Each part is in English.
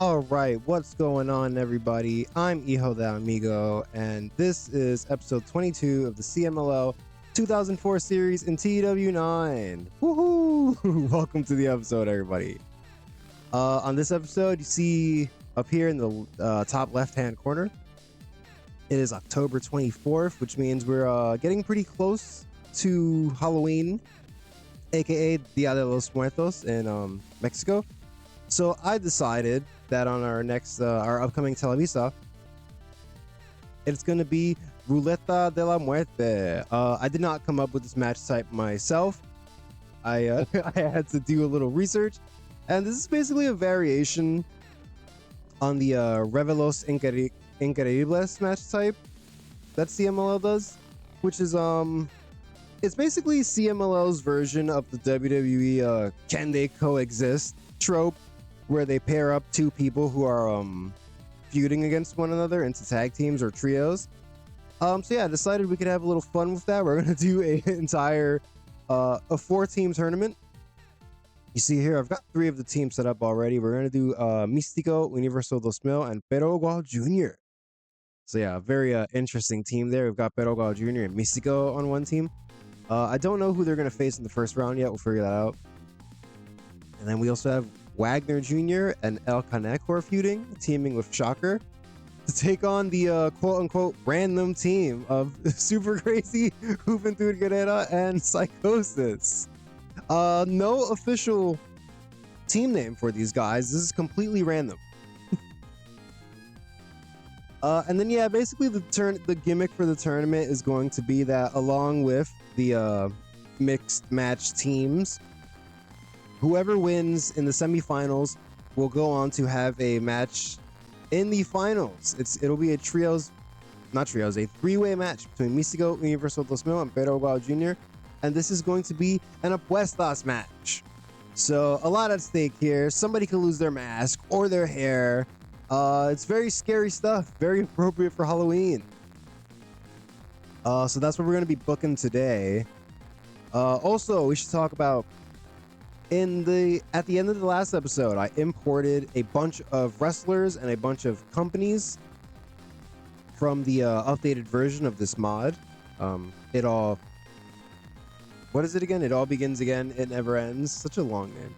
All right, what's going on, everybody? I'm Hijo de Amigo, and this is episode 22 of the CMLL 2004 series in TW9. Woohoo! Welcome to the episode, everybody. On this episode, you see up here in the top left-hand corner, it is October 24th, which means we're getting pretty close to Halloween, aka Dia de los Muertos in Mexico. So I decided that on our upcoming Televisa, it's going to be Ruleta de la Muerte. I did not come up with this match type myself. I I had to do a little research, and this is basically a variation on the Revelos Incredibles match type that CMLL does, which is it's basically CMLL's version of the WWE can they coexist trope, where they pair up two people who are feuding against one another into tag teams or trios. So yeah, I decided we could have a little fun with that. We're gonna do a entire a 4-team tournament. You see here, I've got 3 of the teams set up already. We're gonna do Místico, Universo 2000, and Perogual Jr. So yeah, a very interesting team there. We've got Perogual Jr. and Místico on one team. I don't know who they're gonna face in the first round yet. We'll figure that out. And then we also have Wagner Jr. and El Canecor feuding, teaming with Shocker to take on the quote-unquote random team of Super Crazy, Juventud Guerrera, and Psychosis. No official team name for these guys. This is completely random. And then yeah, basically the gimmick for the tournament is going to be that along with the mixed match teams, whoever wins in the semifinals will go on to have a match in the finals. It'll be a 3-way match between Místico, Universo 2000, and Perogual Jr. And this is going to be an apuestas match. So a lot at stake here. Somebody could lose their mask or their hair. It's very scary stuff. Very appropriate for Halloween. So that's what we're going to be booking today. Also, we should talk about at the end of the last episode, I imported a bunch of wrestlers and a bunch of companies from the updated version of this mod. What is it again? It all begins again. It never ends. Such a long name.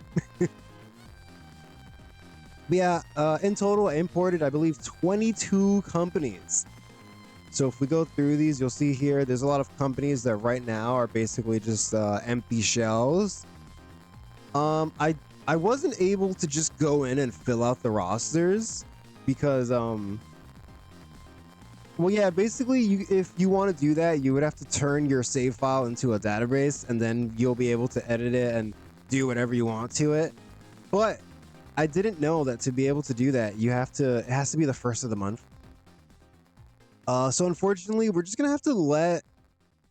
But yeah, in total, I imported, I believe, 22 companies. So if we go through these, you'll see here, there's a lot of companies that right now are basically just empty shells. I wasn't able to just go in and fill out the rosters because well, yeah, basically if you want to do that, you would have to turn your save file into a database, and then you'll be able to edit it and do whatever you want to it. But I didn't know that to be able to do that, it has to be the first of the month. So unfortunately, we're just gonna have to let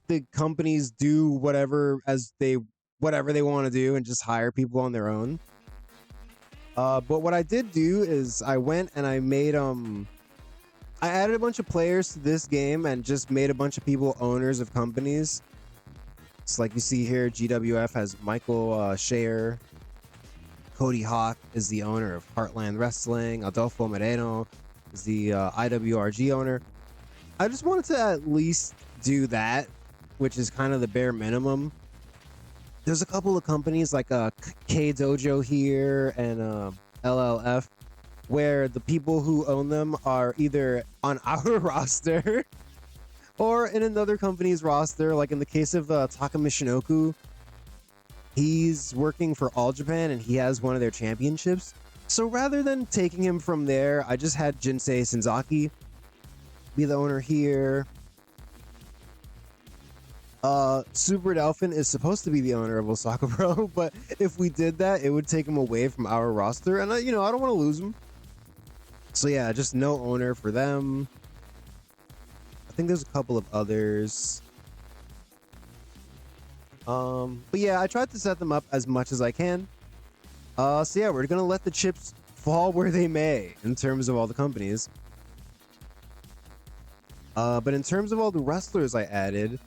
the companies do whatever they want to do and just hire people on their own. But what I did do is I went and I made I added a bunch of players to this game and just made a bunch of people owners of companies. It's like you see here, GWF has Michael Shayer. Cody Hawk is the owner of Heartland Wrestling. Adolfo Moreno is the IWRG owner. I just wanted to at least do that, which is kind of the bare minimum. There's a couple of companies like K Dojo here and LLF, where the people who own them are either on our roster or in another company's roster. Like in the case of Taka Michinoku, he's working for All Japan and he has one of their championships. So rather than taking him from there, I just had Jinsei Shinzaki be the owner here. Super Delphin is supposed to be the owner of Osaka Pro, but if we did that, it would take him away from our roster, and I don't want to lose him. So yeah, just no owner for them. I think there's a couple of others. But yeah, I tried to set them up as much as I can. So yeah, we're gonna let the chips fall where they may in terms of all the companies. But in terms of all the wrestlers I added,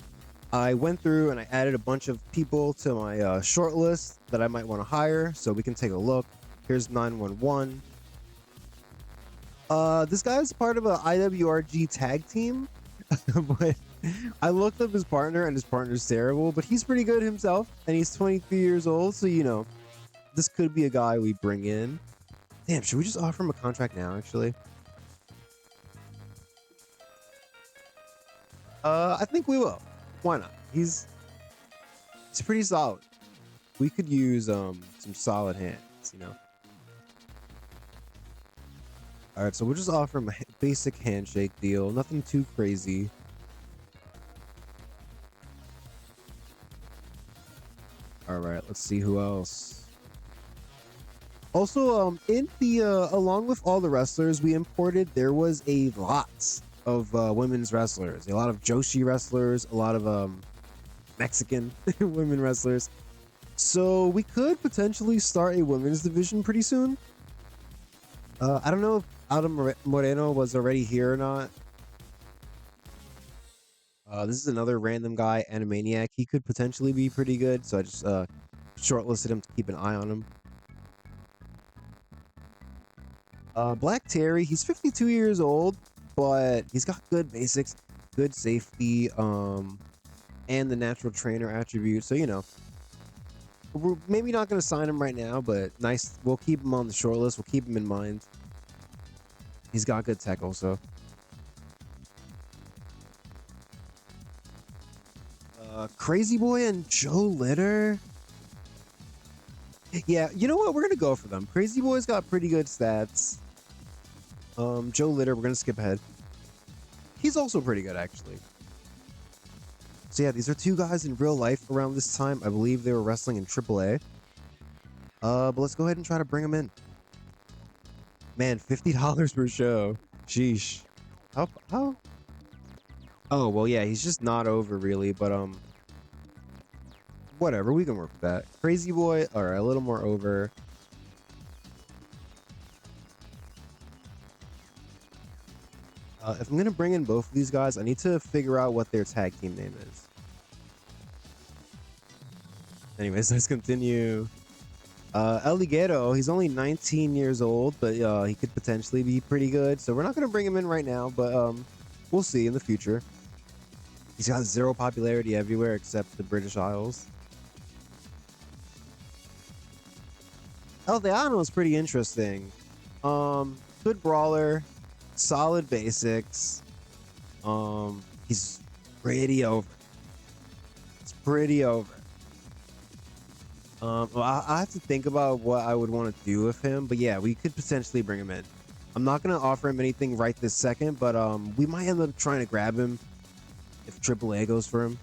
I went through and I added a bunch of people to my short list that I might want to hire, so we can take a look. Here's 911. This guy's part of a IWRG tag team, but I looked up his partner and his partner's terrible, but he's pretty good himself and he's 23 years old. So, you know, this could be a guy we bring in. Damn, should we just offer him a contract now, actually? I think we will. Why not? He's pretty solid. We could use some solid hands, you know. All right, so we'll just offer him a basic handshake deal, nothing too crazy. All right, let's see who else. Also, in the along with all the wrestlers we imported, there was a lot of women's wrestlers, a lot of Joshi wrestlers, a lot of Mexican women wrestlers. So we could potentially start a women's division pretty soon. I don't know if Adam Moreno was already here or not. This is another random guy, Animaniac. He could potentially be pretty good, so I just shortlisted him to keep an eye on him. Black Terry, he's 52 years old, but he's got good basics, good safety, and the natural trainer attribute. So, you know, we're maybe not going to sign him right now, but nice. We'll keep him on the short list. We'll keep him in mind. He's got good tech also. Crazy Boy and Joe Litter. Yeah, you know what? We're gonna go for them. Crazy Boy's got pretty good stats. Joe Litter, we're gonna skip ahead. He's also pretty good, actually. So yeah, these are two guys in real life around this time. I believe they were wrestling in AAA. But let's go ahead and try to bring them in. Man, $50 per show. Sheesh. How? Oh, well, yeah, he's just not over really, but whatever, we can work with that. Crazy Boy, all right, a little more over. If I'm gonna bring in both of these guys, I need to figure out what their tag team name is. Anyways, let's continue. El Ligero, he's only 19 years old, but he could potentially be pretty good. So we're not gonna bring him in right now, but we'll see in the future. He's got zero popularity everywhere except the British Isles. El Deano is pretty interesting. Good brawler, solid basics. He's pretty over. It's pretty over. Well, I have to think about what I would want to do with him, but yeah, we could potentially bring him in. I'm not gonna offer him anything right this second, but we might end up trying to grab him if AAA goes for him.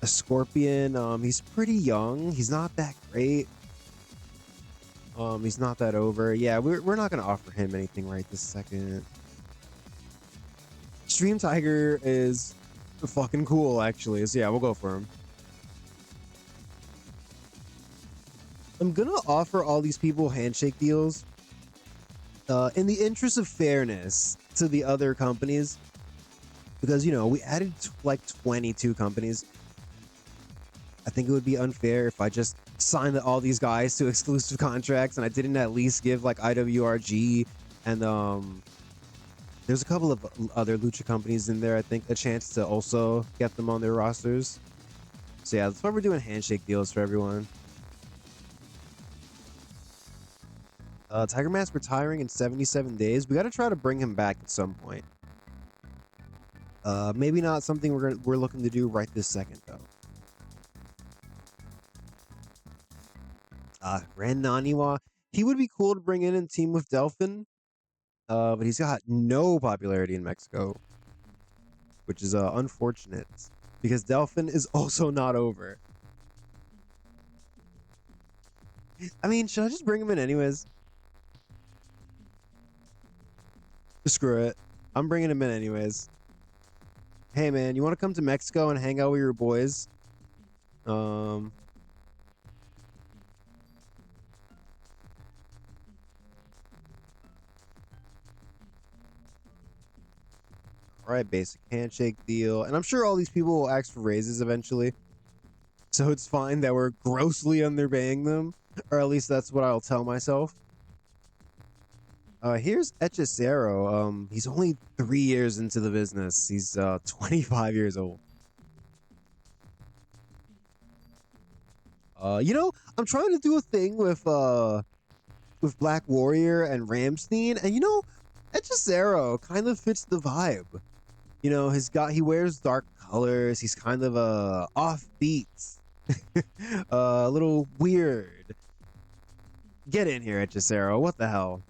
A Scorpion, he's pretty young. He's not that great. He's not that over. Yeah, we're not gonna offer him anything right this second. Stream Tiger is fucking cool, actually. So yeah, we'll go for him. I'm gonna offer all these people handshake deals in the interest of fairness to the other companies, because, you know, we added like 22 companies. I think it would be unfair if I just signed all these guys to exclusive contracts and I didn't at least give like IWRG and there's a couple of other lucha companies in there, I think, a chance to also get them on their rosters. So yeah, that's why we're doing handshake deals for everyone. Tiger Mask retiring in 77 days. We got to try to bring him back at some point. Maybe not something we're looking to do right this second though. Ren Naniwa, he would be cool to bring in and team with Delphin. But he's got no popularity in Mexico, which is unfortunate because Delphin is also not over. I mean, should I just bring him in anyways? Screw it. I'm bringing him in anyways. Hey man, you want to come to Mexico and hang out with your boys? All right, basic handshake deal. And I'm sure all these people will ask for raises eventually. So it's fine that we're grossly underpaying them. Or at least that's what I'll tell myself. Here's Hechicero. He's only 3 years into the business. He's 25 years old. I'm trying to do a thing with Black Warrior and Ramstein, and Hechicero kind of fits the vibe. He wears dark colors. He's kind of offbeat, a little weird. Get in here, Hechicero. What the hell?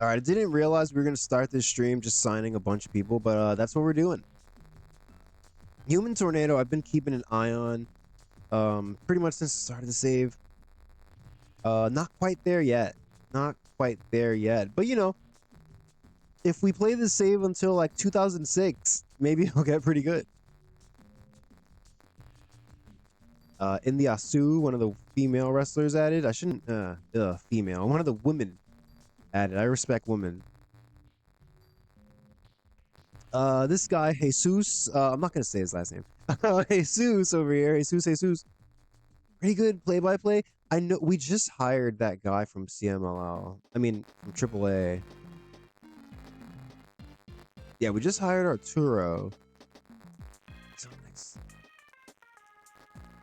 All right, I didn't realize we were gonna start this stream just signing a bunch of people, but that's what we're doing. Human Tornado, I've been keeping an eye on, pretty much since the start of the save. Not quite there yet. Not quite there yet. But if we play the save until like 2006, maybe it'll get pretty good. In the Asu, one of the female wrestlers added. I shouldn't female. One of the women added. I respect women. This guy, Jesus, I'm not gonna say his last name. Jesus over here. Jesus. Pretty good play-by-play. I know we just hired that guy from CMLL. I mean, from AAA. Yeah, we just hired Arturo. So nice.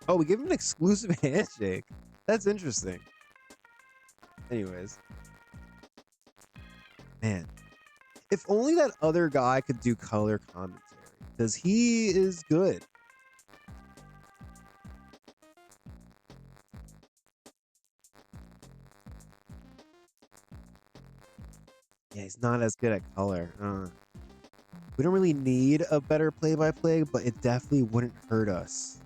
Oh, we gave him an exclusive handshake. That's interesting. Anyways. Man. If only that other guy could do color commentary. Because he is good. Yeah, he's not as good at color. We don't really need a better play-by-play, but it definitely wouldn't hurt us.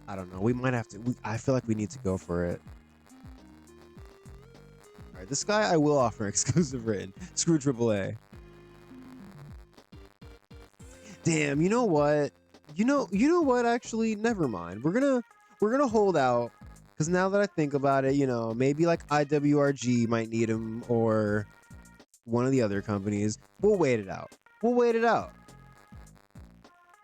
I don't know. We might have to. I feel like we need to go for it. All right, this guy I will offer exclusive written. Screw AAA. Damn. You know what? You know what? Actually, never mind. We're gonna hold out because now that I think about it, maybe like IWRG might need him or one of the other companies. We'll wait it out.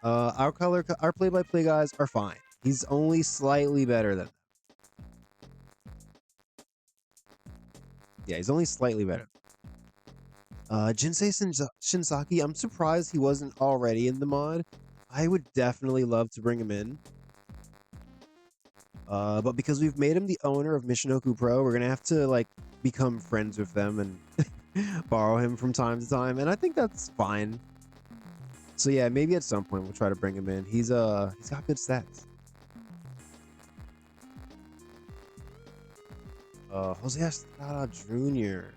Our play-by-play guys are fine. He's only slightly better than them. Yeah, he's only slightly better. Jinsei Shinsaki, I'm surprised he wasn't already in the mod. I would definitely love to bring him in. But because we've made him the owner of Michinoku Pro, we're gonna have to like become friends with them and borrow him from time to time, and I think that's fine. So yeah, maybe at some point we'll try to bring him in. He's got good stats. Jose Estrada Jr.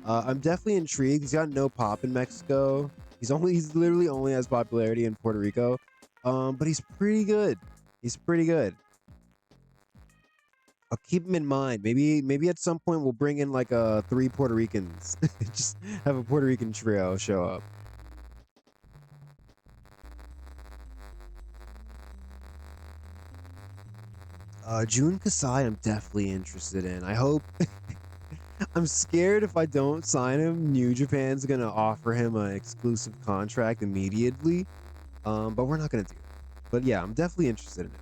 I'm definitely intrigued. He's got no pop in Mexico. He's literally only has popularity in Puerto Rico. But he's pretty good. I'll keep him in mind. Maybe at some point we'll bring in like 3 Puerto Ricans. Just have a Puerto Rican trio show up. Jun Kasai, I'm definitely interested in. I hope. I'm scared if I don't sign him, New Japan's gonna offer him an exclusive contract immediately. But we're not gonna do that. But yeah, I'm definitely interested in him.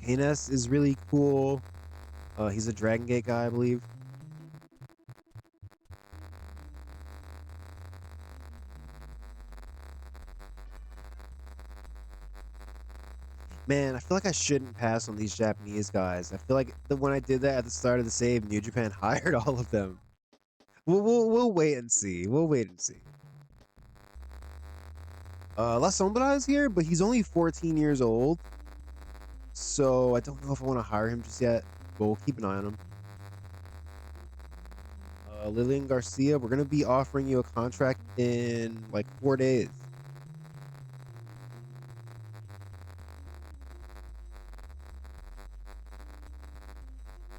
Knes is really cool. He's a Dragon Gate guy, I believe. Man, I feel like I shouldn't pass on these Japanese guys. I feel like when I did that at the start of the save, New Japan hired all of them. We'll wait and see. La Sombra is here, but he's only 14 years old. So I don't know if I want to hire him just yet, but we'll keep an eye on him. Lillian Garcia, we're going to be offering you a contract in like 4 days.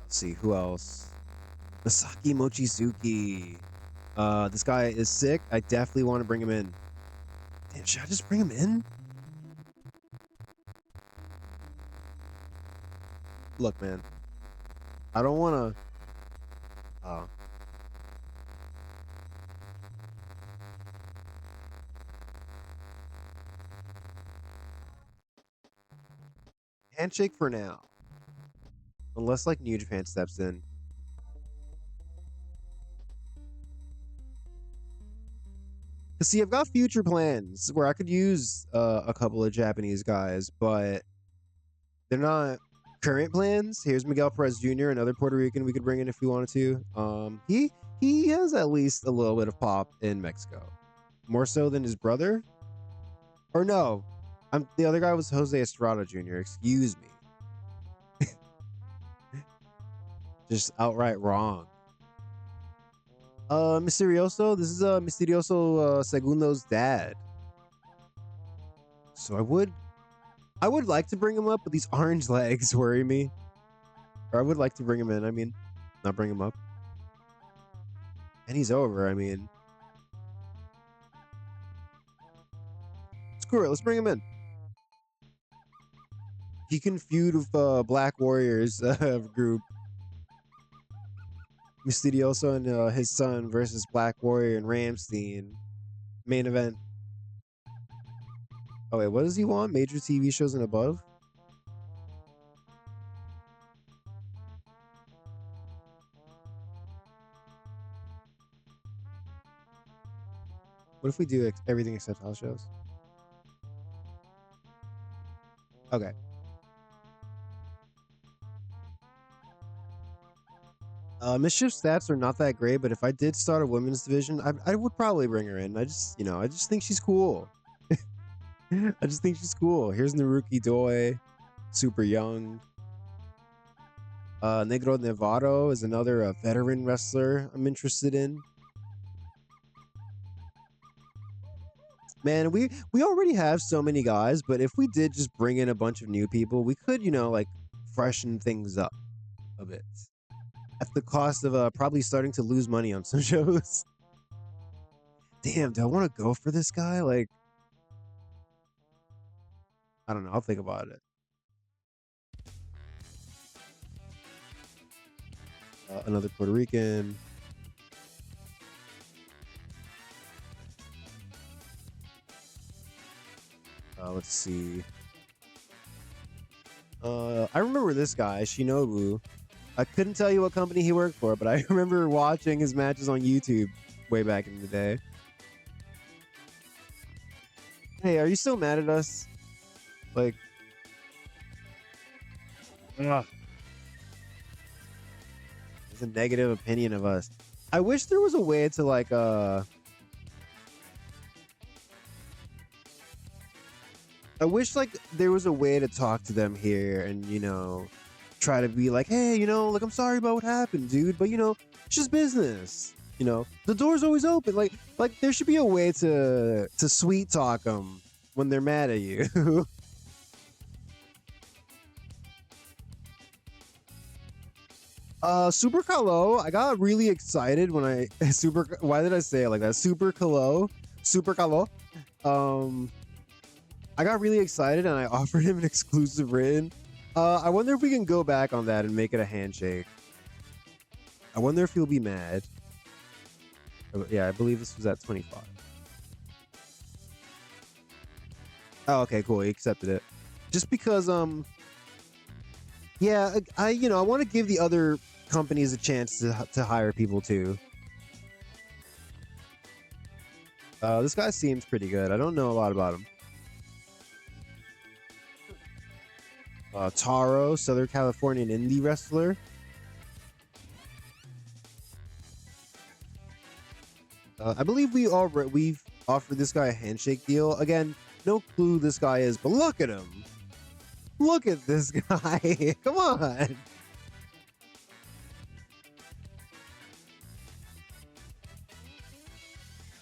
Let's see, who else? Masaki Mochizuki. This guy is sick. I definitely want to bring him in. Damn, should I just bring him in? Look, man. I don't want to... Handshake for now. Unless like New Japan steps in. Cause see, I've got future plans where I could use a couple of Japanese guys, but they're not current plans. Here's Miguel Perez Jr., another Puerto Rican we could bring in if we wanted to. He has at least a little bit of pop in Mexico, more so than his brother. Or no, the other guy was Jose Estrada Jr. Excuse me. Just outright wrong. Misterioso. This is Misterioso Segundo's dad. So I would like to bring him up, but these orange legs worry me. Or I would like to bring him in. I mean, not bring him up. And he's over. I mean, screw it. Let's bring him in. He can feud with Black Warriors group. Misterioso and his son versus Black Warrior and Ramstein. Main event. Oh wait, what does he want? Major TV shows and above? What if we do everything except house shows? Okay. Mischief stats are not that great, but if I did start a women's division, I would probably bring her in. I just think she's cool. I just think she's cool. Here's Naruki Doi, super young. Negro Nevado is another veteran wrestler I'm interested in. Man, we already have so many guys, but if we did just bring in a bunch of new people, we could, like freshen things up a bit. At the cost of probably starting to lose money on some shows. Damn, do I want to go for this guy? Like, I don't know. I'll think about it. Another Puerto Rican. Let's see. I remember this guy, Shinobu. I couldn't tell you what company he worked for, but I remember watching his matches on YouTube way back in the day. Hey, are you still mad at us? Like, ugh. There's a negative opinion of us. I wish there was a way to like I wish like there was a way to talk to them here and try to be like, hey, like I'm sorry about what happened, dude, but it's just business. The door's always open. Like there should be a way to sweet talk them when they're mad at you. Super Kalo, I got really excited when why did I say it like that? Super Kalo. I got really excited and I offered him an exclusive written. I wonder if we can go back on that and make it a handshake. I wonder if he'll be mad. Yeah, I believe this was at 25. Oh, okay, cool. He accepted it. Just because, yeah, I want to give the other companies a chance to hire people too. This guy seems pretty good. I don't know a lot about him. Taro, Southern Californian indie wrestler. I believe we've offered this guy a handshake deal. Again, no clue who this guy is, but look at him. Look at this guy. Come on.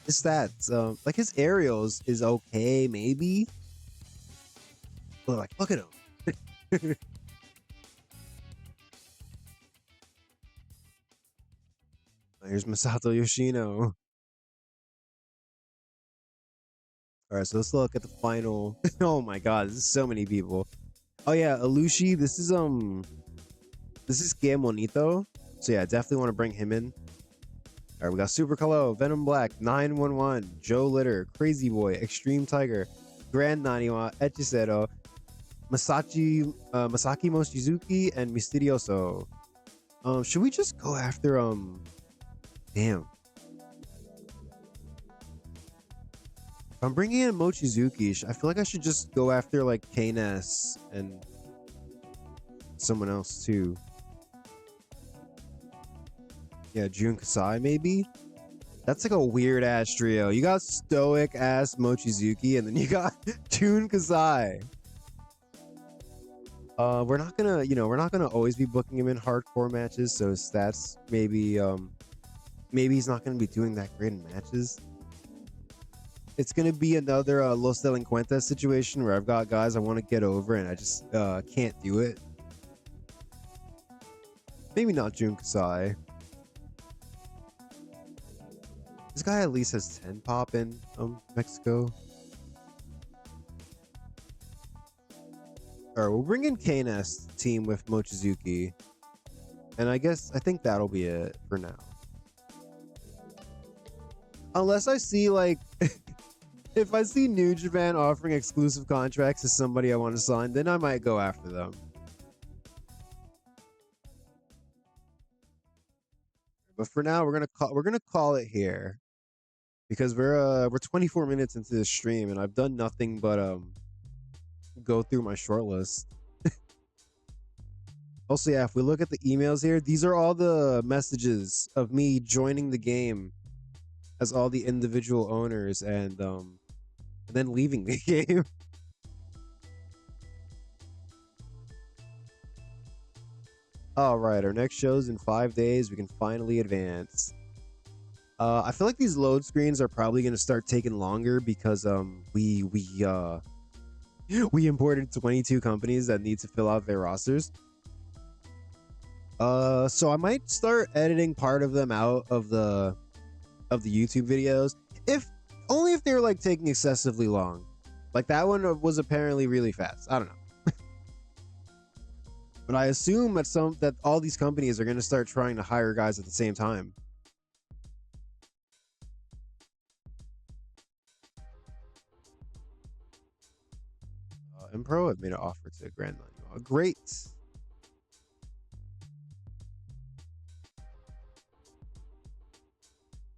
His stats, like his aerials is okay, maybe. But like, look at him. Here's Masato Yoshino. All right, so let's look at the final. Oh my god, this is so many people. Oh yeah, Alushi. This is Que Monito. So yeah, definitely want to bring him in. All right, we got Super Kalo, Venom Black, 911, Joe Litter, Crazy Boy, Extreme Tiger, Grand Naniwa, Hechicero, Masaki Mochizuki, and Misterioso. Should we just go after damn. If I'm bringing in Mochizuki, I feel like I should just go after like Knes and someone else too. Yeah, Jun Kasai maybe. That's like a weird ass trio. You got stoic ass Mochizuki, and then you got Jun Kasai. We're not gonna, we're not gonna always be booking him in hardcore matches. So stats maybe he's not gonna be doing that great in matches. It's gonna be another Los Delincuentes situation where I've got guys I want to get over and I just can't do it. Maybe not Jun Kasai. This guy at least has 10 pop in Mexico. Alright, we'll bring in Knes team with Mochizuki. And I think that'll be it for now. Unless I see like if I see New Japan offering exclusive contracts to somebody I want to sign, then I might go after them. But for now, we're gonna call it here because we're 24 minutes into the stream and I've done nothing but go through my short list. Also, yeah, if we look at the emails here, these are all the messages of me joining the game as all the individual owners and then leaving the game. All right, our next show's in 5 days. We can finally advance. I feel like these load screens are probably going to start taking longer because we imported 22 companies that need to fill out their rosters. So I might start editing part of them out of the YouTube videos, only if they're like taking excessively long. Like that one was apparently really fast. I don't know. But I assume that all these companies are going to start trying to hire guys at the same time. Impro have made an offer to Grand Line. Great.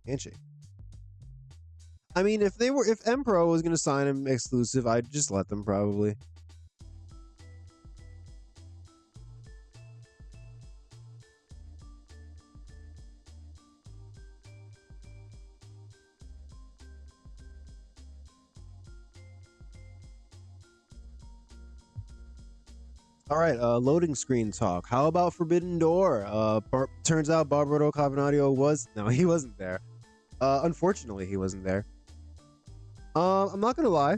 Handshake. I mean, if Empro was going to sign him exclusive, I'd just let them probably. All right, loading screen talk. How about Forbidden Door? Turns out Barbaro Cavanario he wasn't there. Unfortunately, he wasn't there. I'm not gonna lie.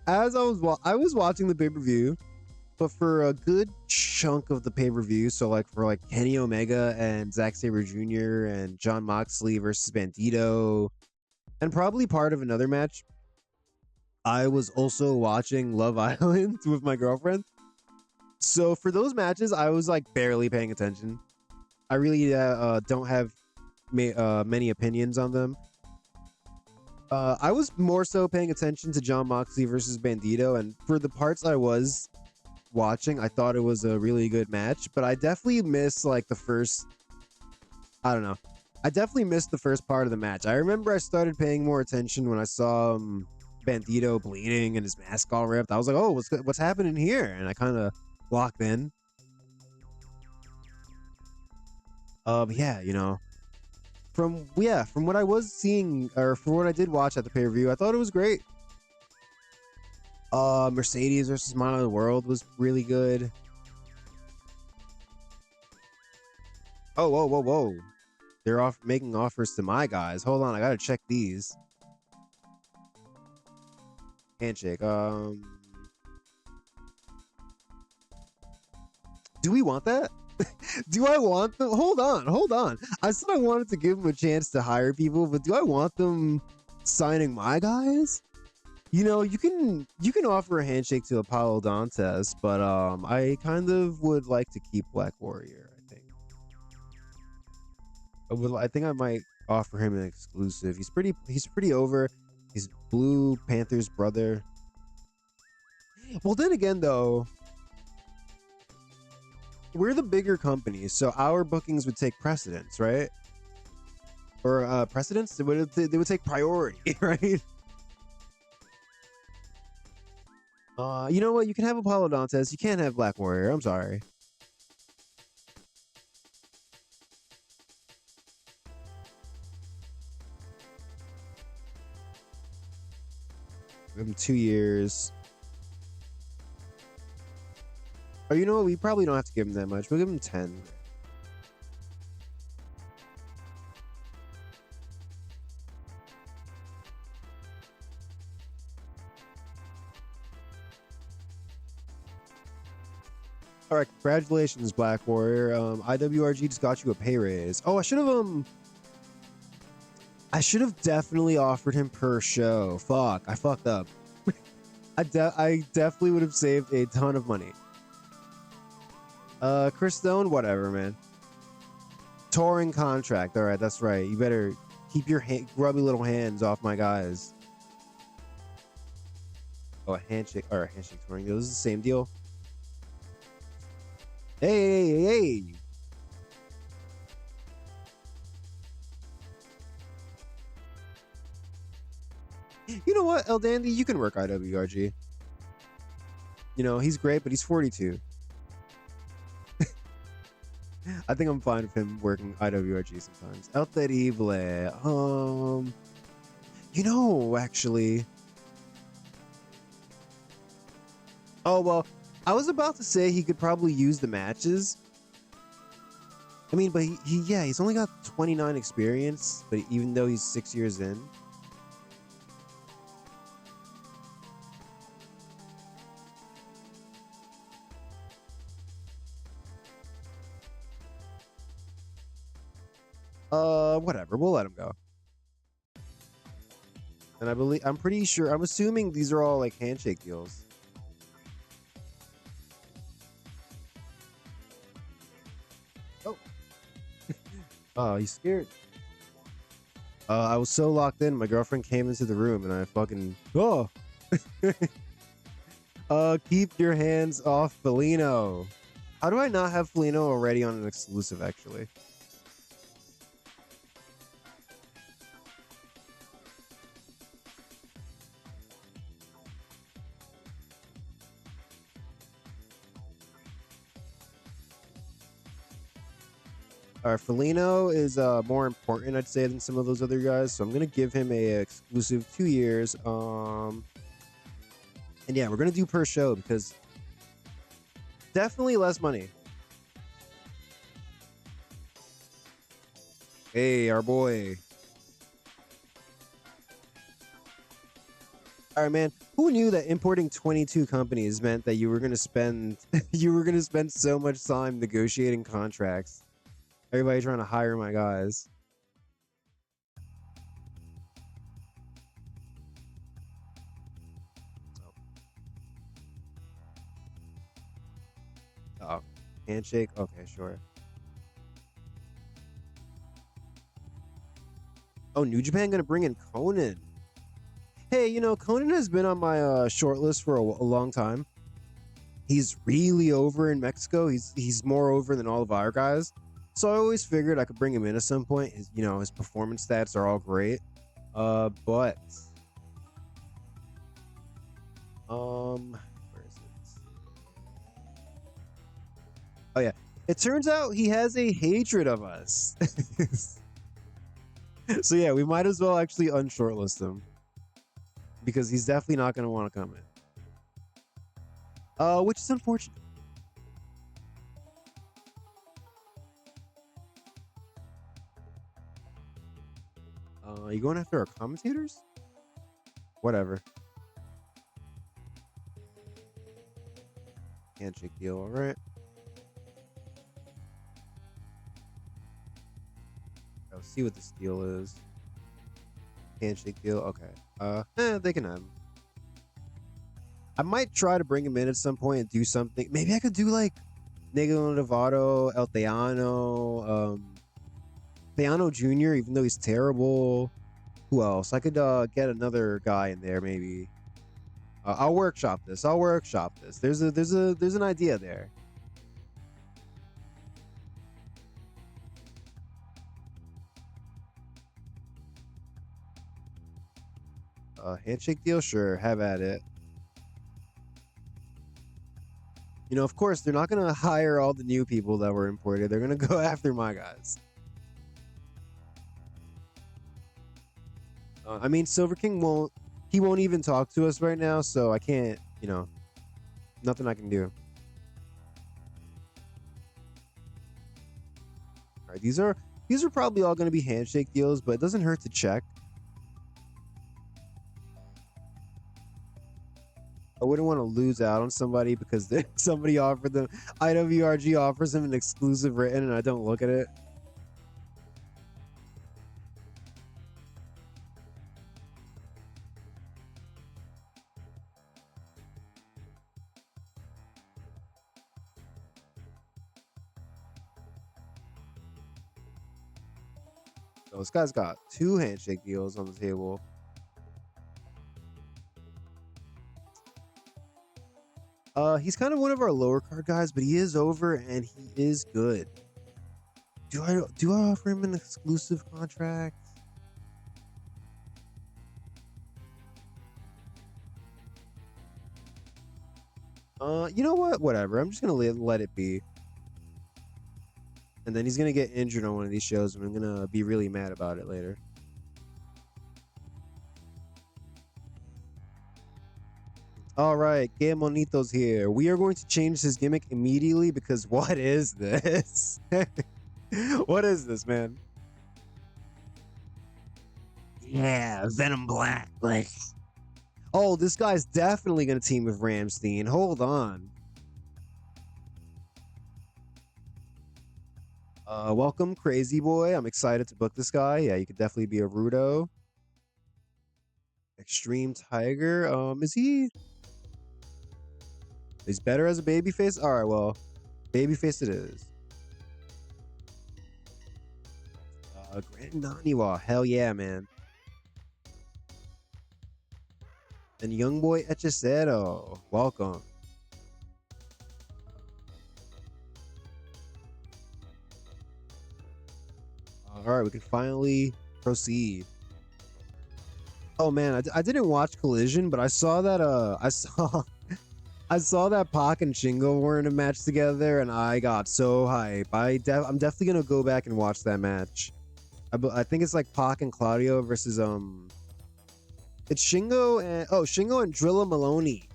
As I was watching the pay-per-view, but for a good chunk of the pay-per-view, so like for Kenny Omega and Zack Sabre Jr. and Jon Moxley versus Bandito, and probably part of another match, I was also watching Love Island with my girlfriend. So for those matches, I was like barely paying attention. I really don't have many opinions on them. I was more so paying attention to Jon Moxley versus Bandito, and for the parts I was watching, I thought it was a really good match, but I definitely missed like the first, I don't know. I definitely missed the first part of the match. I remember I started paying more attention when I saw Bandito bleeding and his mask all ripped. I was like, oh, what's happening here? And I kind of locked in. Yeah, from what I was seeing, or from what I did watch at the pay-per-view, I thought it was great. Mercedes versus Mano of the World was really good. Oh, whoa. They're making offers to my guys. Hold on, I gotta check these. Handshake. Do we want that? Do I want them? Hold on. I said I wanted to give them a chance to hire people, but do I want them signing my guys? You can offer a handshake to Apollo Dantes, but I kind of would like to keep Black Warrior. I think I might offer him an exclusive. He's pretty over. He's Blue Panther's brother. Well, then again, though, we're the bigger companies, so our bookings would take precedence, right? Or precedence? They would take priority, right? You know what? You can have Apollo Dantes. You can't have Black Warrior. I'm sorry. Give him 2 years. Or you know what? We probably don't have to give him that much. We'll give him 10. All right, congratulations, Black Warrior. IWRG just got you a pay raise. Oh, I should have definitely offered him per show. Fuck, I fucked up. I definitely would have saved a ton of money. Chris Stone, whatever, man. Touring contract. All right, that's right. You better keep your grubby little hands off my guys. Oh, a handshake or a handshake touring deal. This is the same deal. Hey. You know what, El Dandy? You can work IWRG. You know, he's great, but he's 42. I think I'm fine with him working IWRG sometimes. El Terrible. You know, actually. Oh, well, I was about to say he could probably use the matches. I mean, but he's only got 29 experience, but even though he's 6 years in. Whatever, we'll let him go. And I'm pretty sure, I'm assuming these are all like handshake deals. Oh. Oh, he's scared. I was so locked in, my girlfriend came into the room and I fucking, oh. Keep your hands off Felino. How do I not have Felino already on an exclusive, actually? All right, Felino is more important, I'd say, than some of those other guys. So I'm gonna give him a exclusive 2 years. And yeah, we're gonna do per show because definitely less money. Hey, our boy. All right, man. Who knew that importing 22 companies meant that you were gonna spend so much time negotiating contracts? Everybody trying to hire my guys. Oh, handshake. Okay, sure. Oh, New Japan gonna bring in Conan. Hey, you know, Conan has been on my short list for a long time. He's really over in Mexico. He's more over than all of our guys. So I always figured I could bring him in at some point. His performance stats are all great. But where is it? Oh yeah. It turns out he has a hatred of us. So yeah, we might as well actually unshortlist him. Because he's definitely not gonna want to come in. Which is unfortunate. You going after our commentators? Whatever. Handshake deal, alright. Let's see what this deal is. Handshake deal, okay. They can have him. I might try to bring him in at some point and do something. Maybe I could do like Negro Novato, El Teano, Theano Jr., even though he's terrible. Who else? I could get another guy in there, maybe. I'll workshop this. I'll workshop this. There's an idea there. Handshake deal, sure, have at it. You know, of course, they're not gonna hire all the new people that were imported. They're gonna go after my guys. I mean, Silver King won't even talk to us right now, so I can't, you know, nothing I can do. All right, these are probably all going to be handshake deals, but it doesn't hurt to check. I wouldn't want to lose out on somebody because somebody offered them, IWRG offers them an exclusive written and I don't look at it. So this guy's got 2 handshake deals on the table. He's kind of one of our lower card guys, but he is over and he is good. Do I offer him an exclusive contract? You know what? Whatever. I'm just gonna let it be. And then he's gonna get injured on one of these shows, and I'm gonna be really mad about it later. All right, Que Monito's here. We are going to change his gimmick immediately because what is this? What is this, man? Yeah, Venom Black. Like, oh, this guy's definitely gonna team with Ramstein. Hold on. Welcome, Crazy Boy. I'm excited to book this guy. Yeah, you could definitely be a Rudo. Extreme Tiger. Is he? He's better as a babyface? All right, well, babyface it is. Grant Naniwa. Hell yeah, man. And Young Boy Hechicero. Welcome. All right, we can finally proceed. Oh man, I didn't watch Collision, but I saw that I saw that Pac and Shingo were in a match together, and I got so hype. I'm definitely gonna go back and watch that match. I think it's like Pac and Claudio versus it's Shingo and Drilla Maloney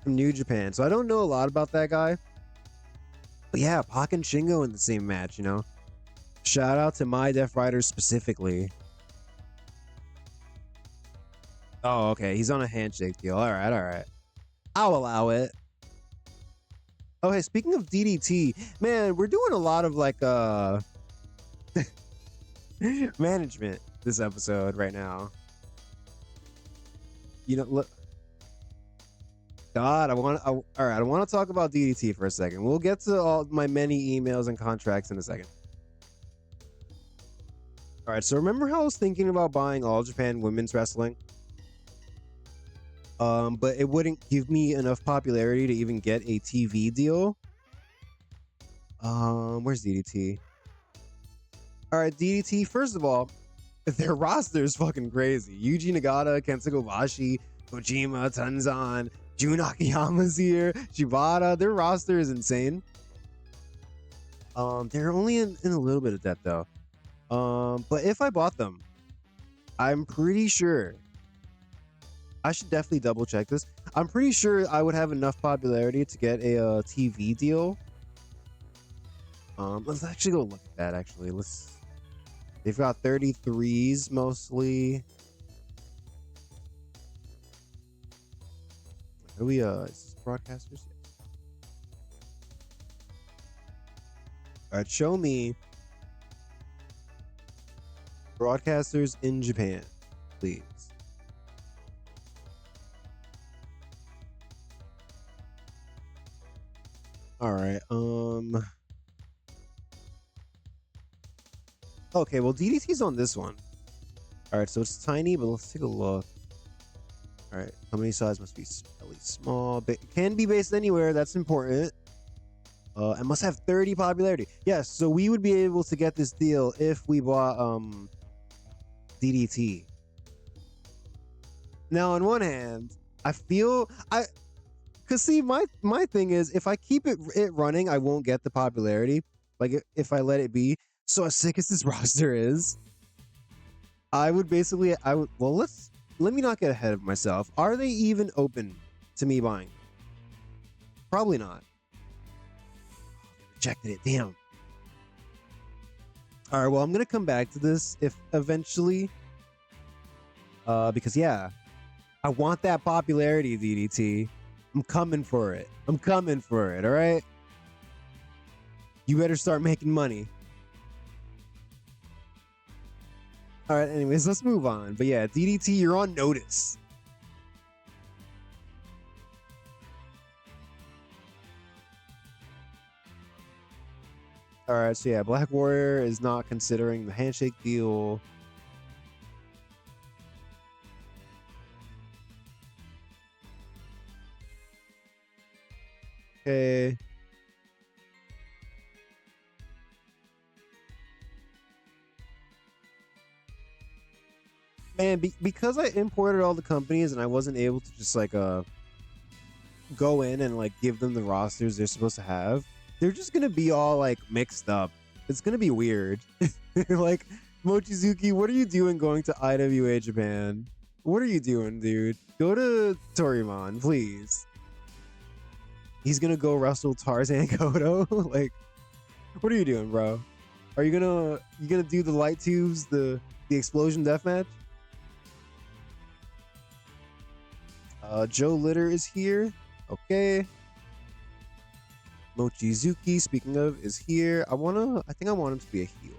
from New Japan. So I don't know a lot about that guy, but yeah, Pac and Shingo in the same match. You know, shout out to My Def Riders specifically. Oh, okay, he's on a handshake deal. All right. I'll allow it. Oh, hey, speaking of DDT, man, we're doing a lot of like management this episode right now. You know, look, God, all right, I want to talk about DDT for a second. We'll get to all my many emails and contracts in a second. All right, so remember how I was thinking about buying All Japan Women's Wrestling? But it wouldn't give me enough popularity to even get a TV deal. Where's DDT? All right, DDT. First of all, their roster is fucking crazy. Yuji Nagata, Kenta Kobashi, Kojima, Tenzan, Jun Akiyama's here, Shibata. Their roster is insane. They're only in a little bit of debt though. But if I bought them, I'm pretty sure. I should definitely double check this. I'm pretty sure I would have enough popularity to get a TV deal. Let's actually go look at that. Actually, they've got 33s mostly. Are we is this broadcasters? All right, show me broadcasters in Japan, please. All right. Okay, well, DDT's on this one. All right, so it's tiny, but let's take a look. All All right, company size must be at least small. Can be based anywhere. That's important. And must have 30 popularity. Yes, so we would be able to get this deal if we bought DDT. Now, on one hand, I feel cause see, my thing is if I keep it running, I won't get the popularity. Like if I let it be. So as sick as this roster is, I would well let me not get ahead of myself. Are they even open to me buying? Probably not. Rejected it. Damn. All right. Well, I'm gonna come back to this if eventually. Because yeah, I want that popularity, DDT. I'm coming for it. I'm coming for it. All right. You better start making money. All right. Anyways, let's move on. But yeah, DDT, you're on notice. All right, so yeah, Black Warrior is not considering the handshake deal. Okay. Man, because I imported all the companies and I wasn't able to just like go in and like give them the rosters they're supposed to have, they're just gonna be all like mixed up. It's gonna be weird. Like Mochizuki, what are you doing going to IWA Japan? What are you doing, dude? Go to Torimon, please. He's gonna go wrestle Tarzan Kodo. Like, what are you doing, bro? Are you gonna do the light tubes, the explosion deathmatch? Joe Litter is here. Okay. Mochizuki, speaking of, is here. I think I want him to be a heel.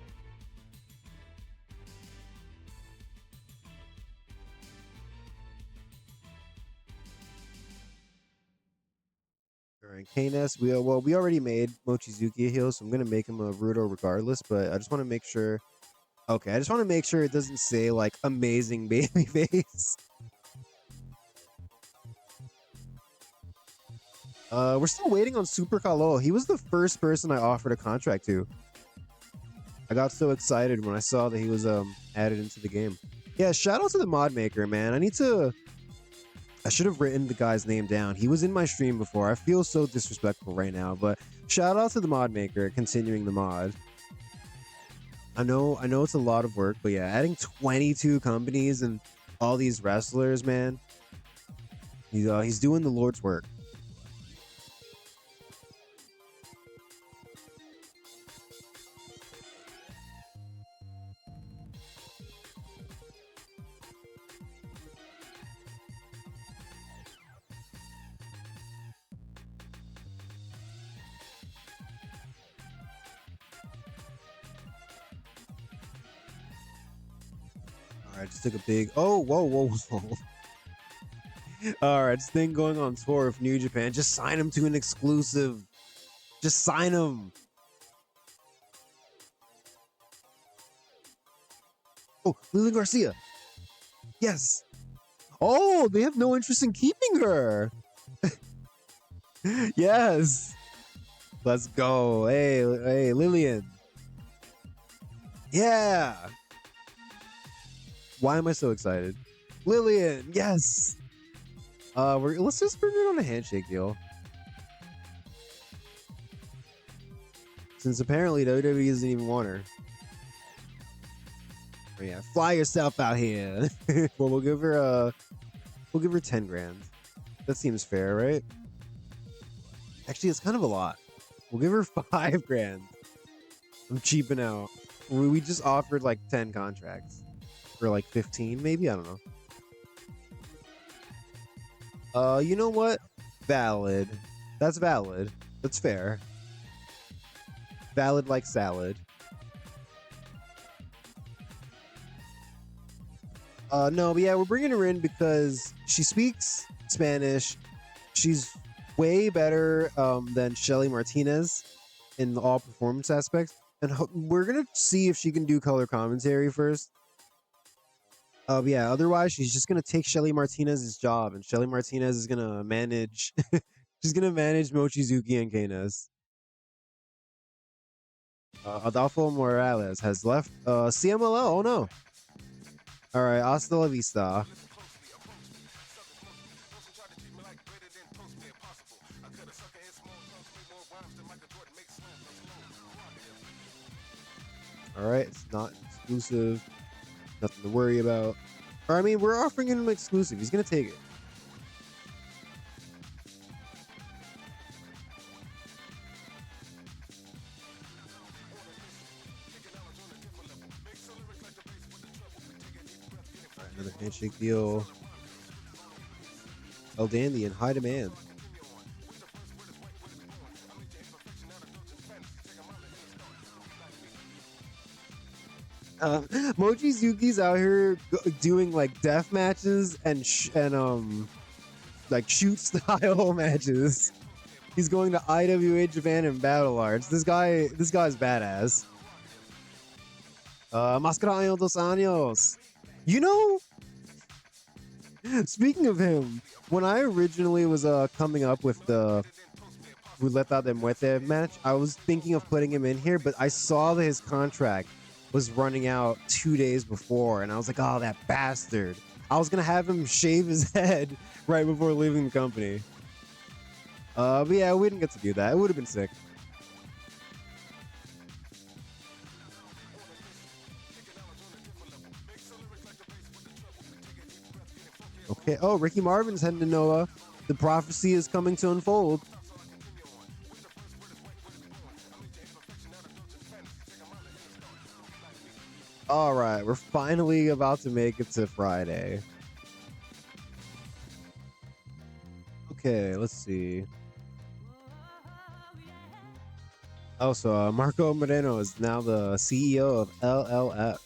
Alright, KNS, we already made Mochizuki a heel, so I'm gonna make him a Rudo regardless, but I just want to make sure. Okay, I just want to make sure it doesn't say like amazing babyface. We're still waiting on Super Kalo. He was the first person I offered a contract to. I got so excited when I saw that he was added into the game. Yeah, shout out to the mod maker, man. I should have written the guy's name down. He was in my stream before. I feel so disrespectful right now, but shout out to the mod maker continuing the mod. I know it's a lot of work, but yeah, adding 22 companies and all these wrestlers, man. He's doing the Lord's work. All right, just took a big. Oh, whoa. All right, this thing going on tour of New Japan. Just sign him to an exclusive. Just sign him. Oh, Lilian Garcia. Yes. Oh, they have no interest in keeping her. Yes. Let's go. Hey, Lilian. Yeah. Why am I so excited? Lilian, yes. Let's just bring it on a handshake deal. Since apparently WWE doesn't even want her. Oh, yeah, fly yourself out here. Well, we'll give her 10 grand. That seems fair, right? Actually, it's kind of a lot. We'll give her 5 grand. I'm cheaping out. We just offered like 10 contracts. Or like 15, maybe? I don't know. You know what? Valid. That's valid. That's fair. Valid like salad. No, but yeah, we're bringing her in because she speaks Spanish. She's way better than Shelly Martinez in all performance aspects. And we're going to see if she can do color commentary first. Yeah, otherwise she's just gonna take Shelly Martinez's job, and Shelly Martinez is gonna manage. She's gonna manage Mochizuki and Keynes. Adolfo Morales has left CMLL. Oh no! All right, hasta la vista. All right, it's not exclusive. Nothing to worry about. Or I mean, we're offering him exclusive. He's gonna take it. All right, another handshake deal. El Dandy in high demand. Mochizuki's out here doing like death matches and like shoot style matches. He's going to IWA Japan and Battle Arts. This guy's badass. Mascara Año Dos Años. You know, speaking of him, when I originally was coming up with the Ruleta de Muerte match, I was thinking of putting him in here, but I saw that his contract was running out 2 days before, and I was like, oh, that bastard. I was gonna have him shave his head right before leaving the company. But yeah, we didn't get to do that. It would have been sick. Okay. Oh, Ricky Marvin's heading to Noah. The prophecy is coming to unfold. All right, we're finally about to make it to Friday. Okay, let's see. Oh, so Marco Moreno is now the CEO of LLF.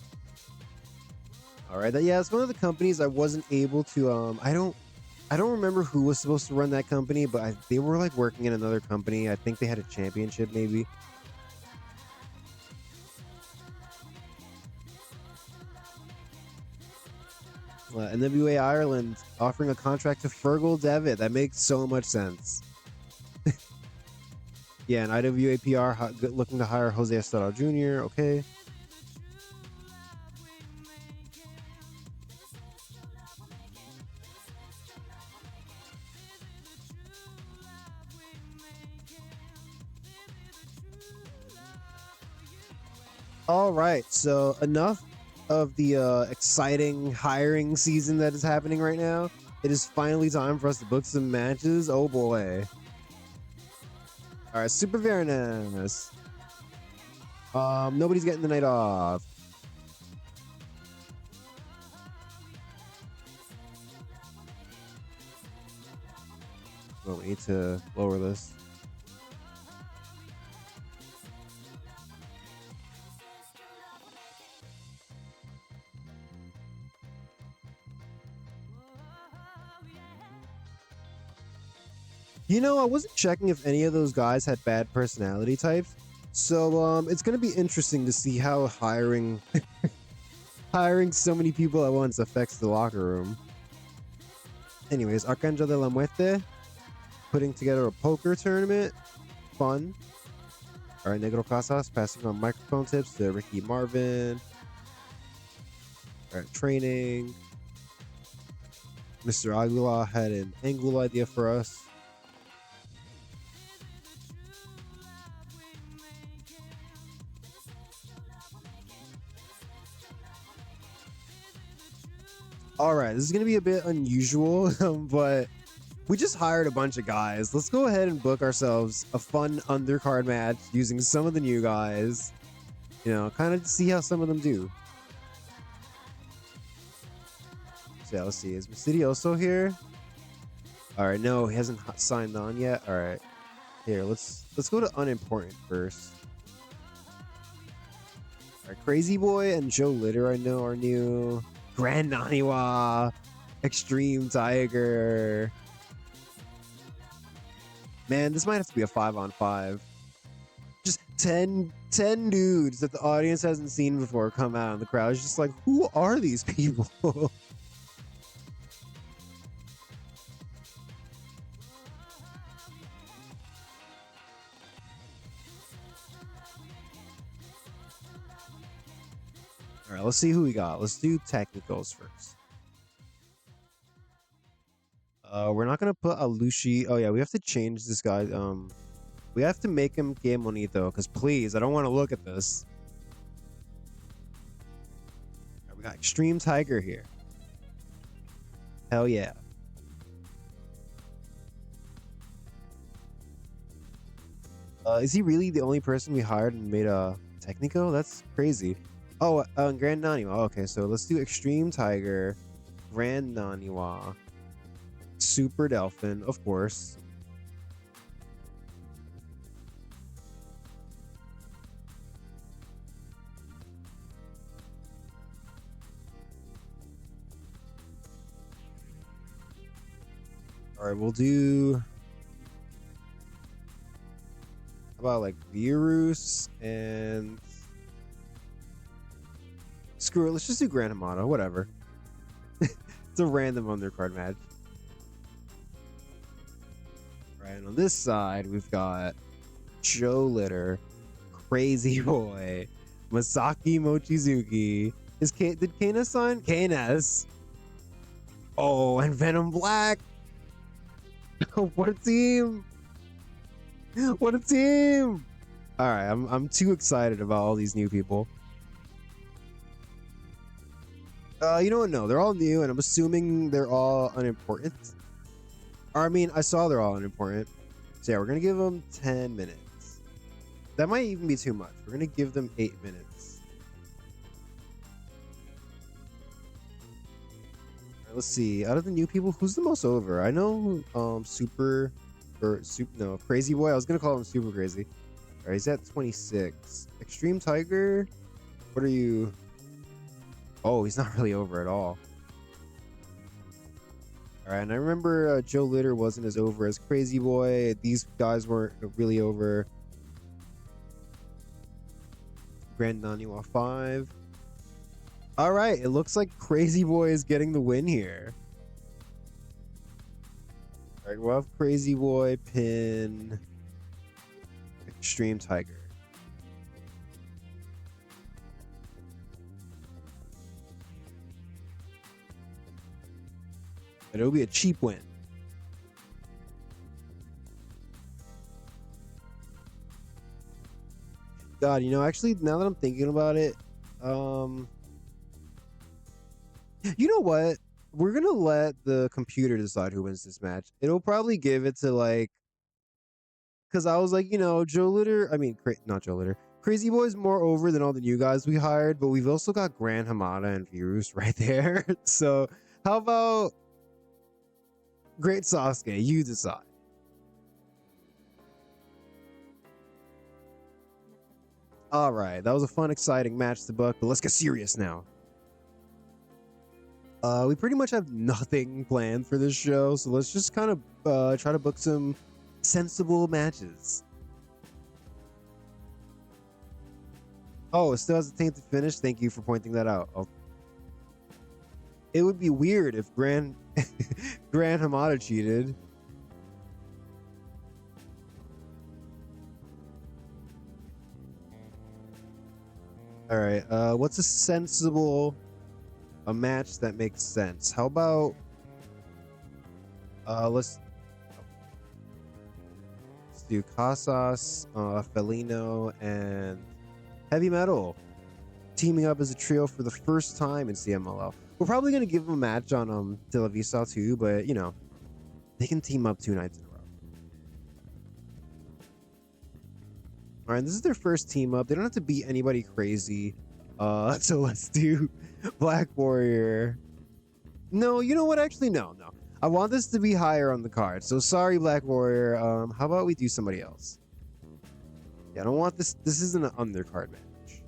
All right, yeah, it's one of the companies I wasn't able to. I don't remember who was supposed to run that company, but they were like working in another company. I think they had a championship, maybe. NWA Ireland offering a contract to Fergal Devitt. That makes so much sense. Yeah, and IWAPR looking to hire Jose Estrada Jr. Okay. All right, so enough of the exciting hiring season that is happening right now. It is finally time for us to book some matches. Oh boy. All right, Super Viernes. Nobody's getting the night off. Well, we need to lower this. You know, I wasn't checking if any of those guys had bad personality types. So it's gonna be interesting to see how hiring hiring so many people at once affects the locker room. Anyways, Arcángel de la Muerte putting together a poker tournament. Fun. All right, Negro Casas passing on microphone tips to Ricky Marvin. All right, training. Mr. Aguilar had an angle idea for us. All right, this is going to be a bit unusual, but we just hired a bunch of guys. Let's go ahead and book ourselves a fun undercard match using some of the new guys. You know, kind of see how some of them do. So yeah, let's see. Is Mysterioso here? All right, no, he hasn't signed on yet. All right, here, let's go to unimportant first. All right, Crazy Boy and Joe Litter I know are new. Grand Naniwa, Extreme Tiger. Man, this might have to be a 5-on-5. Just 10 dudes that the audience hasn't seen before come out, and the crowd is just like, who are these people? All right, let's see who we got. Let's do technicals first. We're not gonna put a Lucy. Oh yeah, we have to change this guy. We have to make him que bonito, because please, I don't want to look at this. Right, we got Extreme Tiger here. Hell yeah. Is he really the only person we hired and made a Technico? That's crazy. Oh, Grand Naniwa. Okay, so let's do Extreme Tiger, Grand Naniwa, Super Delphin, of course. All right, we'll do. How about like Virus and screw it. Let's just do Grand Hamada. Whatever. It's a random undercard match. Right, and on this side we've got Joe Litter, Crazy Boy, Masaki Mochizuki. Did Kana sign? KNS. Oh, and Venom Black. What a team! What a team! All right, I'm too excited about all these new people. You know what? No, they're all new, and I'm assuming they're all unimportant. Or, I mean, I saw they're all unimportant. So yeah, we're gonna give them 10 minutes. That might even be too much. We're gonna give them 8 minutes. All right, let's see. Out of the new people, who's the most over? I know Crazy Boy. I was gonna call him Super Crazy. All right, he's at 26. Extreme Tiger. What are you? Oh, he's not really over at all. All right, and I remember Joe Litter wasn't as over as Crazy Boy. These guys weren't really over. Grand Naniwa 5. All right, it looks like Crazy Boy is getting the win here. All right, we'll have Crazy Boy pin Extreme Tiger. And it'll be a cheap win. God, you know, actually, now that I'm thinking about it, you know what? We're gonna let the computer decide who wins this match. It'll probably give it to like, because I was like, you know, not Joe Litter. Crazy Boy's more over than all the new guys we hired, but we've also got Grand Hamada and Virus right there. So how about Great Sasuke? You decide. All right, that was a fun, exciting match to book, but let's get serious now. We pretty much have nothing planned for this show, so let's just kind of try to book some sensible matches. Oh, it still has a tainted finish. Thank you for pointing that out. It would be weird if Grand Hamada cheated. All right, what's a sensible match that makes sense? How about let's do Casas, Felino, and Heavy Metal teaming up as a trio for the first time in CMLL. We're probably gonna give them a match on Televisa too, but you know, they can team up 2 nights in a row. All right, this is their first team up. They don't have to beat anybody crazy. So let's do Black Warrior. No, you know what? Actually, no. I want this to be higher on the card. So sorry, Black Warrior. How about we do somebody else? Yeah, I don't want this. This isn't an undercard match.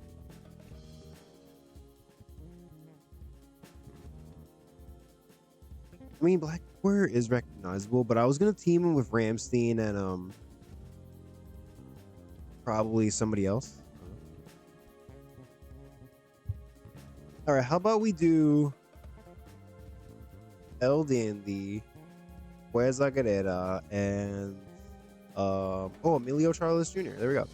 I mean, Black Warrior is recognizable, but I was gonna team him with Ramstein and Probably somebody else. All right, how about we do El Dandy, Fuerza Guerrera, and Emilio Charles Jr. There we go.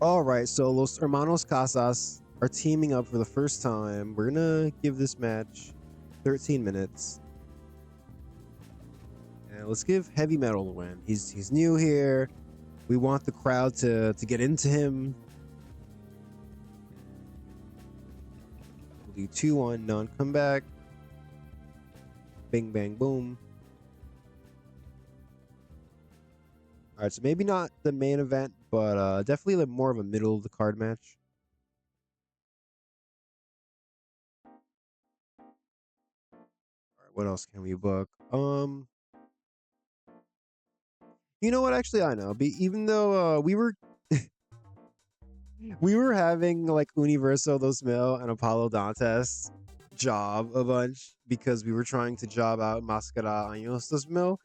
All right, so Los Hermanos Casas are teaming up for the first time. We're gonna give this match 13 minutes. And let's give Heavy Metal the win. He's new here. We want the crowd to get into him. We'll do 2-1 non-comeback. Bing bang boom. All right, so maybe not the main event, but definitely more of a middle of the card match. All right, what else can we book? You know what? Actually, I know. Even though we were having like Universo dos Mil and Apollo Dantes job a bunch because we were trying to job out Mascara Años dos Mil.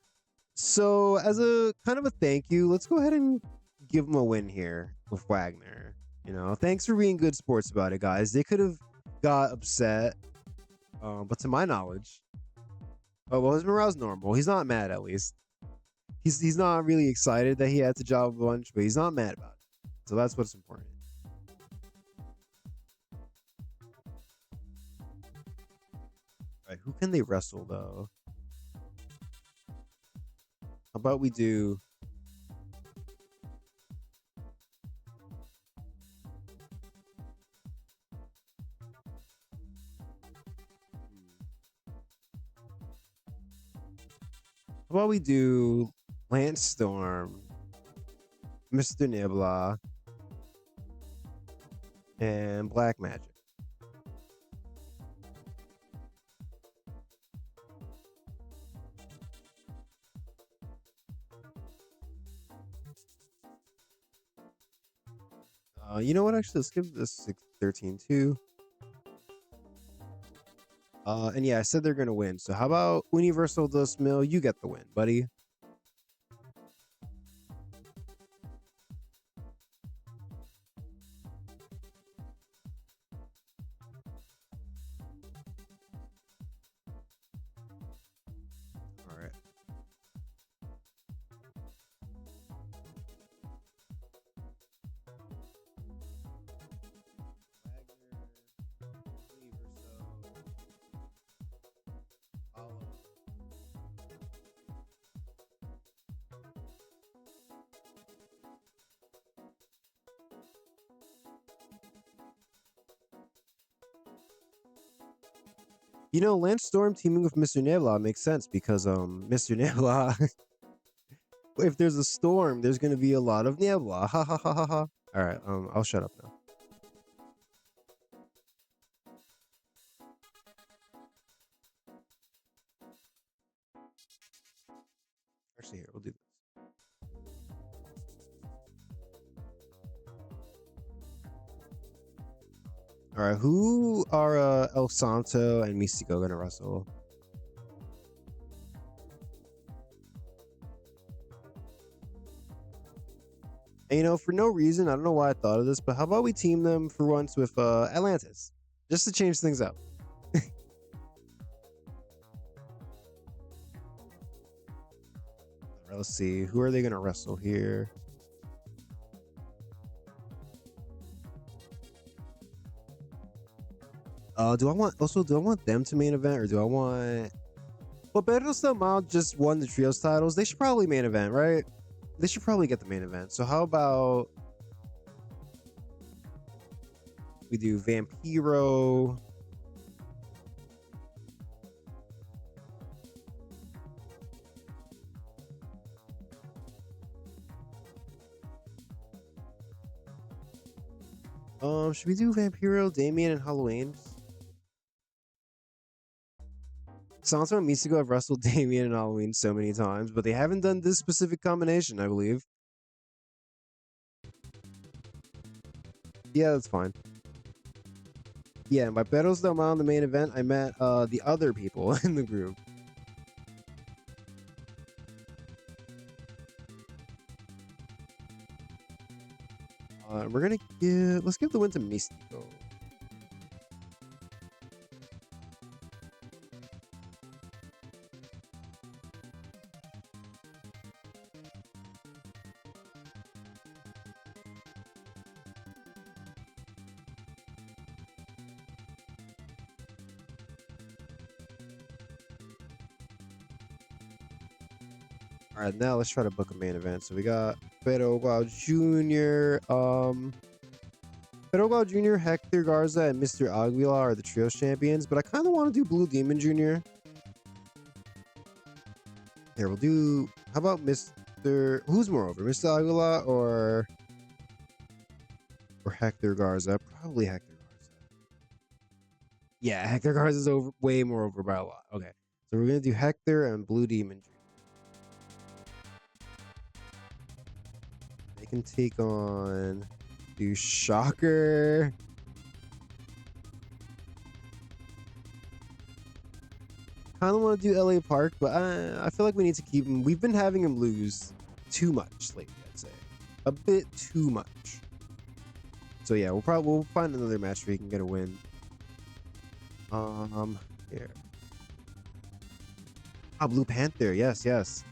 So as a kind of a thank you, let's go ahead and give them a win here with Wagner. You know, thanks for being good sports about it, guys. They could have got upset, but to my knowledge, oh well, his morale's normal. He's not mad, at least. He's not really excited that he had to job a bunch, but he's not mad about it. So that's what's important. All right, who can they wrestle though? How about we do Lance Storm, Mr. Nibla, and Black Magic. You know what? Actually, let's give this 13-2. And yeah, I said they're gonna win. So how about Universal dos Mil? You get the win, buddy. All right. You know, Lance Storm teaming with Mr. Nebula makes sense because Mr. Nebula, if there's a storm, there's gonna be a lot of Nebula. Ha ha ha ha ha. All right, I'll shut up now. Actually, here we'll do this. All right, who are El Santo and Mystico gonna wrestle? And, you know, for no reason, I don't know why I thought of this, but how about we team them for once with Atlantis, just to change things up. All right, let's see, who are they gonna wrestle here? Do I want them to main event, or do I want? Well, Pedro's del Mal just won the trios titles. They should probably main event, right? They should probably get the main event. So how about we do Vampiro? Should we do Vampiro, Damien, and Halloween? Santo and Mystico have wrestled Damien and Halloween so many times, but they haven't done this specific combination, I believe. Yeah, that's fine. Yeah, by Perros del Mal in the main event, I met the other people in the group. We're gonna let's give the win to Mystico. All right, now let's try to book a main event. So we got Perogao Jr. Perogao Jr., Hector Garza, and Mr. Aguilar are the trios champions, but I kind of want to do Blue Demon Jr. Here, we'll do. How about Mr. Who's more over, Mr. Aguilar or Hector Garza? Probably Hector Garza. Yeah, Hector Garza is over, way more over by a lot. Okay, so we're gonna do Hector and Blue Demon Jr. They can take on do Shocker. Kind of want to do LA Park, but I feel like we need to keep him. We've been having him lose too much lately, I'd say. A bit too much. So yeah, we'll find another match where he can get a win. Here. Ah, Blue Panther. Yes, yes.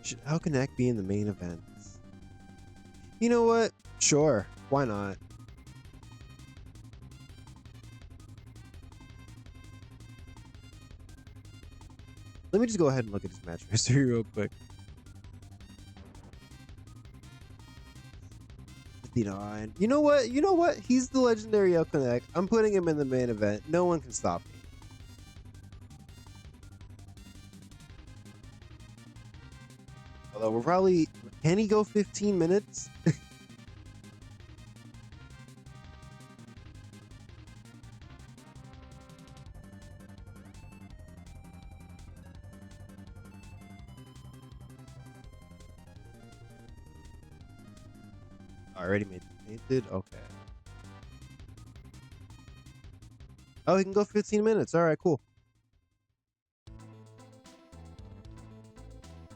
Should Alconnect be in the main event? You know what? Sure. Why not? Let me just go ahead and look at this match history real quick. 59. You know what? You know what? He's the legendary Alconnect. I'm putting him in the main event. No one can stop me. Although we're probably... Can he go 15 minutes? Already made painted? Okay. Oh, he can go 15 minutes. All right, cool.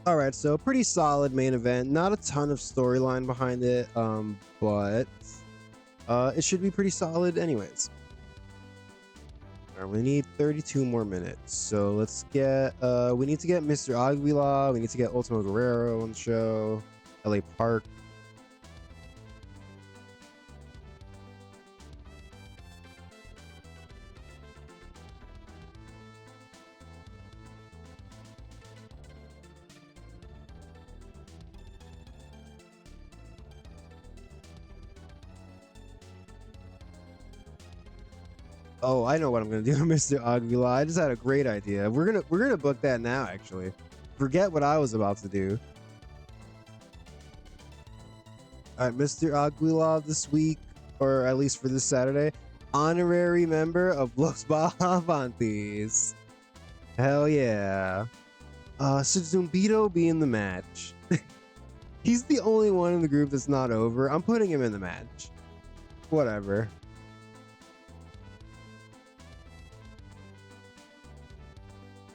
All right, so pretty solid main event. Not a ton of storyline behind it, but it should be pretty solid anyways. All right, we need 32 more minutes. So let's get, we need to get Mr. Aguilar. We need to get Ultimo Guerrero on the show. LA Park. Oh, I know what I'm gonna do, Mr. Aguilar. I just had a great idea. We're gonna book that now. Actually, forget what I was about to do. All right, Mr. Aguilar this week, or at least for this Saturday, honorary member of Los Bajavantes. Hell yeah. So Zumbido be in the match. He's the only one in the group that's not over. I'm putting him in the match. Whatever.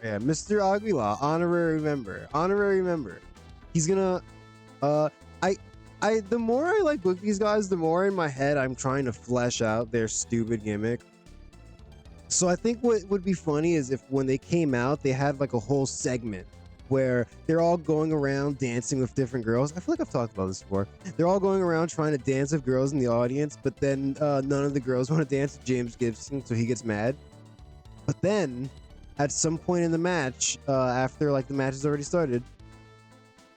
Yeah, Mr. Aguilar, honorary member. Honorary member. He's gonna the more I like book these guys, the more in my head I'm trying to flesh out their stupid gimmick. So I think what would be funny is if when they came out, they had like a whole segment where they're all going around dancing with different girls. I feel like I've talked about this before. They're all going around trying to dance with girls in the audience, but then none of the girls want to dance with James Gibson, so he gets mad. But then at some point in the match, after like the match has already started,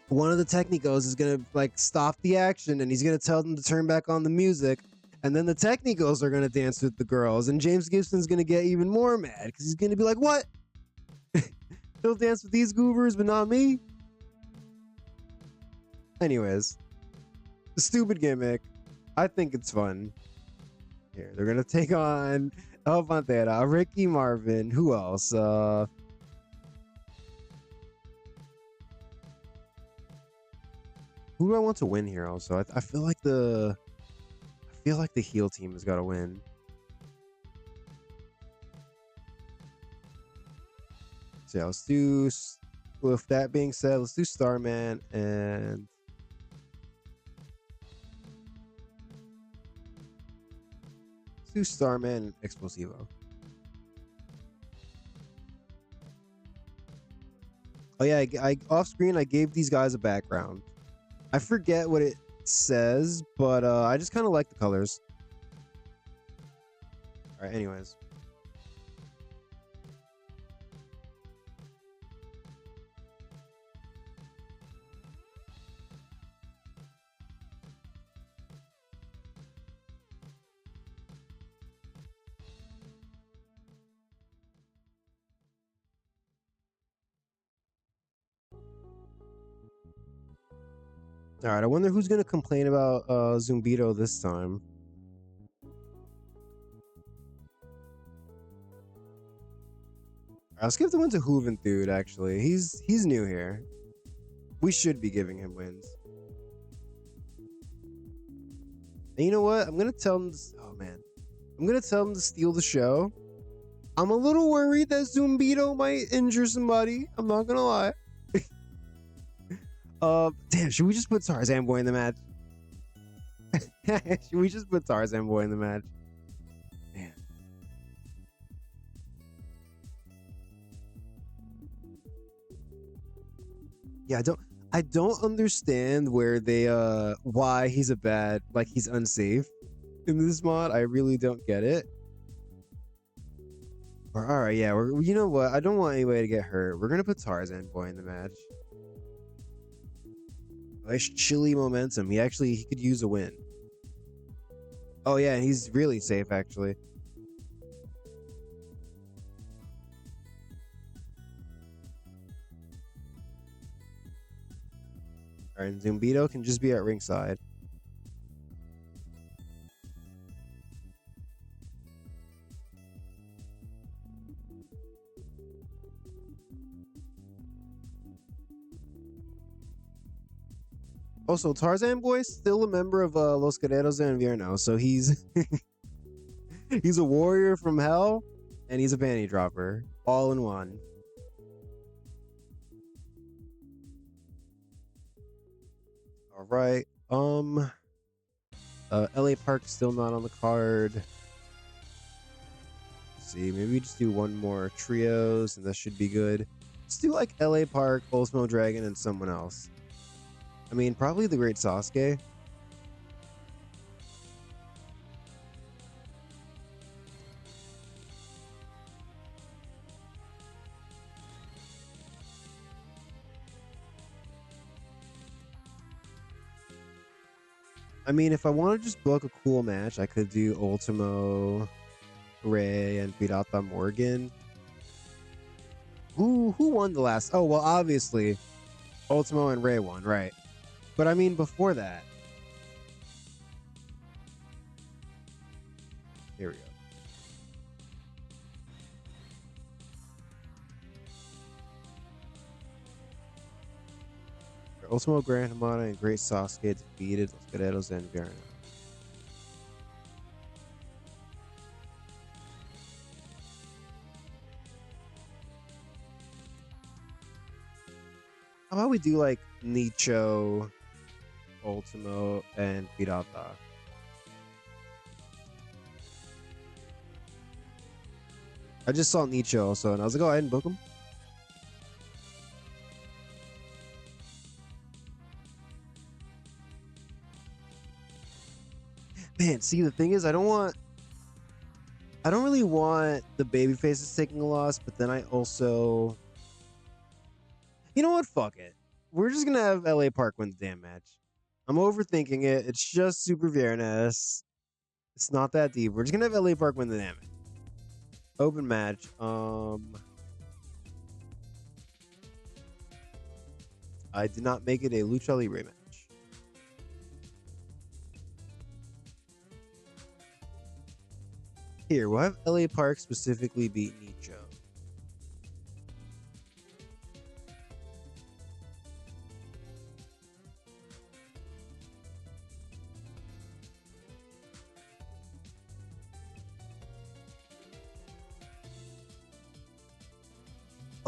one of the Technicos is gonna like stop the action and he's gonna tell them to turn back on the music, and then the Technicos are gonna dance with the girls, and James Gibson's gonna get even more mad because he's gonna be like, "What? He'll dance with these goobers, but not me." Anyways, the stupid gimmick. I think it's fun. Here, they're gonna take on El Pantera, Ricky Marvin. Who else? Who do I want to win here? Also, I feel like the heel team has got to win. So yeah, let's do. With that being said, let's do Starman and. Let's do Starman and Explosivo. Oh yeah, I off screen I gave these guys a background. I forget what it says, but I just kind of like the colors. All right, anyways. All right, I wonder who's gonna complain about Zumbido this time. I'll skip the win to Hooven Dude. Actually, he's new here. We should be giving him wins. And you know what? I'm gonna tell him. Oh man, I'm gonna tell him to steal the show. I'm a little worried that Zumbido might injure somebody. I'm not gonna lie. Damn, should we just put Tarzan Boy in the match? Should we just put Tarzan Boy in the match? Man. Yeah, I don't understand where they why he's a bad, like he's unsafe in this mod. I really don't get it. All right, yeah, you know what? I don't want anybody to get hurt. We're gonna put Tarzan Boy in the match. Nice chilly momentum. He could use a win. Oh yeah, he's really safe actually. All right, Zumbido can just be at ringside. Also, Tarzan Boy still a member of Los Guerreros de Invierno, so he's he's a warrior from hell, and he's a panty dropper, all in one. All right, LA Park still not on the card. Let's see, maybe we just do one more trios, and that should be good. Let's do like LA Park, Ultimo Dragon, and someone else. I mean, probably the Great Sasuke. I mean, if I want to just book a cool match, I could do Ultimo, Ray, and Pirata Morgan. Who won the last? Oh, well, obviously, Ultimo and Ray won, right? But I mean, before that. Here we go. Ultimo, Grand Hamada, and Great Sasuke defeated Los Guerreros and Viernes. How about we do like Nicho, Ultimo, and Pirata? I just saw Nicho also, and I was like, go ahead and book him. Man, see, the thing is, I don't really want the baby faces taking a loss, but then I also, you know what? Fuck it. We're just gonna have LA Park win the damn match. I'm overthinking it. It's just Super Viernes. It's not that deep. We're just gonna have LA Park win the damn match. Open match. I did not make it a Lucha Libre match. Here, we'll have LA Park specifically beat Nicho.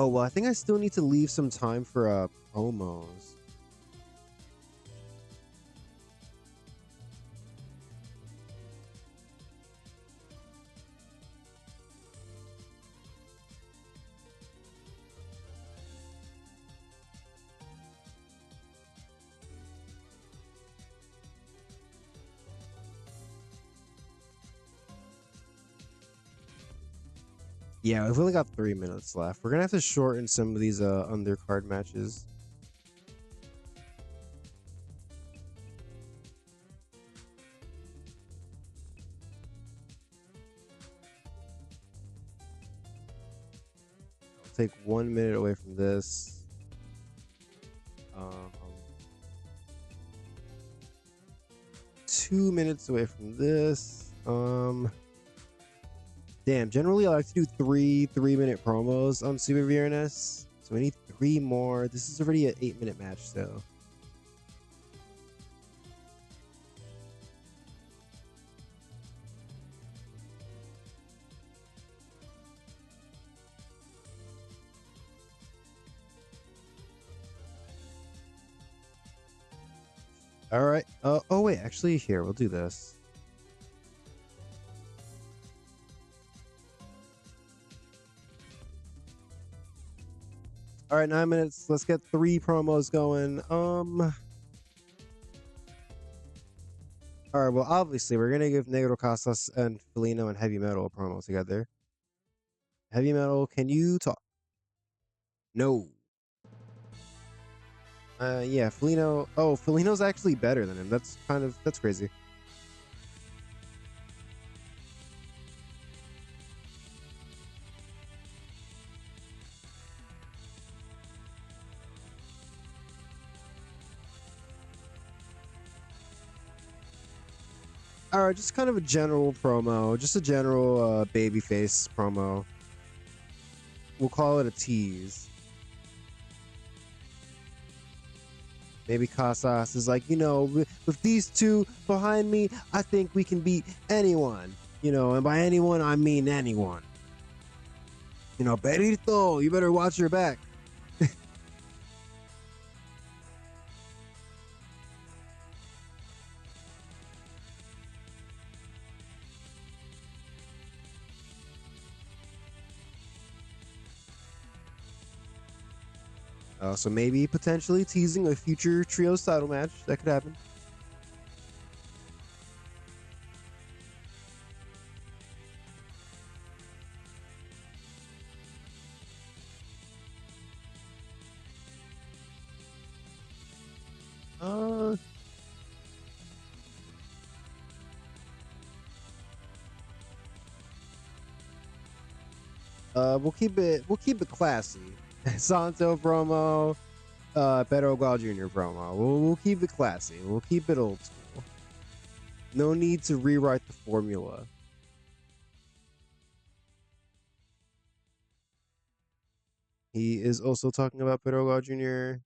Oh, well, I think I still need to leave some time for promos. Yeah, we've only got 3 minutes left. We're gonna have to shorten some of these undercard matches. I'll take 1 minute away from this. 2 minutes away from this. Damn, generally I like to do 3-minute promos on Super Viernes. So we need 3 more. This is already an 8-minute match, though. All right. Oh wait, actually, here we'll do this. All right, 9 minutes. Let's get 3 promos going. All right. Well, obviously, we're gonna give Negro Casas and Felino and Heavy Metal a promo together. Heavy Metal, can you talk? No. Yeah, Felino. Oh, Felino's actually better than him. That's crazy. All right, just kind of a general promo, just a general babyface promo. We'll call it a tease. Maybe Casas is like, with these two behind me, I think we can beat anyone. And by anyone, I mean anyone. Perito, you better watch your back. So maybe potentially teasing a future trios title match. That could happen. Uh, we'll keep it classy. Santo promo, Pedro Gal Jr. promo. We'll keep it classy. We'll keep it old school. No need to rewrite the formula. He is also talking about Pedro Gal Jr.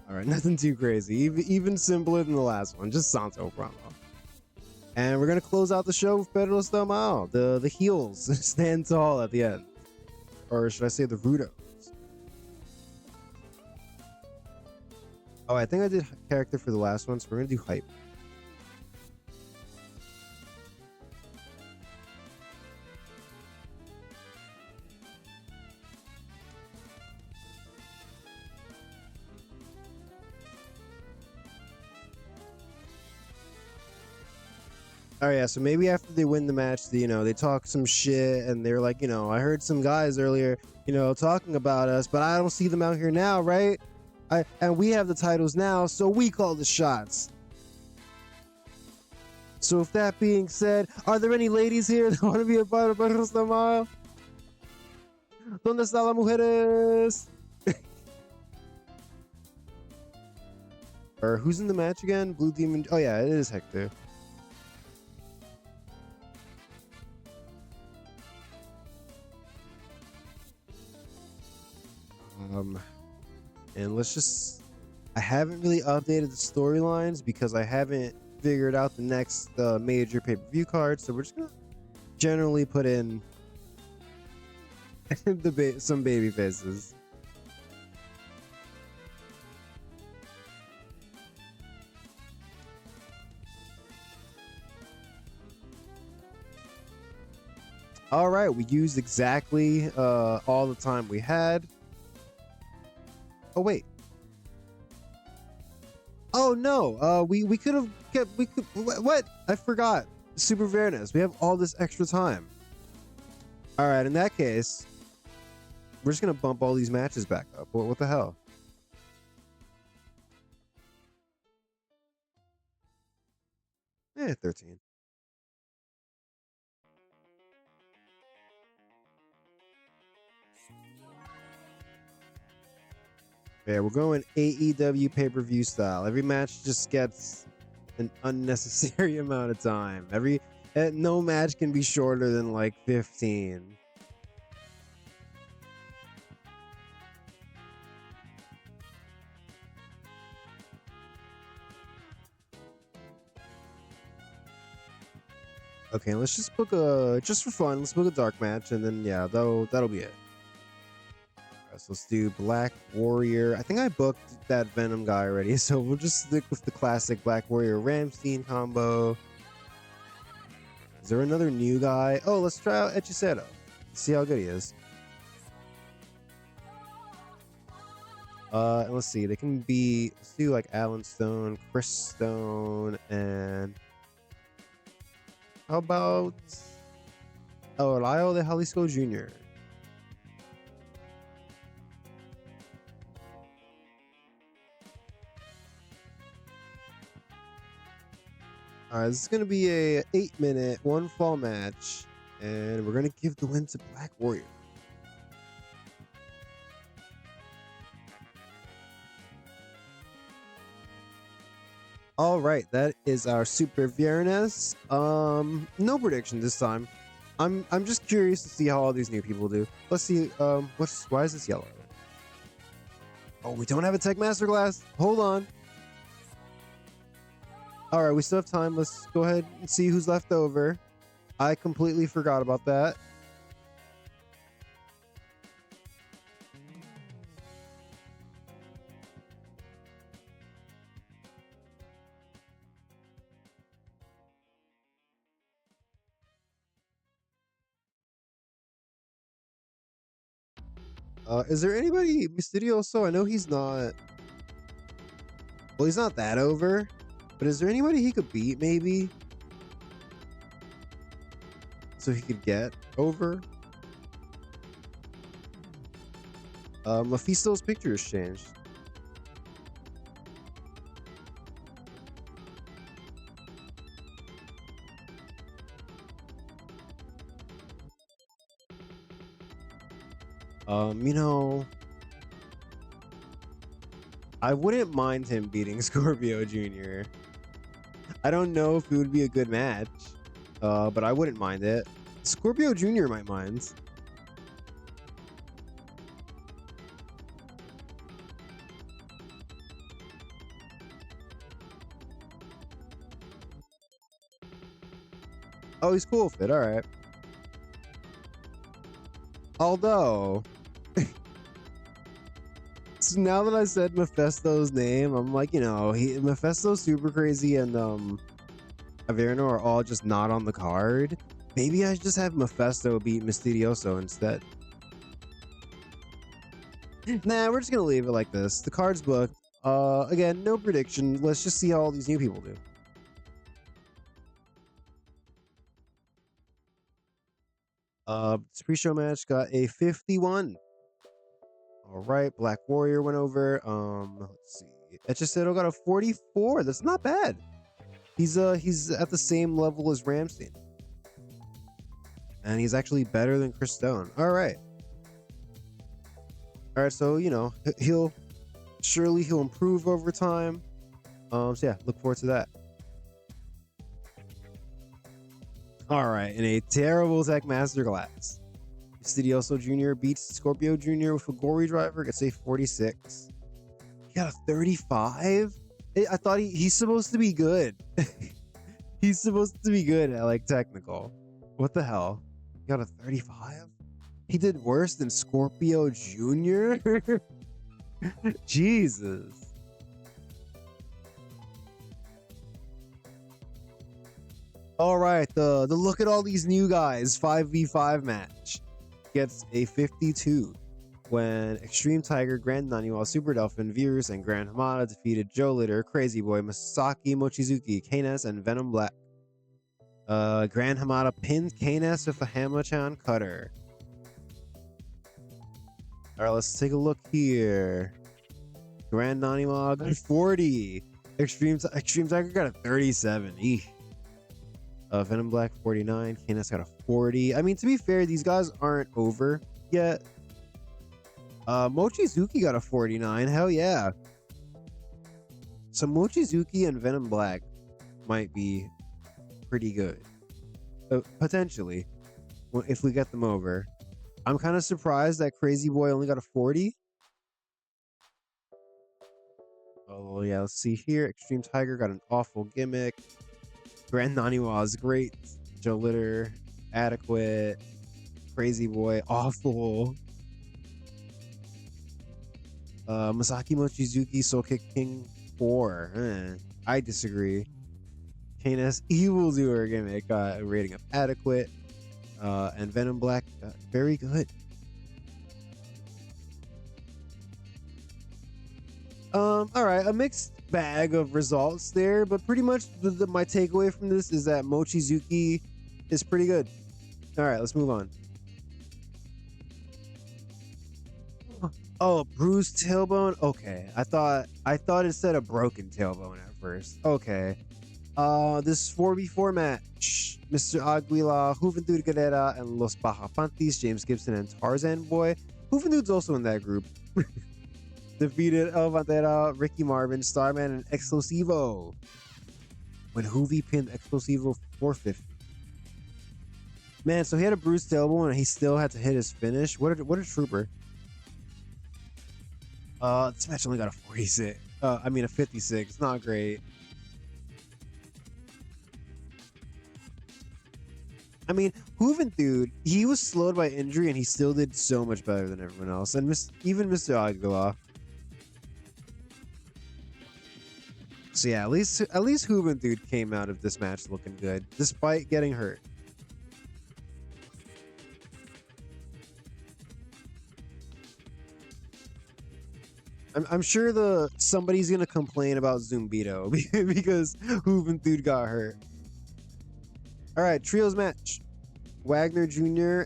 All right, nothing too crazy. Even simpler than the last one. Just Santo promo. And we're gonna close out the show with Perros del Mal. The heels stand tall at the end, or should I say the Rudos? Oh, I think I did character for the last one, so we're gonna do hype. Oh yeah, so maybe after they win the match, they talk some shit and they're like, I heard some guys earlier, talking about us, but I don't see them out here now, right? And we have the titles now, so we call the shots. So with that being said, are there any ladies here that want to be a part of Perros del Mal? ¿Dónde están las mujeres? Or who's in the match again? Blue Demon. Oh yeah, it is Hector. And let's just, I haven't really updated the storylines because I haven't figured out the next major pay-per-view card. So we're just gonna generally put in some baby faces. All right, we used exactly all the time we had. Oh wait. Oh no. We could have kept. We could. What? I forgot. Super Viernes. We have all this extra time. All right. In that case, we're just gonna bump all these matches back up. What the hell? Eh, 13. Yeah, we're going AEW pay-per-view style. Every match just gets an unnecessary amount of time. No match can be shorter than like 15. Okay, let's just book just for fun. Let's book a dark match, and then yeah, that'll be it. Right, so let's do Black Warrior. I think I booked that Venom guy already, so we'll just stick with the classic Black Warrior Ramstein combo. Is there another new guy? Oh, let's try out Hechicero. See how good he is. And let's see. They can be. Let's do like Alan Stone, Chris Stone, and how about Lyle de Jalisco Jr. All right, this is gonna be a 8-minute one fall match, and we're gonna give the win to Black Warrior. All right, that is our Super Viernes. No prediction this time. I'm just curious to see how all these new people do. Let's see. Why is this yellow? Oh, we don't have a Tech Masterclass. Hold on. All right, we still have time. Let's go ahead and see who's left over. I completely forgot about that. Is there anybody Mysterioso? I know he's not. Well, he's not that over. But is there anybody he could beat, maybe? So he could get over? Mephisto's picture has changed. You know, I wouldn't mind him beating Scorpio Jr. I don't know if it would be a good match, but I wouldn't mind it. Scorpio Jr. might mind. Oh, he's cool with it. All right. Although, so now that I said Mephisto's name, I'm like, Mephisto's super crazy and Averno are all just not on the card. Maybe I should just have Mephisto beat Mysterioso instead. Nah, we're just gonna leave it like this. The card's booked. Again, no prediction. Let's just see how all these new people do. This pre-show match got a 51. All right, Black Warrior went over. Let's see. Hechicero got a 44. That's not bad. He's at the same level as Ramstein. And he's actually better than Chris Stone. All right. All right, so he'll improve over time. So yeah, look forward to that. All right, in a terrible Tech Masterclass, Studioso Jr. beats Scorpio Jr. with a Gory Driver, gets a 46. He got a 35? I thought he's supposed to be good. He's supposed to be good at like technical. What the hell? He got a 35? He did worse than Scorpio Jr.? Jesus. All right, the look at all these new guys 5v5 match gets a 52 when Extreme Tiger, Grand Naniwa, Super Dolphin, Viernes, and Grand Hamada defeated Joe Litter, Crazy Boy, Masaki Mochizuki, Knes, and Venom Black. Grand Hamada pinned Knes with a Hamachan cutter. All right, let's take a look here. Grand Naniwa got 40. Extreme Tiger got a 37. Eesh. Venom Black 49. Knes got a 40. I mean, to be fair, these guys aren't over yet. Mochizuki got a 49. Hell yeah. So Mochizuki and Venom Black might be pretty good. Potentially. If we get them over. I'm kind of surprised that Crazy Boy only got a 40. Oh yeah, let's see here. Extreme Tiger got an awful gimmick. Grand Naniwa is great. Joe Litter, adequate. Crazy Boy, awful. Masaki Mochizuki, Soul Kick King 4. I disagree. Knes Evildoer gimmick got a rating of adequate. And Venom Black, very good. All right, a mixed bag of results there, but pretty much my takeaway from this is that Mochizuki is pretty good. All right, let's move on. Oh, bruised tailbone. Okay, I thought it said a broken tailbone at first. Okay, this 4v4 match: Mr. Aguila, Juventud Guerrera, and Los Bajapantis, James Gibson and Tarzan Boy. Juventud's also in that group. Defeated El Bandera, Ricky Marvin, Starman, and Explosivo. When Juvi pinned Explosivo 450. Man, so he had a bruised tailbone and he still had to hit his finish. What a trooper. This match only got a 46. I mean a 56. Not great. I mean, Juventud, he was slowed by injury and he still did so much better than everyone else. And even Mr. Aguilar. So yeah, at least Juventud came out of this match looking good, despite getting hurt. I'm sure somebody's gonna complain about Zumbido because Juventud got hurt. All right, trios match. Wagner Jr.,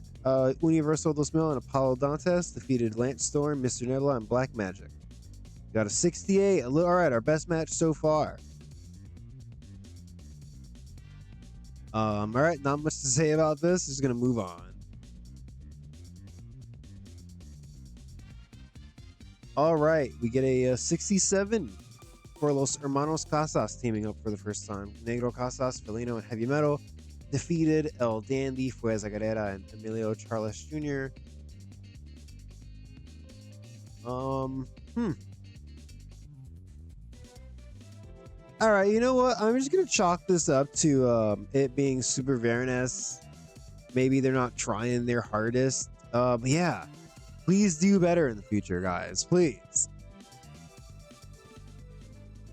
Universal Dos Mil, and Apollo Dantes defeated Lance Storm, Mr. Nebula, and Black Magic. Got a 68. All right, our best match so far. All right, not much to say about this. Just gonna move on. All right, we get a 67 for Los Hermanos Casas teaming up for the first time. Negro Casas, Felino, and Heavy Metal defeated El Dandy, Fuerza Guerrera, and Emilio Charles Jr. All right, you know what? I'm just gonna chalk this up to it being Super Viernes. Maybe they're not trying their hardest. But yeah, please do better in the future, guys. Please.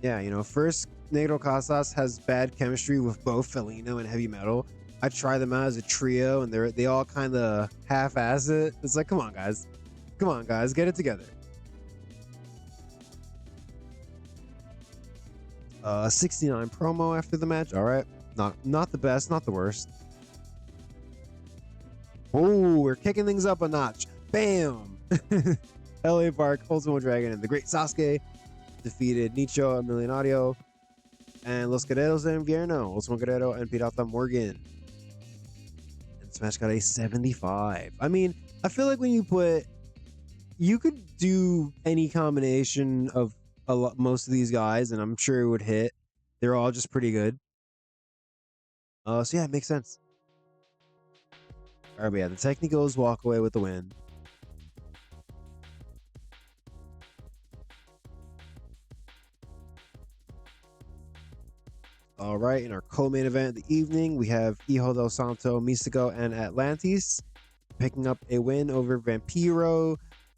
Yeah, you know, first Negro Casas has bad chemistry with both Felino and Heavy Metal. I try them out as a trio, and they all kind of half-ass it. It's like, come on, guys, get it together. 69 promo after the match. All right, not the best, not the worst. Oh, we're kicking things up a notch. Bam! LA Park, Ultimo Dragon, and the Great Sasuke defeated Nicho, Millionario, and Los Guerreros de Invierno, Ultimo Guerrero, and Pirata Morgan. And this match got a 75. I mean, I feel like when you could do any combination of most of these guys, and I'm sure it would hit. They're all just pretty good. So yeah, it makes sense. All right, but yeah, the Technicals walk away with the win. All right, in our co-main event of the evening, we have Hijo del Santo, Místico, and Atlantis picking up a win over Vampiro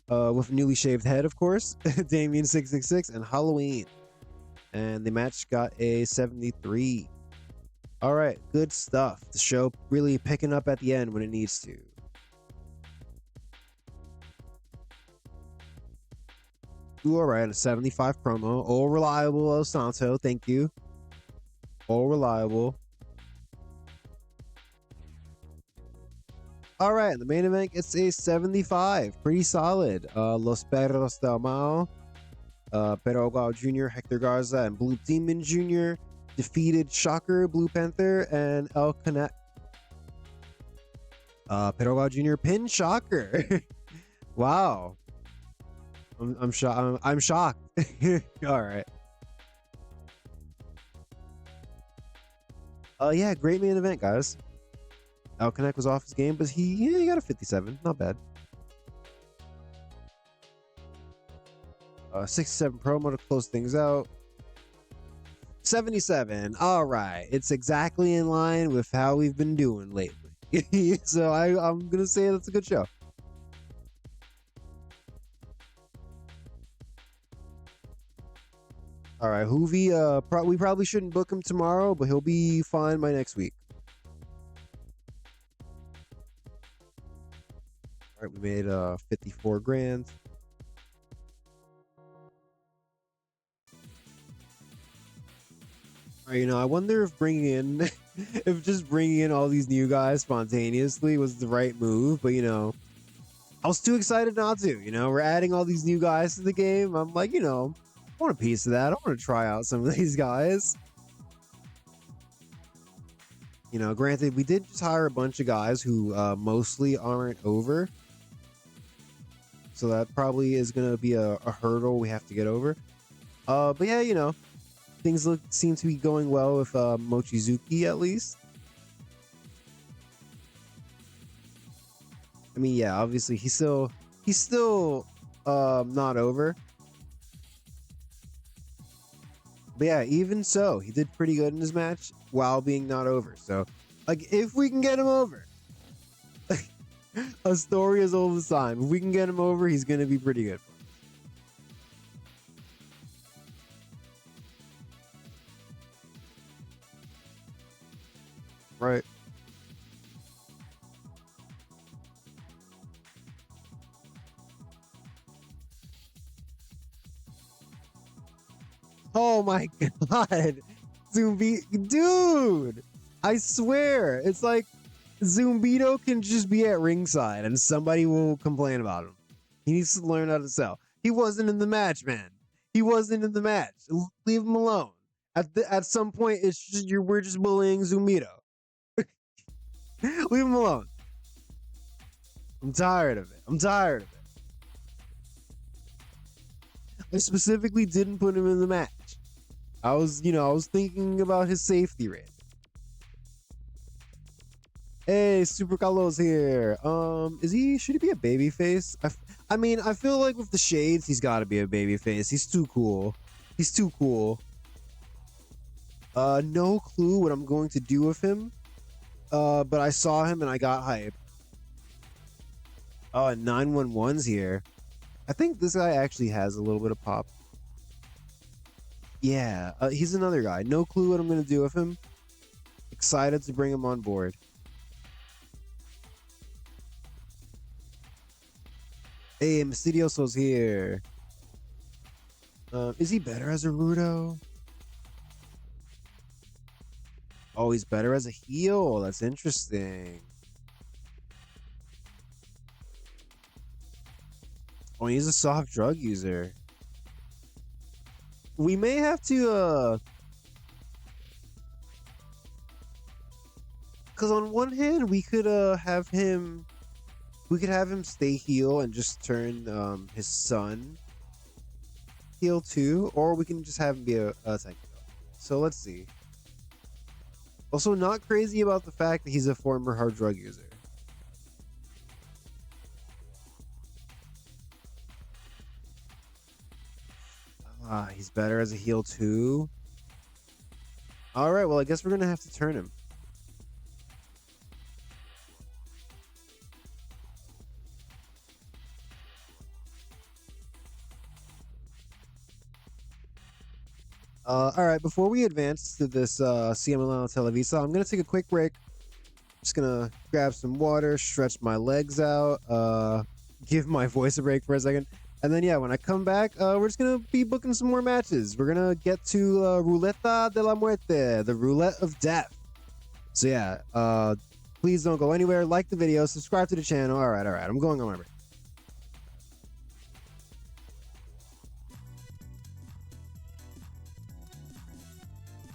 with a newly shaved head, of course, Damien 666, and Halloween. And the match got a 73. All right, good stuff. The show really picking up at the end when it needs to. Ooh, all right, a 75 promo. All reliable, El Santo. Thank you. All reliable. All right, the main event gets a 75. Pretty solid. Los Perros del Mal, Perogao Jr., Hector Garza, and Blue Demon Jr. defeated Shocker, Blue Panther, and El Connect. Perogao Jr. pinned Shocker. Wow. I'm shocked. I'm shocked. All right. Yeah, great main event, guys. El Connect was off his game, but he got a 57. Not bad. 67 promo to close things out. 77. All right. It's exactly in line with how we've been doing lately. So I'm going to say that's a good show. All right. Hoovy, we probably shouldn't book him tomorrow, but he'll be fine by next week. All right. We made 54 grand. I wonder if if just bringing in all these new guys spontaneously was the right move, but I was too excited not to. We're adding all these new guys to the game. I'm like, I want a piece of that. I want to try out some of these guys. Granted, we did just hire a bunch of guys who mostly aren't over, so that probably is going to be a hurdle we have to get over. But yeah, things seem to be going well with Mochizuki, at least. I mean, yeah, obviously he's still not over. But yeah, even so, he did pretty good in his match while being not over. So, like, if we can get him over, a story is old as time. If we can get him over, he's gonna be pretty good. Right. Oh my god. Zumbido, dude, I swear, it's like Zumbido can just be at ringside and somebody will complain about him. He needs to learn how to sell. He wasn't in the match, man. He wasn't in the match. Leave him alone. At some point, it's just we're just bullying Zumbido. Leave him alone. I'm tired of it. I'm tired of it. I specifically didn't put him in the match. I was thinking about his safety rate. Hey, Super Carlos here. Should he be a baby face? I mean, I feel like with the shades, he's got to be a baby face. He's too cool. He's too cool. No clue what I'm going to do with him. But I saw him and I got hyped. Oh, and 911's here. I think this guy actually has a little bit of pop. Yeah, he's another guy. No clue what I'm going to do with him. Excited to bring him on board. Hey, Mystidioso's here. Is he better as a Rudo? Oh, he's better as a heel. That's interesting. Oh, he's a soft drug user. We may have to, because on one hand, we could have him stay heel and just turn his son heel too, or we can just have him be a technical. So let's see. Also, not crazy about the fact that he's a former hard drug user. He's better as a heel too. All right, well, I guess we're gonna have to turn him. All right, before we advance to this CMLL Televisa, I'm gonna take a quick break. Just gonna grab some water, stretch my legs out, give my voice a break for a second, and then yeah, when I come back, we're just gonna be booking some more matches. We're gonna get to Ruleta de la Muerte, the roulette of death. So yeah, please don't go anywhere. Like the video, subscribe to the channel. All right, I'm going on my break.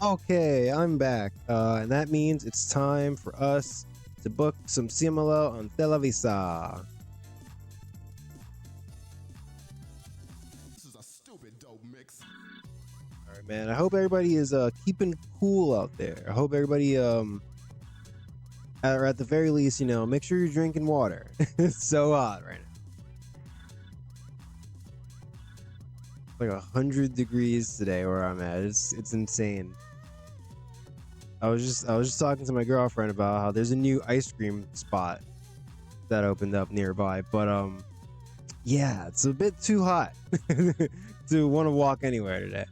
Okay, I'm back, and that means it's time for us to book some CMLL on Televisa. This is a stupid dope mix. All right, man. I hope everybody is keeping cool out there. I hope everybody or at the very least, you know, make sure you're drinking water. It's so hot right now. Like 100 degrees today where I'm at. It's insane. I was just talking to my girlfriend about how there's a new ice cream spot that opened up nearby, but yeah, it's a bit too hot to want to walk anywhere today.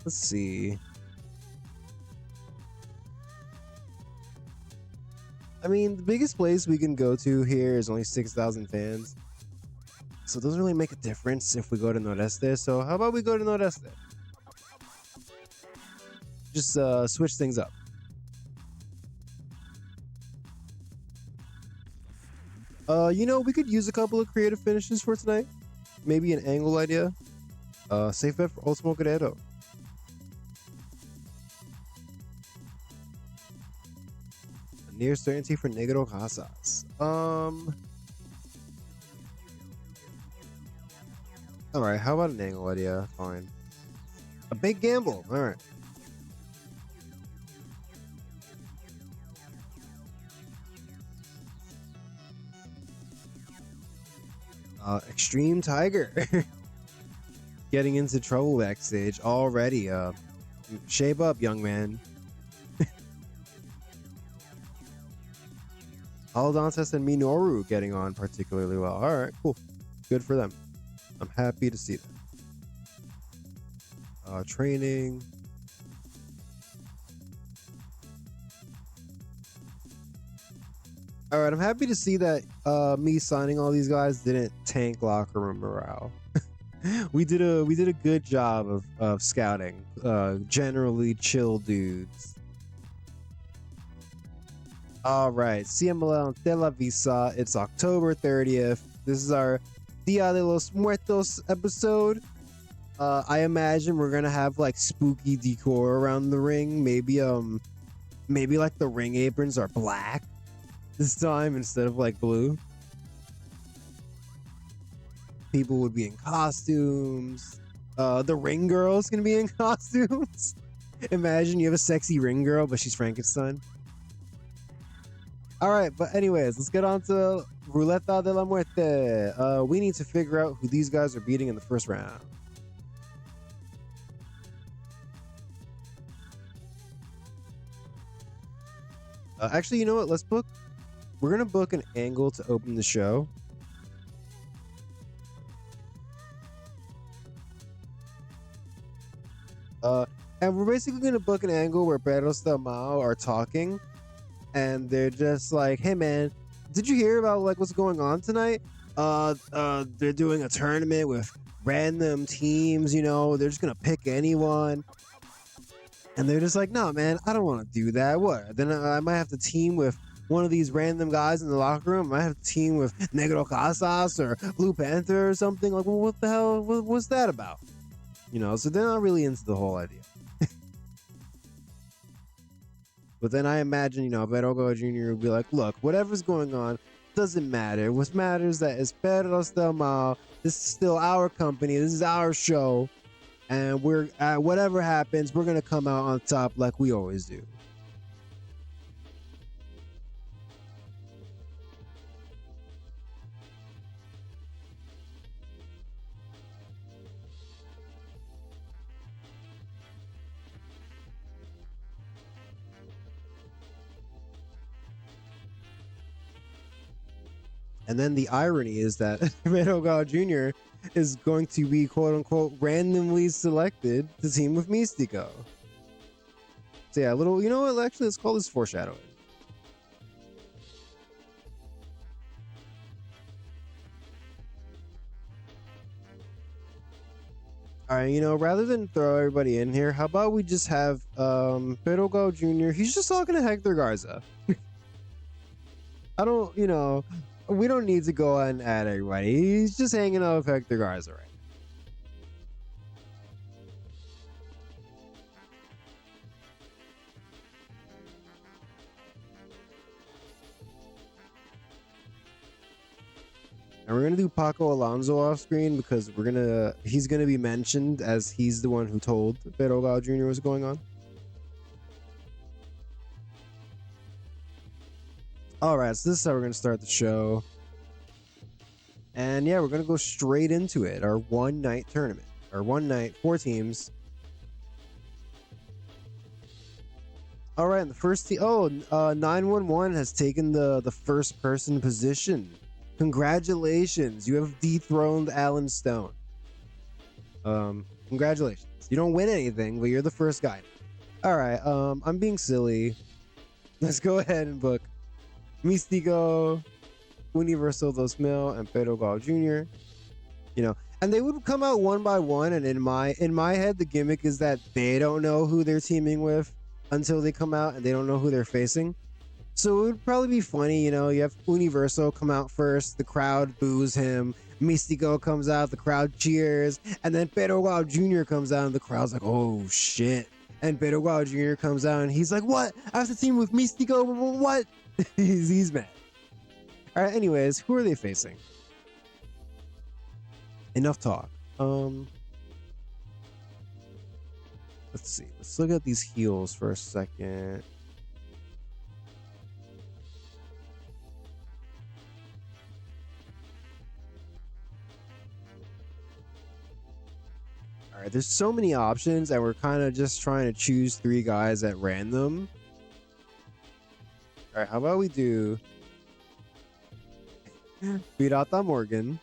Let's see. I mean, the biggest place we can go to here is only 6,000 fans. So it doesn't really make a difference if we go to Noreste. So how about we go to Noreste? Just switch things up. You know, we could use a couple of creative finishes for tonight. Maybe an angle idea. Safe bet for Ultimo Guerrero. A near certainty for Negro Casas. Alright, how about an angle idea? Fine. A big gamble. Alright. Extreme Tiger. Getting into trouble backstage already. Shape up, young man. Aldantes and Minoru getting on particularly well. Alright, cool. Good for them. I'm happy to see that. Training. All right, I'm happy to see that me signing all these guys didn't tank locker room morale. we did a good job of scouting. Generally chill dudes. All right, CMLL on Televisa. It's October 30th. This is our Dia de los Muertos episode. I imagine we're gonna have like spooky decor around the ring. Maybe like the ring aprons are black this time instead of like blue. People would be in costumes. The ring girl's gonna be in costumes. Imagine you have a sexy ring girl, but she's Frankenstein. All right, but anyways, let's get on to Ruleta de la Muerte. We need to figure out who these guys are beating in the first round. Actually, you know what? We're gonna book an angle to open the show. And we're basically gonna book an angle where Perros del Mal are talking, and they're just like, "Hey, man, did you hear about like what's going on tonight? They're doing a tournament with random teams. You know, they're just gonna pick anyone." And they're just like, "No, man, I don't want to do that. What? Then I might have to team with one of these random guys in the locker room. I might have to team with Negro Casas or Blue Panther or something. Like, well, what the hell? What's that about? You know?" So they're not really into the whole idea. But then I imagine, you know, Verogo Jr. would be like, "Look, whatever's going on doesn't matter. What matters that is Perros del Mal. This is still our company. This is our show. And we're whatever happens, we're gonna come out on top like we always do." And then the irony is that Revelos Jr. is going to be quote unquote randomly selected to team with Místico. So yeah, a little, you know what, actually let's call this foreshadowing. All right, you know, rather than throw everybody in here, how about we just have Revelos Jr. He's just talking to Hector Garza. I don't, you know, we don't need to go and add everybody. He's just hanging out with Hector Garza right now. And we're gonna do Paco Alonso off screen because he's gonna be mentioned as he's the one who told Revelos Jr. what's going on. All right, so this is how we're gonna start the show. And yeah, we're gonna go straight into it. Our one night tournament, our one night, 4 teams. All right, and the first team. Oh, 911 has taken the first person position. Congratulations, you have dethroned Alan Stone. Congratulations. You don't win anything, but you're the first guy. All right, I'm being silly. Let's go ahead and book Místico, Universal Dos Mil, and Revelos Jr. You know, and they would come out one by one, and in my head, the gimmick is that they don't know who they're teaming with until they come out, and they don't know who they're facing. So it would probably be funny, you know, you have Universal come out first, the crowd boos him, Místico comes out, the crowd cheers, and then Revelos Jr. comes out, and the crowd's like, oh shit. And Revelos Jr. comes out, and he's like, what? I have to team with Místico? What? he's mad. All right, anyways, who are they facing? Enough talk. Let's see. Let's look at these heels for a second. All right, there's so many options, and we're kind of just trying to choose 3 guys at random. All right, how about we do Pirata Morgan,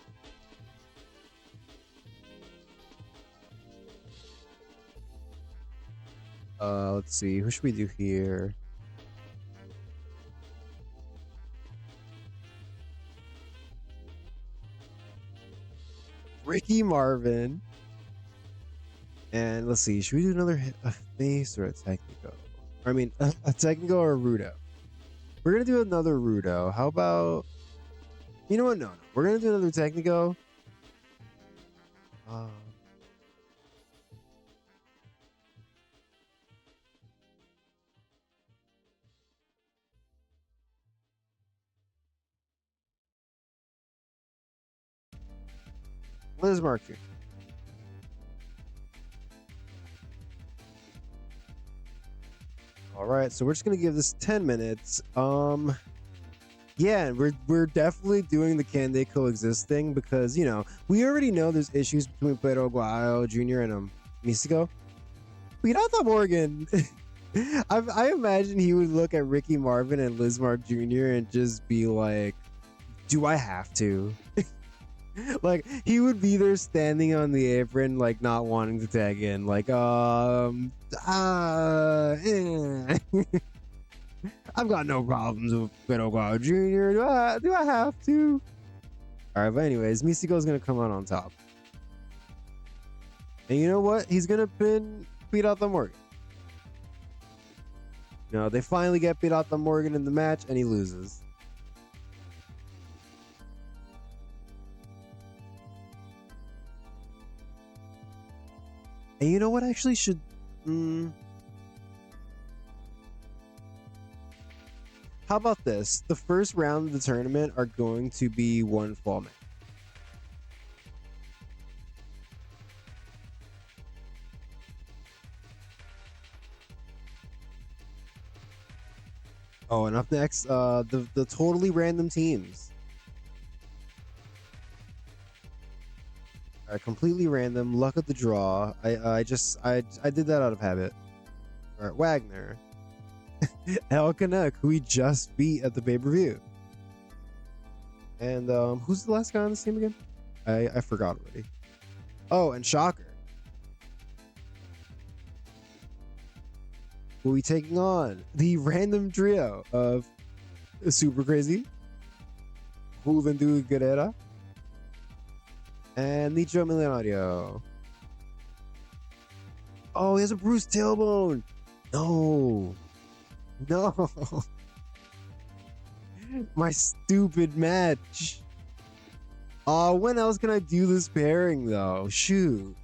let's see, who should we do here? Ricky Marvin. And let's see, should we do a face or a technico? I mean, a technico or a Rudo? We're gonna do another Rudo. How about, you know what? No, we're gonna do another technico. Liz Mark. All right, so we're just gonna give this 10 minutes. Yeah, we're definitely doing the can they coexist thing because, you know, we already know there's issues between Revelos Jr. and Místico. Pirata Morgan. I imagine he would look at Ricky Marvin and Liz Mark Jr. and just be like, do I have to? Like, he would be there standing on the apron, like, not wanting to tag in, like, I've got no problems with Revelos Jr. Do I have to? All right, but anyways, Místico's gonna come out on top, and you know what? He's gonna beat out the Morgan. No, they finally get beat out the Morgan in the match, and he loses. And you know what? Actually, should. How about this? The first round of the tournament are going to be 1 fall match. Oh, and up next, the totally random teams. Completely random, luck of the draw. I did that out of habit. All right, Wagner, El Canuck, who we just beat at the pay-per-view, And who's the last guy on this team again? I forgot already. Oh, and Shocker. We'll be taking on the random trio of Super Crazy, Juventud Guerrera, and Nicho Millonario. Oh, he has a bruised tailbone. No. No. My stupid match. Oh, when else can I do this pairing though? Shoot.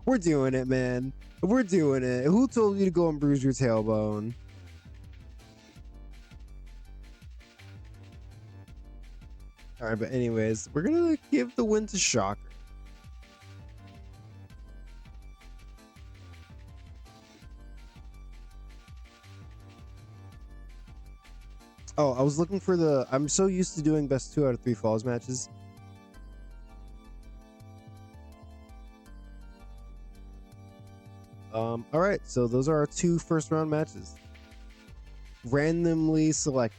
We're doing it, man. We're doing it. Who told you to go and bruise your tailbone? All right, but anyways, we're gonna give the win to Shocker. Oh, I was looking for the... I'm so used to doing best 2 out of 3 falls matches. All right, so those are our 2 first round matches. Randomly selected.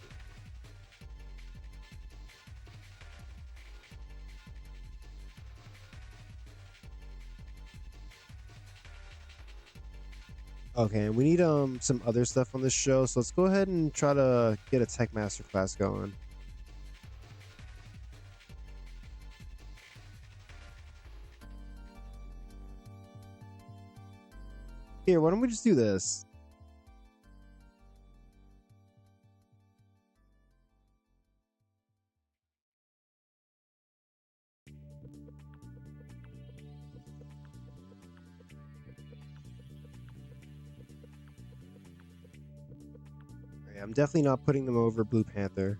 Okay, we need some other stuff on this show, so let's go ahead and try to get a tech masterclass going. Here, why don't we just do this? Okay, I'm definitely not putting them over Blue Panther.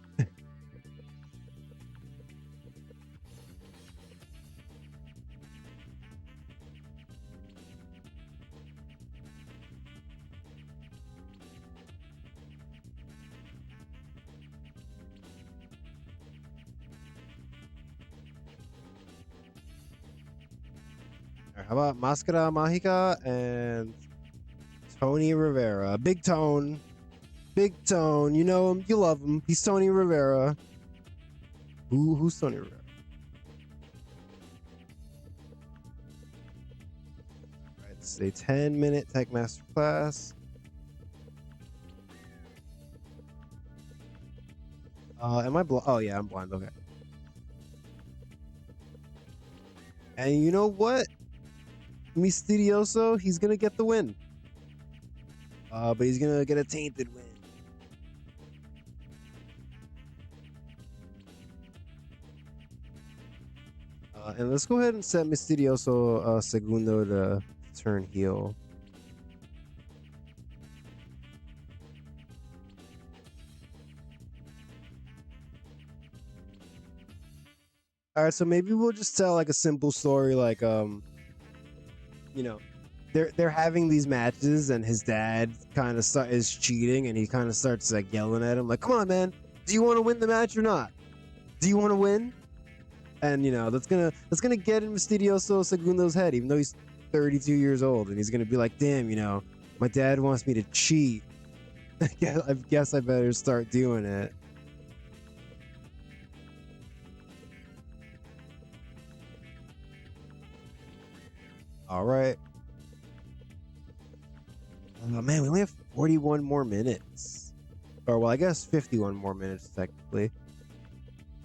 How about Mascara Mágica and Tony Rivera? Big Tone. Big Tone. You know him. You love him. He's Tony Rivera. Who's Tony Rivera? All right, this is a 10-minute Tech Master class. Am I blind? Oh, yeah, I'm blind. Okay. And you know what? Misterioso, he's gonna get the win. But he's gonna get a tainted win. And let's go ahead and set Misterioso Segundo to turn heel. All right, so maybe we'll just tell like a simple story, like you know, they're having these matches, and his dad kind of is cheating, and he kind of starts like yelling at him, like, "Come on, man, do you want to win the match or not? Do you want to win?" And you know, that's gonna get in Misterioso Segundo's head, even though he's 32 years old, and he's gonna be like, "Damn, you know, my dad wants me to cheat. I guess I better start doing it." All right. Oh man, we only have 41 more minutes. Or well, I guess 51 more minutes technically.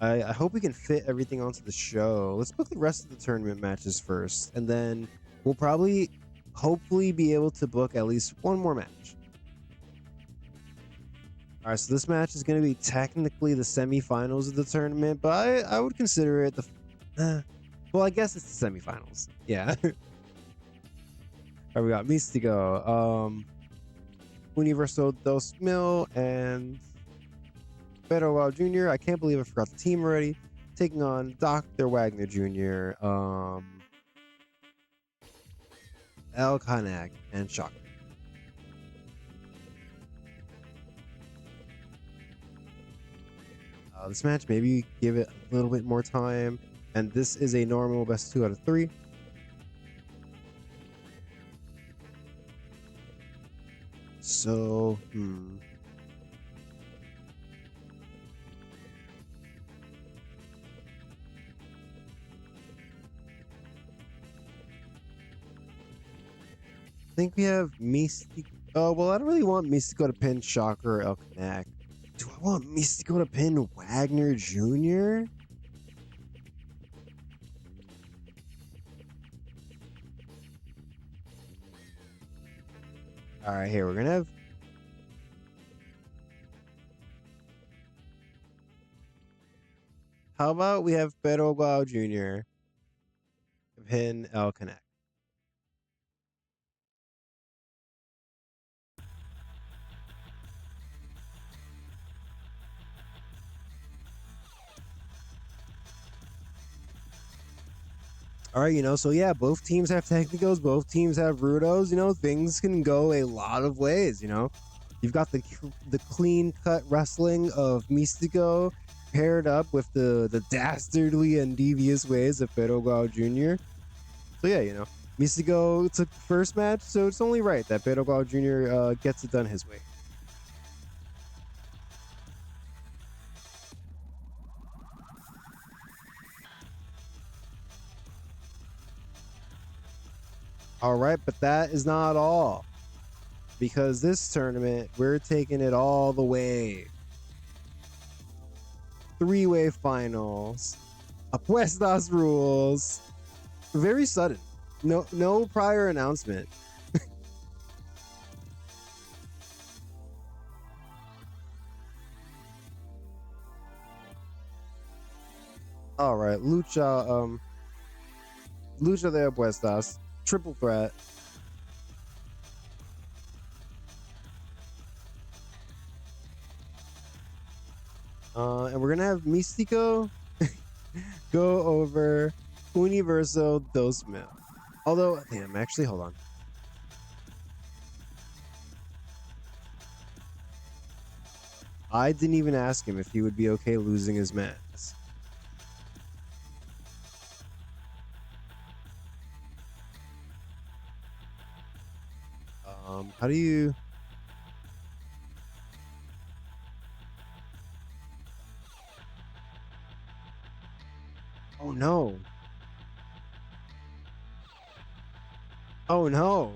I hope we can fit everything onto the show. Let's book the rest of the tournament matches first, and then we'll probably, hopefully, be able to book at least one more match. All right, so this match is going to be technically the semifinals of the tournament, but I would consider it the... well, I guess it's the semifinals. Yeah. All right, we got Místico, Universo 2000, and Pedro Wow Jr. I can't believe I forgot the team already. Taking on Dr. Wagner Jr., El Kanak, and Shocker. This match, maybe give it a little bit more time. And this is a normal best 2 out of 3. So, think we have Mystico. Oh, well, I don't really want Mystico to pin Shocker or El Connect. Do I want Mystico to pin Wagner Jr.? All right, here, we're going to have... How about we have Pedro Guao Jr. pin El Connect? All right, you know, so yeah, both teams have technicals, both teams have rudos. You know, things can go a lot of ways. You know, you've got the clean cut wrestling of Mystico paired up with the dastardly and devious ways of Pedro Guao Jr. So yeah, you know, Mystico took the first match, so it's only right that Pedro Guao Jr. Gets it done his way. All right, but that is not all. Because this tournament, we're taking it all the way. Three-way finals. Apuestas rules. Very sudden. No prior announcement. All right, Lucha de Apuestas. Triple threat. And we're gonna have Mystico go over Universo Dos Mil. Although, damn, actually, hold on. I didn't even ask him if he would be okay losing his mask. How do you... Oh no. Oh no.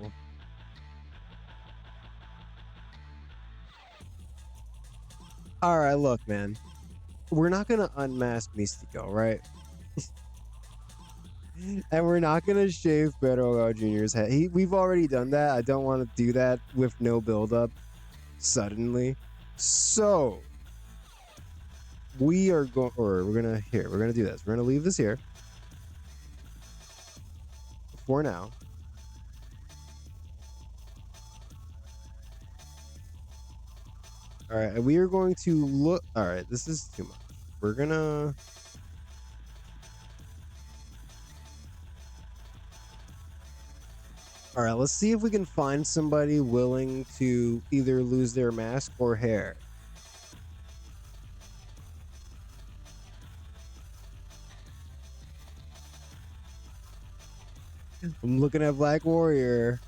All right, look, man. We're not gonna unmask Mystico, right? And we're not gonna shave Pedro Jr.'s head. We've already done that. I don't want to do that with no build-up suddenly. So we are going, or we're gonna do this. We're gonna leave this here for now. All right, and we are going to look. All right, this is too much. We're gonna... All right, let's see if we can find somebody willing to either lose their mask or hair. I'm looking at Black Warrior.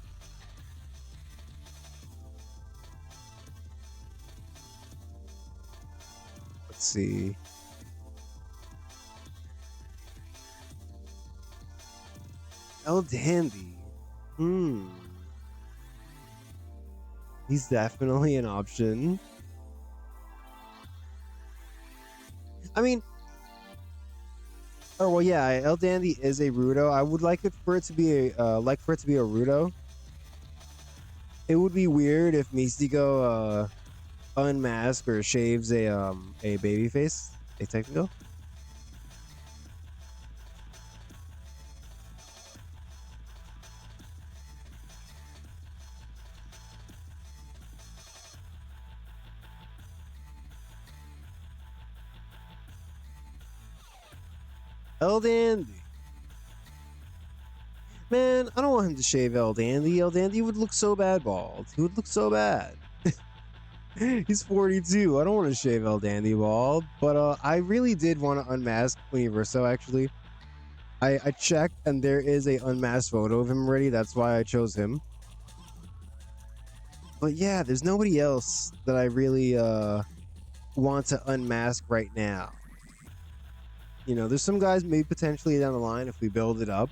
Let's see. El Dandy. He's definitely an option. I mean, oh well, yeah. El Dandy is a Rudo. I would like it for it to be a Rudo. It would be weird if Mystico unmasks or shaves a baby face. A technical. El Dandy. Man, I don't want him to shave El Dandy. El Dandy would look so bad bald. He would look so bad. He's 42. I don't want to shave El Dandy bald. But I really did want to unmask Universo, actually. I checked, and there is a unmasked photo of him already. That's why I chose him. But yeah, there's nobody else that I really want to unmask right now. You know, there's some guys maybe potentially down the line if we build it up.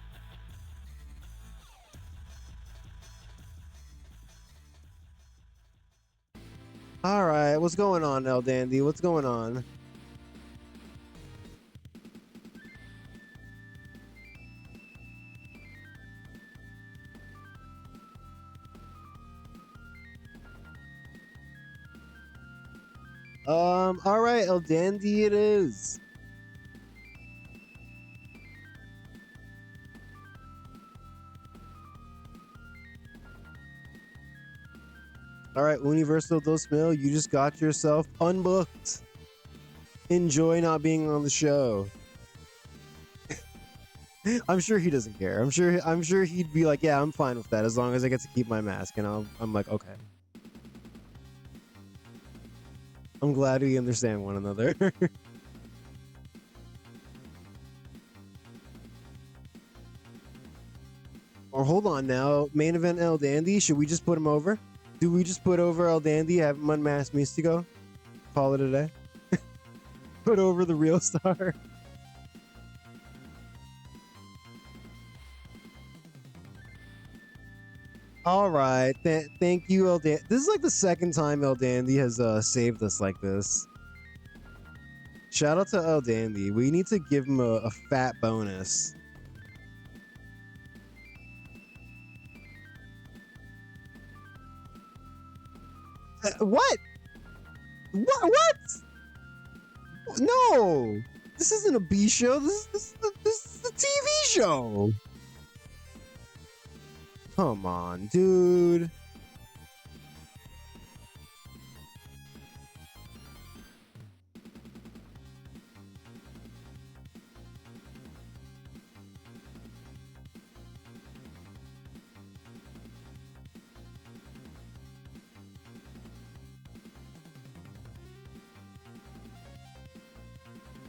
All right, what's going on, El Dandy? What's going on? All right, El Dandy it is. All right, Universal Dos Mil, you just got yourself unbooked. Enjoy not being on the show. I'm sure he doesn't care. I'm sure he'd be like, yeah, I'm fine with that as long as I get to keep my mask. And I'm like, okay. I'm glad we understand one another. Or hold on now, main event El Dandy. Should we just put him over? Do we just put over El Dandy? Have him unmask Mystico? Call it a day. Put over the real star. All right. Thank you, El Dandy. This is like the second time El Dandy has saved us like this. Shout out to El Dandy. We need to give him a fat bonus. What? What? No! This isn't a B show. This is a TV show. Come on, dude.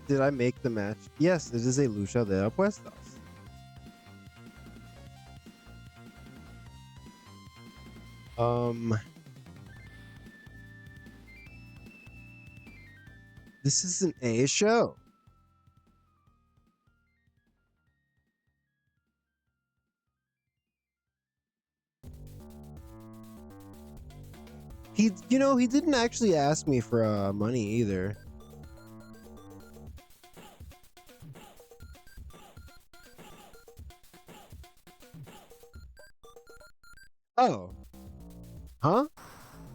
Did I make the match? Yes, this is a lucha de apuestas. This is an A show. He didn't actually ask me for money either. Oh. Huh?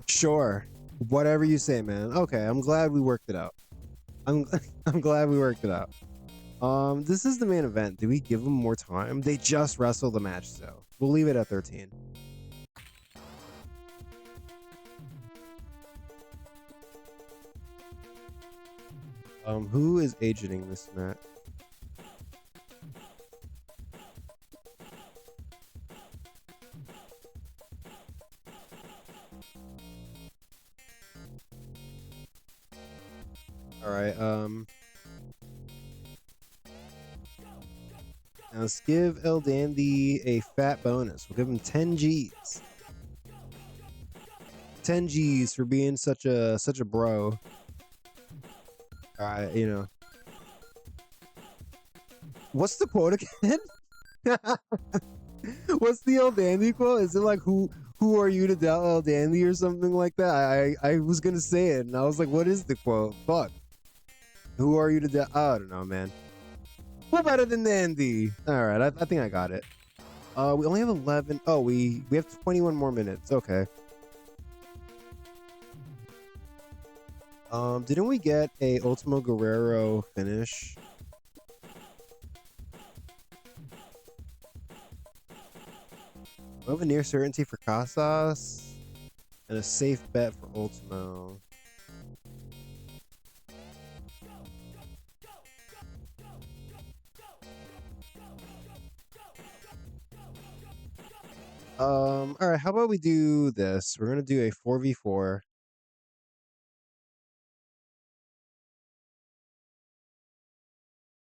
Sure. Whatever you say, man. Okay, I'm glad we worked it out. I'm I'm glad we worked it out. This is the main event. Do we give them more time? They just wrestled the match, so we'll leave it at 13. Who is agenting this match? All right. Now let's give El Dandy a fat bonus. We'll give him 10 G's. 10 G's for being such a bro. All right, What's the quote again? What's the El Dandy quote? Is it like who are you to doubt El Dandy or something like that? I was gonna say it and I was like, what is the quote? Fuck. Who are you to doubt? I don't know, man. Who better than Dandy? All right, I think I got it. We only have 11. Oh, we have 21 more minutes. Okay. Didn't we get a Ultimo Guerrero finish? We have a near certainty for Casas and a safe bet for Ultimo. All right, how about we do this? We're gonna do a 4v4.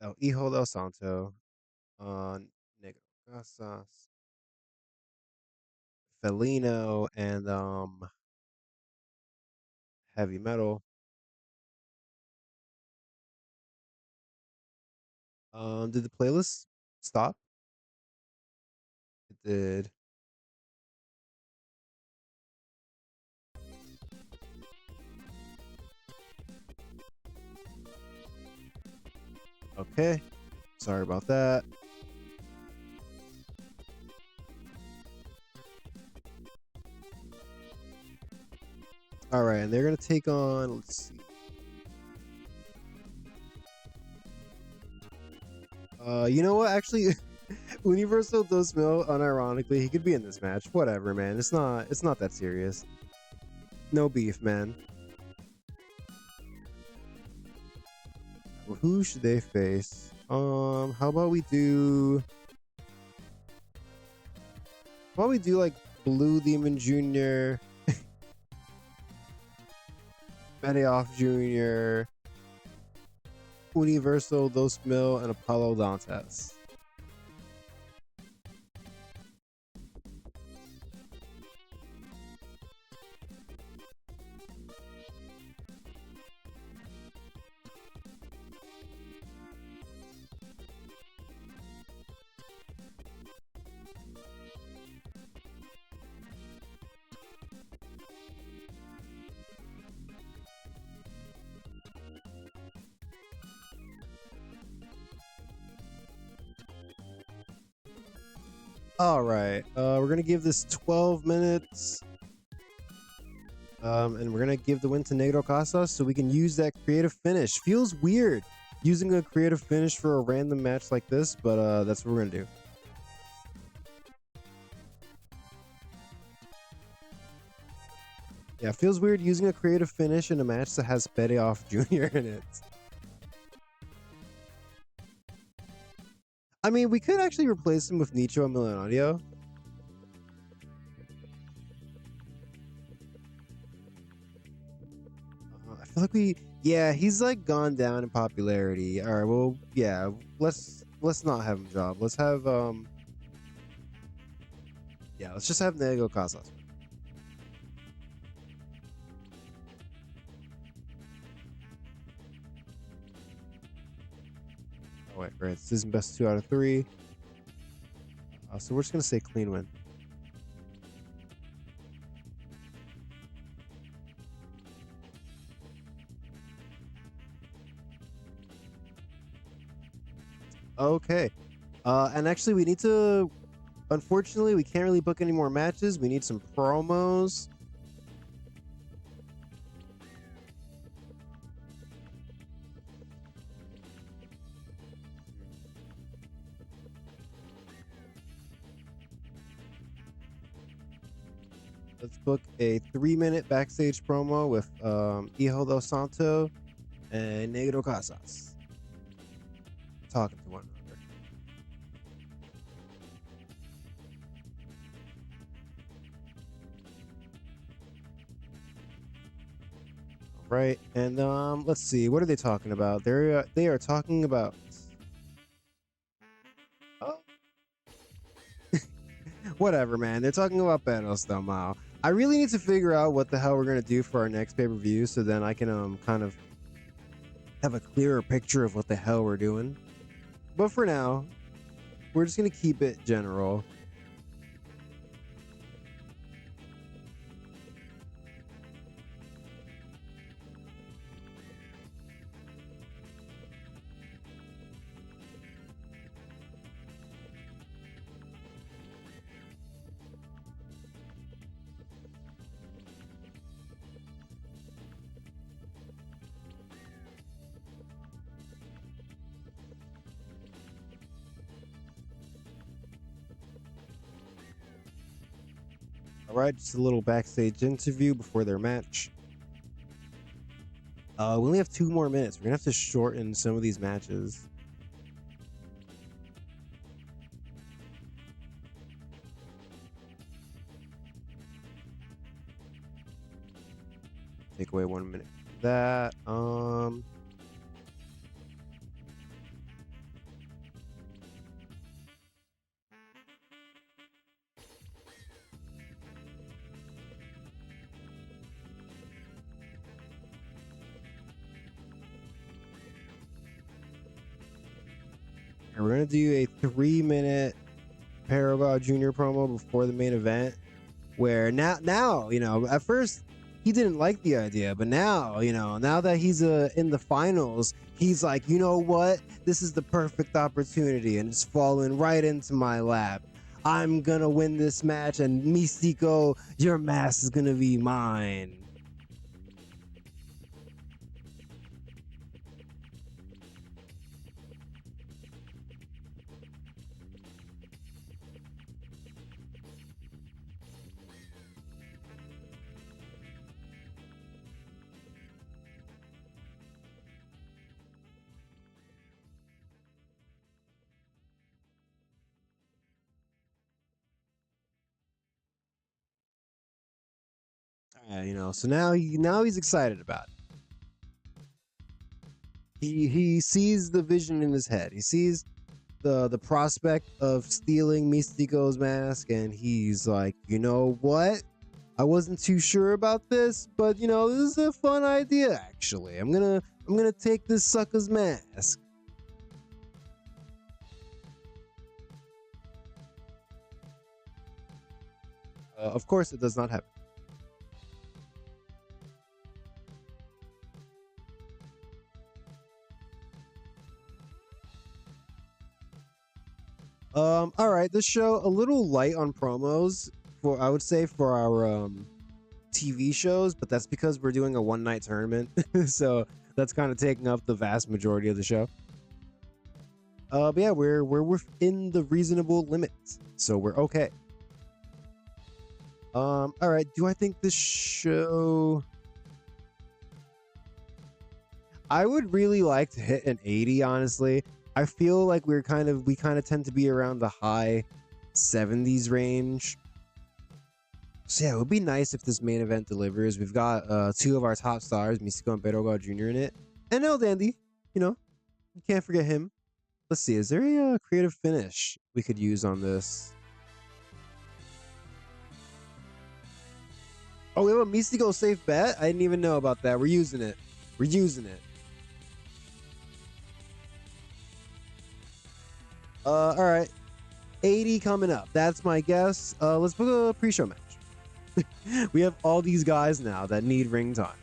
El Hijo del Santo, Negro Casas, Felino, and Heavy Metal. Did the playlist stop? It did. Okay, sorry about that. All right, and they're gonna take on, let's see. You know what? Actually, Universal Dos Mil, unironically, he could be in this match. Whatever, man. It's not that serious. No beef, man. Who should they face? How about we do like Blue Demon Jr., Medioff Jr., Universal Dos Mil, and Apollo Dantes. All right, we're gonna give this 12 minutes, and we're gonna give the win to Negro Casas so we can use that creative finish. Feels weird using a creative finish for a random match like this, but that's what we're gonna do. Yeah, it feels weird using a creative finish in a match that has Medioff Jr. in it. I mean, we could actually replace him with Nicho and Millonario. I feel like yeah, he's like gone down in popularity. All right, well, yeah, let's not have him job. Let's have yeah, let's just have Nego Casas. Oh wait, right, this isn't best 2 out of 3. So we're just gonna say clean win. Okay. And actually we need to, unfortunately, we can't really book any more matches. We need some promos. Let's book a 3-minute backstage promo with Hijo del Santo and Negro Casas talking to one another. All right, and let's see, what are they talking about? They are talking about. Oh. Whatever, man. They're talking about Viernes somehow. I really need to figure out what the hell we're gonna do for our next pay-per-view, so then I can kind of have a clearer picture of what the hell we're doing. But for now, we're just gonna keep it general. All right, just a little backstage interview before their match. We only have 2 more minutes. We're gonna have to shorten some of these matches. Take away 1 minute. That and we're gonna do a 3-minute Paragon Junior promo before the main event. Where now, you know, at first he didn't like the idea, but now, now that he's in the finals, he's like, you know what? This is the perfect opportunity, and it's falling right into my lap. I'm gonna win this match, and Mystico, your mask is gonna be mine. So now he's excited about it. He sees the vision in his head. He sees the prospect of stealing Mystico's mask, and he's like, you know what? I wasn't too sure about this, but this is a fun idea actually. I'm gonna take this sucker's mask. Of course, it does not happen. All right, this show a little light on promos for I would say for our TV shows, but that's because we're doing a one night tournament, so that's kind of taking up the vast majority of the show. But yeah, we're within the reasonable limits, so we're okay. All right. Do I think this show? I would really like to hit an 80. Honestly, I feel like we kind of tend to be around the high 70s range. So yeah, it would be nice if this main event delivers. We've got two of our top stars, Mystico and Pedro Jr. in it, and El Dandy. You can't forget him. Let's see, is there a creative finish we could use on this? Oh, we have a Mystico safe bet? I didn't even know about that. We're using it. We're using it. All right. 80 coming up. That's my guess. Let's book a pre-show match. We have all these guys now that need ring time.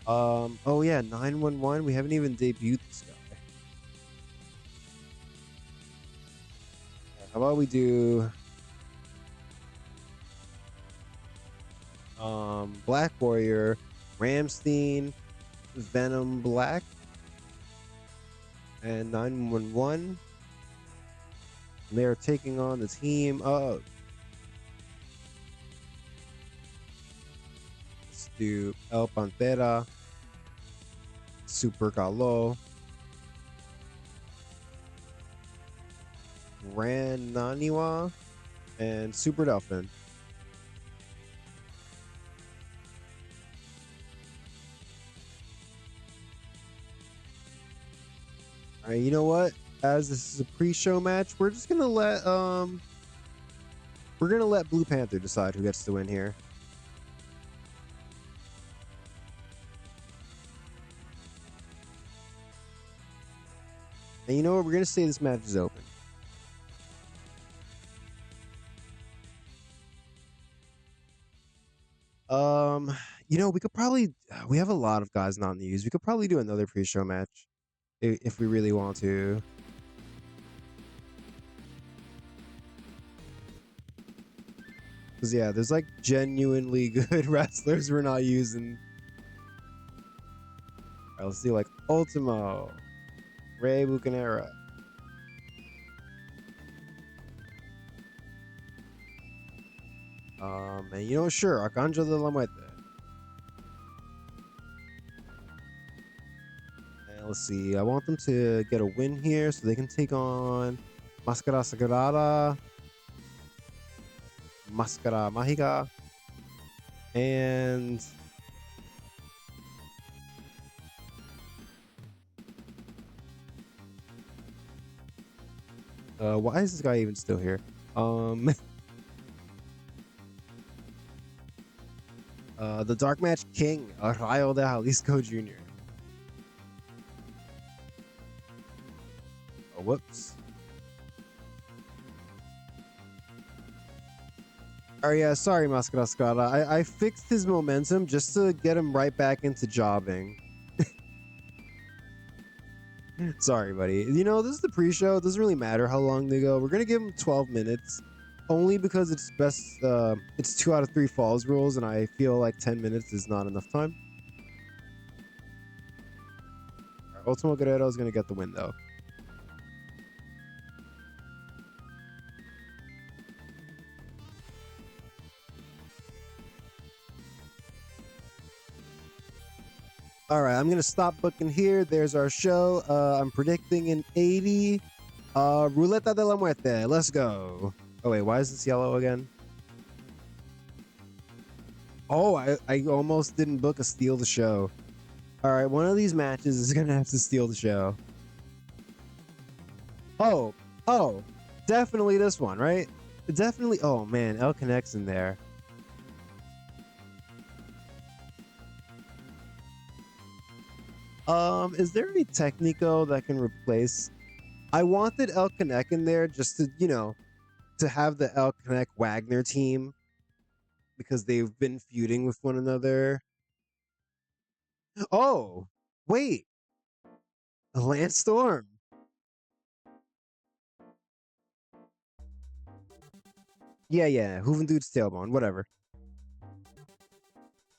Oh yeah, 911. We haven't even debuted this guy. How about we do Black Warrior, Ramstein, Venom Black, and 911. They are taking on the team of. Let's do El Pantera, Super Galo, Ran Naniwa, and Super Dolphin. All right, you know what? As this is a pre-show match, we're just gonna let Blue Panther decide who gets to win here. And you know what? We're gonna say this match is open. We could probably we have a lot of guys not in the use. We could probably do another pre-show match if we really want to. Because yeah, there's like genuinely good wrestlers we're not using. All right, let's do like Ultimo, Rey Bucanera. And sure, Arcangel de la Muerte. And let's see, I want them to get a win here so they can take on Máscara Sagrada, Máscara Mágica, and why is this guy even still here? The Dark Match King, Rayo de Jalisco Jr. Oh, whoops. Oh yeah, sorry, Mascarascada. I fixed his momentum just to get him right back into jobbing. Sorry, buddy. You know, this is the pre-show. It doesn't really matter how long they go. We're gonna give him 12 minutes, only because it's best. It's 2 out of 3 falls rules, and I feel like 10 minutes is not enough time. All right, Ultimo Guerrero is gonna get the win though. All right, I'm gonna stop booking here. There's our show. I'm predicting an 80. Ruleta de la Muerte. Let's go. Oh wait, why is this yellow again? Oh, I almost didn't book a steal the show. All right, one of these matches is gonna have to steal the show. Oh, definitely this one, right? Definitely. Oh man, El Connect's in there. Is there any Technico that can replace? I wanted El Connect in there just to, you know, to have the El Connect Wagner team because they've been feuding with one another. Oh, wait, Lance Storm. Yeah, Juventude's tailbone, whatever.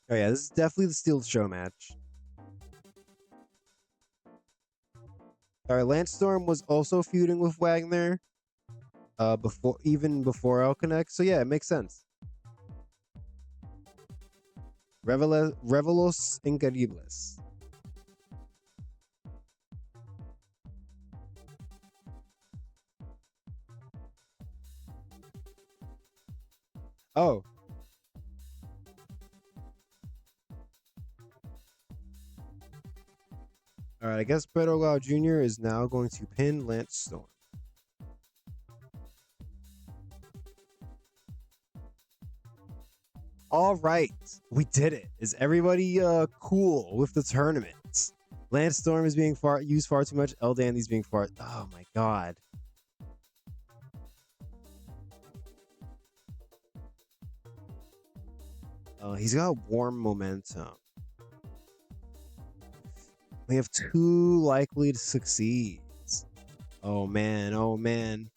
Oh yeah, this is definitely the Steel Show match. All right, Lance Storm was also feuding with Wagner, before El Connect, so yeah, it makes sense. Revelos Incredibles. Oh. All right, I guess Pedro Lau Jr. is now going to pin Lance Storm. All right, we did it. Is everybody cool with the tournament? Lance Storm is being used far too much. El Dandy's being far. Oh my god. He's got warm momentum. We have 2 likely to succeed. Oh man, oh man.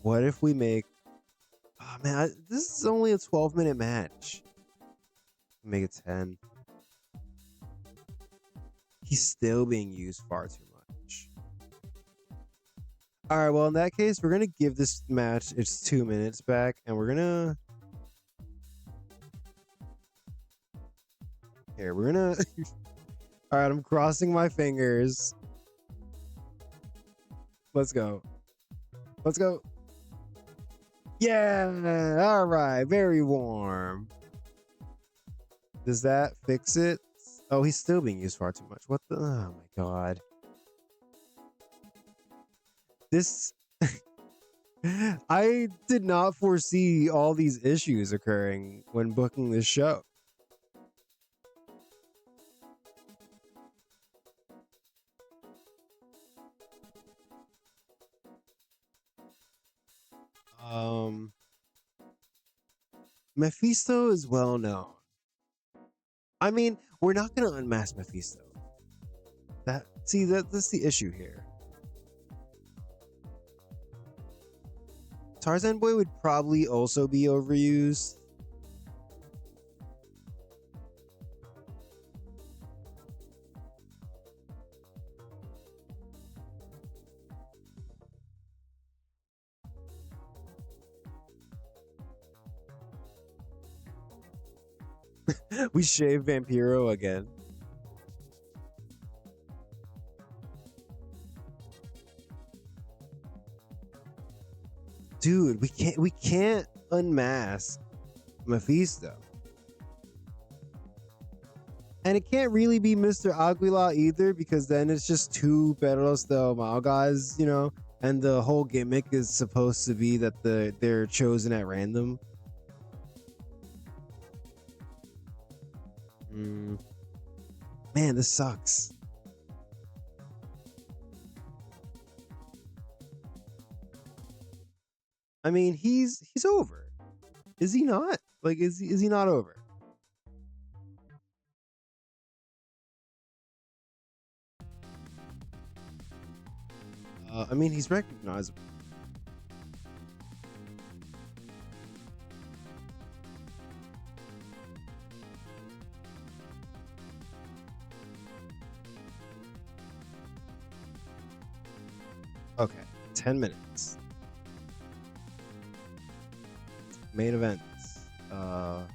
What if we make... Oh man, this is only a 12-minute match. Make it 10. He's still being used far too much. All right, well, in that case, we're going to give this match its 2 minutes back, and we're going to... Here, we're going to... All right, I'm crossing my fingers. Let's go. Let's go. Yeah, all right, very warm. Does that fix it? Oh, he's still being used far too much. What the? Oh my god. This... I did not foresee all these issues occurring when booking this show. Mephisto is well known. I mean, we're not gonna unmask Mephisto. That's the issue here. Tarzan Boy would probably also be overused. We shave Vampiro again. Dude, we can't unmask Mephisto. And it can't really be Mr. Aguila either, because then it's just 2 Perros del Mal guys, you know, and the whole gimmick is supposed to be that they're chosen at random. Man, this sucks. I mean, he's over. Is he not? Like, is he not over? I mean, he's recognizable. Okay, 10 minutes. Main events. 12?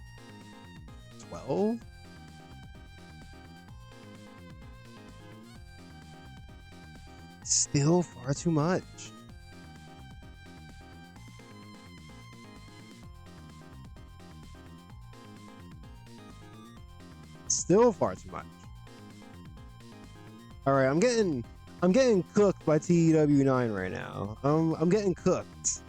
Still far too much. Still far too much. All right, I'm getting cooked by TEW9 right now. I'm getting cooked.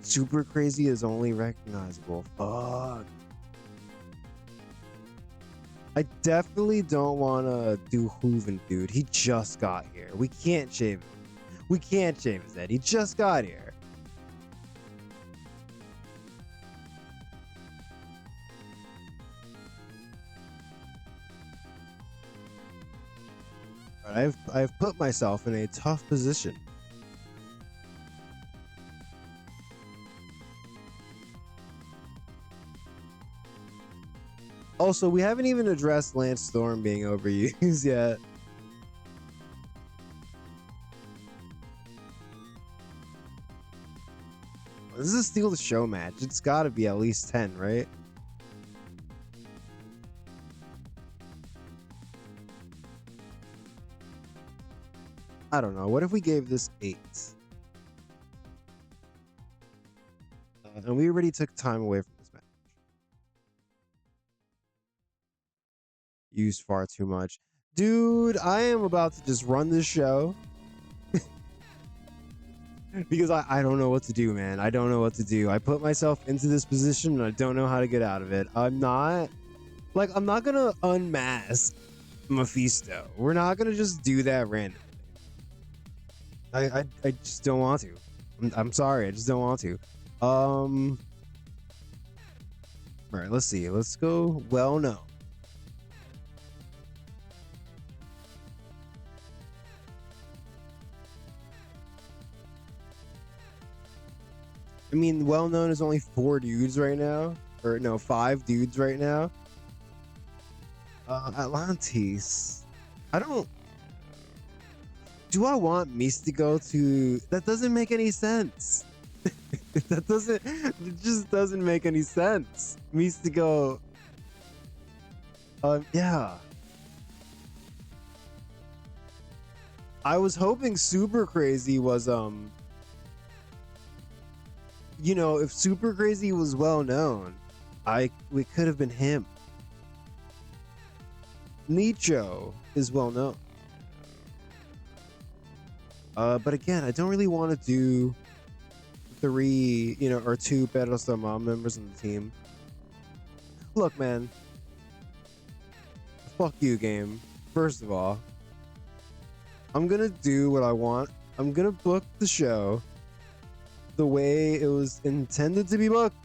Super Crazy is only recognizable. Fuck. I definitely don't want to do Hooven, dude. He just got here. We can't shave him. We can't shave his head. He just got here. I've put myself in a tough position. Also, we haven't even addressed Lance Storm being overused yet. This is a steal the show match. It's got to be at least 10, right? I don't know. What if we gave this 8? And we already took time away from this match. Used far too much. Dude, I am about to just run this show. Because I don't know what to do, man. I don't know what to do. I put myself into this position and I don't know how to get out of it. I'm not gonna unmask Mephisto. We're not gonna just do that randomly. I just don't want to. I'm sorry, I just don't want to. All right, let's see. Let's go well known. I mean, well known is only 4 dudes right now, or no, 5 dudes right now. Atlantis. I don't. Do I want Mystico to? That doesn't make any sense. That doesn't. It just doesn't make any sense. Mystico. Yeah. I was hoping Super Crazy was you know, if Super Crazy was well known, we could have been him. Nicho is well known. But again, I don't really want to do 3, you know, or 2 Perros del Mal members on the team. Look, man. Fuck you, game. First of all, I'm gonna do what I want. I'm gonna book the show the way it was intended to be booked.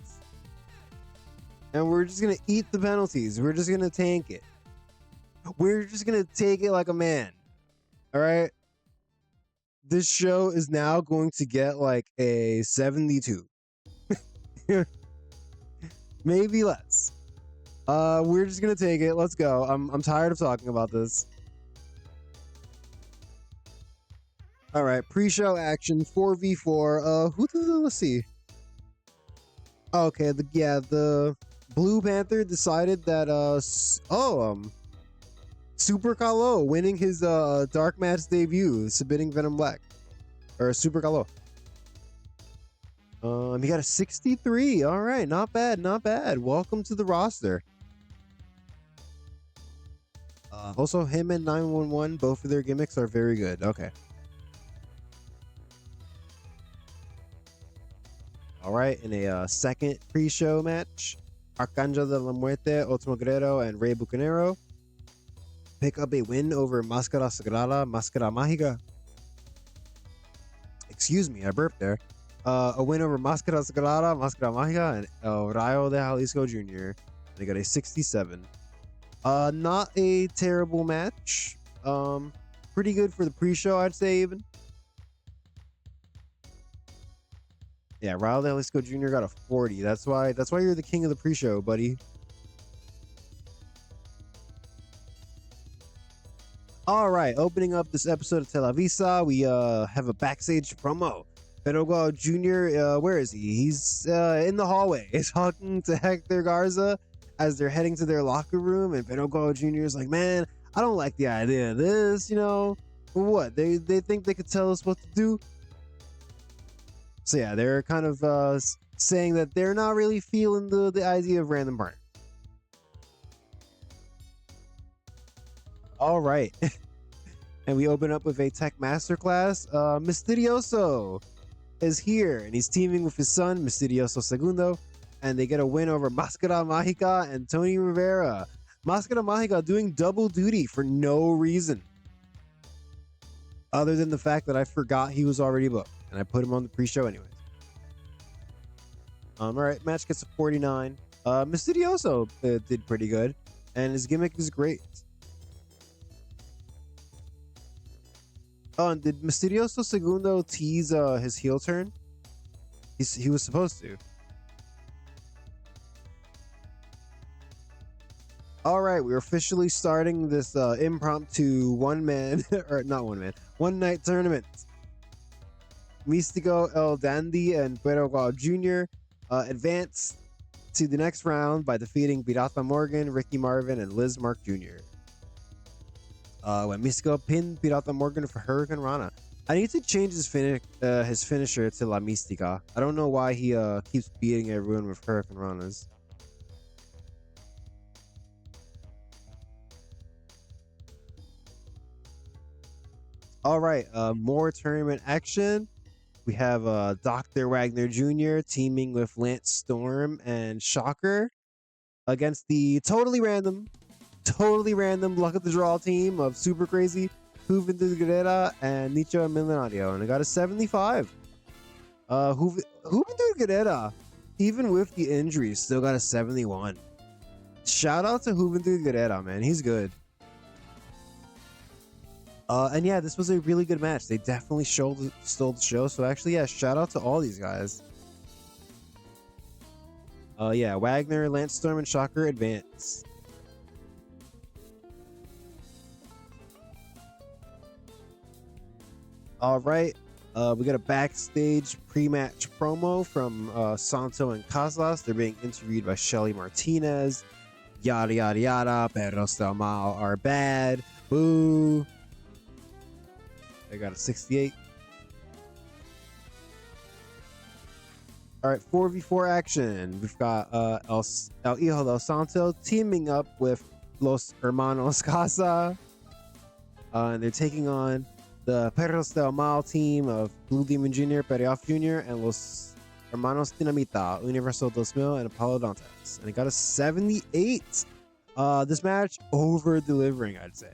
And we're just gonna eat the penalties. We're just gonna tank it. We're just gonna take it like a man. All right? This show is now going to get like a 72. Maybe less. We're just gonna take it. Let's go. I'm tired of talking about this. All right, pre-show action 4v4. Let's see. Okay, the Blue Panther decided that Super Kalo winning his dark match debut, submitting Venom Black, or Super Kalo. He got a 63. All right, not bad, not bad. Welcome to the roster. Also, him and 911, both of their gimmicks are very good. Okay. All right, in a second pre-show match, Arcángel de la Muerte, Ultimo Guerrero, and Rey Bucanero. pick up a win over Máscara Sagrada, Máscara Mágica. Excuse me, I burped there. A win over Máscara Sagrada, Máscara Mágica, and El Rayo de Jalisco Jr. They got a 67. Not a terrible match. Pretty good for the pre-show, I'd say even. Yeah, Rayo de Jalisco Jr. got a 40. That's why you're the king of the pre-show, buddy. All right, opening up this episode of Televisa, we have a backstage promo. Pero Jr., where is he? He's in the hallway. He's talking to Hector Garza as they're heading to their locker room, and Pero Jr. is like, man, I don't like the idea of this, you know. What? They think they could tell us what to do? So yeah, they're kind of saying that they're not really feeling the idea of random partner. All right. And we open up with a tech masterclass. Misterioso is here, and he's teaming with his son, Misterioso Segundo, and they get a win over Máscara Mágica and Tony Rivera. Máscara Mágica doing double duty for no reason, other than the fact that I forgot he was already booked, and I put him on the pre-show anyways. All right, match gets a 49. Misterioso did pretty good, and his gimmick is great. Oh, and did Misterioso Segundo tease his heel turn? He was supposed to. All right, we're officially starting this impromptu one night tournament. Místico, El Dandy, and Pero Jr. Advance to the next round by defeating Pirata Morgan, Ricky Marvin, and Liz Mark Jr. When Místico pinned Pirata Morgan for Hurricane Rana. I need to change his finisher to La Mística. I don't know why he keeps beating everyone with Hurricane Ranas. All right, more tournament action. We have Dr. Wagner Jr. teaming with Lance Storm and Shocker against the totally random luck of the draw team of Super Crazy, Juventud Guerrera, and Nicho Millonario, and I got a 75. Juventud Guerrera, even with the injuries, still got a 71. Shout out to Juventud Guerrera, man, he's good. And yeah, this was a really good match. They definitely stole the show. So actually, yeah, shout out to all these guys. Yeah, Wagner, Lance Storm, and Shocker advance. All right, we got a backstage pre-match promo from Santo and Casas. They're being interviewed by Shelly Martinez. Yada yada yada. Perros del Mal are bad. Boo. They got a 68. All right, 4v4 action. We've got El Hijo del Santo teaming up with Los Hermanos Casa. And they're taking on the Perros del Mal team of Blue Demon Jr., Perioff Jr., and Los Hermanos Dinamita, Universal 2000, and Apollo Dantes. And it got a 78. This match over-delivering, I'd say.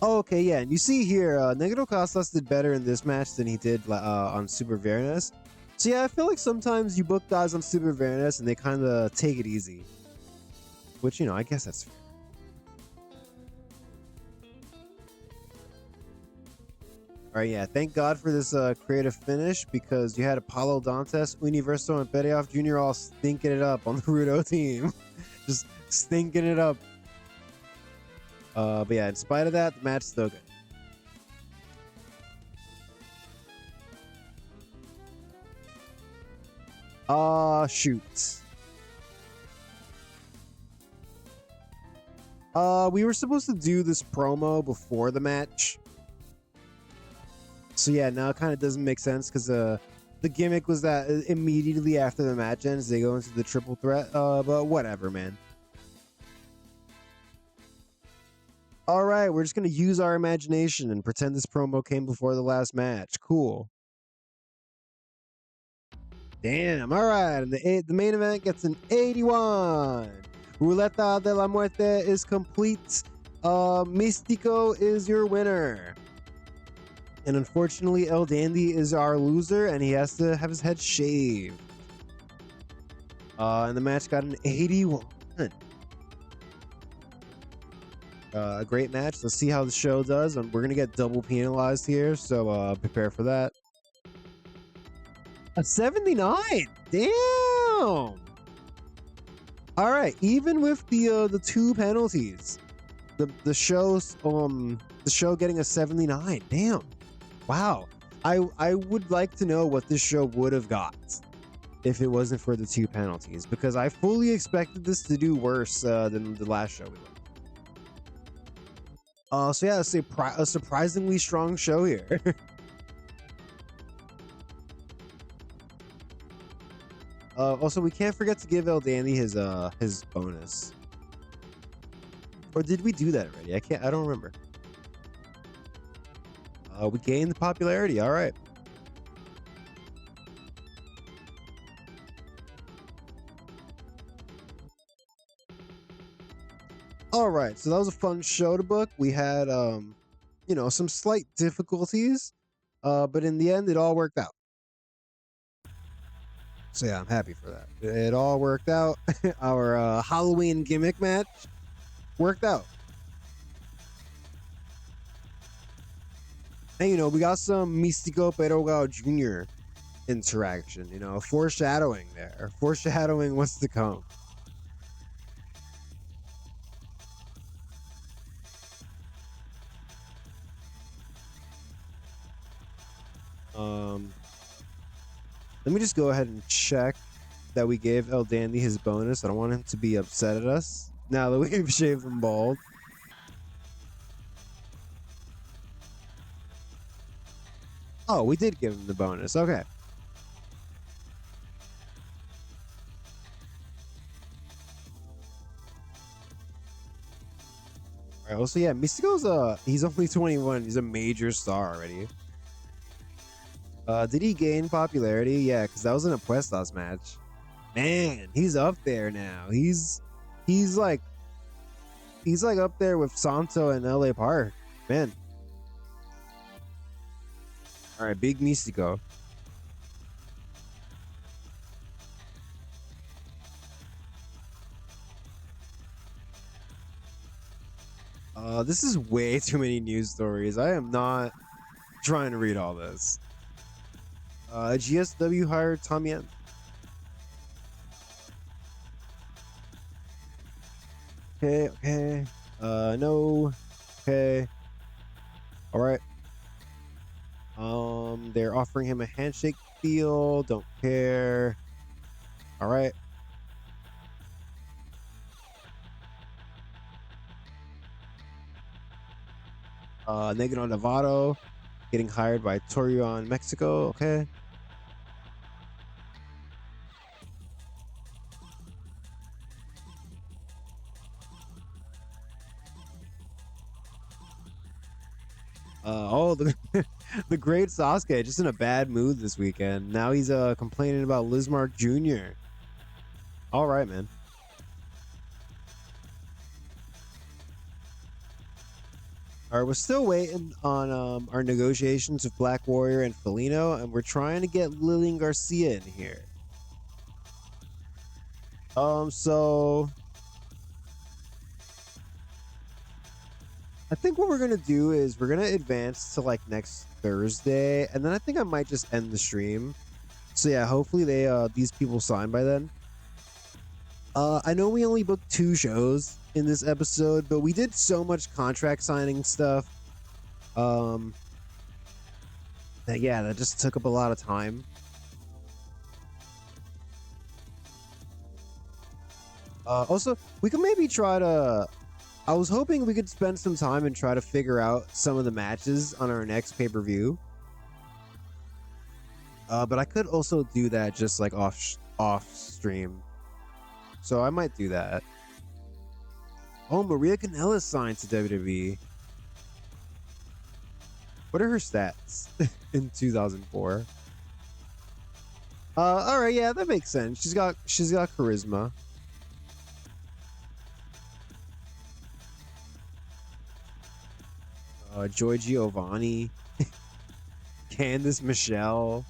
Oh, okay, yeah, and you see here, Negro Casas did better in this match than he did on Super Viernes. So yeah, I feel like sometimes you book guys on Super Viernes and they kind of take it easy. Which, you know, I guess that's fair. Alright, yeah, thank God for this creative finish, because you had Apollo Dantes, Universo, and Perioff Jr. all stinking it up on the Rudo team. Just stinking it up. But yeah, in spite of that, the match is still good. Shoot. We were supposed to do this promo before the match. So yeah, now it kind of doesn't make sense, because the gimmick was that immediately after the match ends, they go into the triple threat. But whatever, man. All right, we're just going to use our imagination and pretend this promo came before the last match. Cool. Damn, all right. And the main event gets an 81. Ruleta de la Muerte is complete. Místico is your winner. And unfortunately, El Dandy is our loser, and he has to have his head shaved. And the match got an 81. A great match. Let's see how the show does. We're going to get double penalized here, so prepare for that. A 79. Damn. All right. Even with the two penalties, the show getting a 79. Damn. Wow. I would like to know what this show would have got if it wasn't for the two penalties, because I fully expected this to do worse than the last show we went. So yeah, it's a surprisingly strong show here. Also, we can't forget to give El Dandy his bonus. Or did we do that already? I don't remember. We gained the popularity. All right. All right, so that was a fun show to book. We had, you know, some slight difficulties, but in the end, it all worked out. So yeah, I'm happy for that. It all worked out. Our Halloween gimmick match worked out. And, you know, we got some Místico Perogao Jr. interaction, you know, foreshadowing there. Foreshadowing what's to come. Let me just go ahead and check that we gave El Dandy his bonus. I don't want him to be upset at us now that we've shaved him bald. Oh, we did give him the bonus. Okay. All right. Also, yeah, Mystico's he's only 21. He's a major star already. Did he gain popularity? Yeah, because that was an apuestas match. Man, he's up there now. He's like up there with Santo and LA Park. Man. All right, big Místico. This is way too many news stories. I am not trying to read all this. GSW hired Tommy N. Okay. No. Okay. All right. They're offering him a handshake deal. Don't care. All right. Negro Novato getting hired by Torreon, Mexico. Okay. The great Sasuke just in a bad mood this weekend. Now he's complaining about Lismark Jr. All right, man. All right, we're still waiting on our negotiations with Black Warrior and Felino, and we're trying to get LILLIAN Garcia in here. So I think what we're gonna do is we're gonna advance to like next Thursday, and then I think I might just end the stream. So yeah, hopefully these people sign by then. I know we only booked 2 shows in this episode, but we did so much contract signing stuff. That just took up a lot of time. Also, we could maybe try to. I was hoping we could spend some time and try to figure out some of the matches on our next pay-per-view. But I could also do that just like off stream. So I might do that. Oh, Maria Kanellis signed to WWE. What are her stats in 2004? All right, yeah, that makes sense. She's got charisma. Joy Giovanni, Candice Michelle,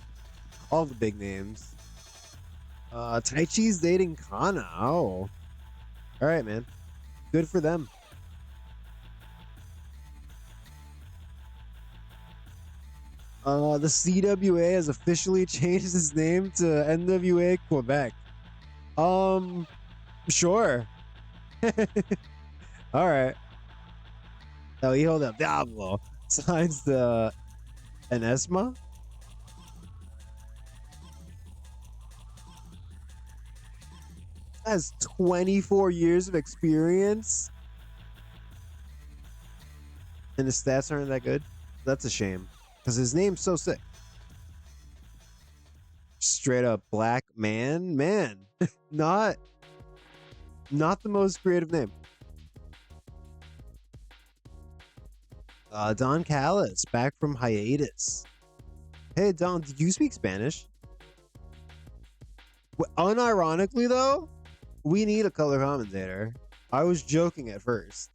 all the big names. Taichi's dating Kana. Oh, all right, man. Good for them. The CWA has officially changed its name to NWA Quebec. Sure. All right. Oh, he hold up Diablo signs the Enesma. Has 24 years of experience, and his stats aren't that good. That's a shame because his name's so sick. Straight up black man, not the most creative name. Don Callis back from hiatus. Hey Don, did you speak Spanish? Unironically though, we need a color commentator. I was joking at first.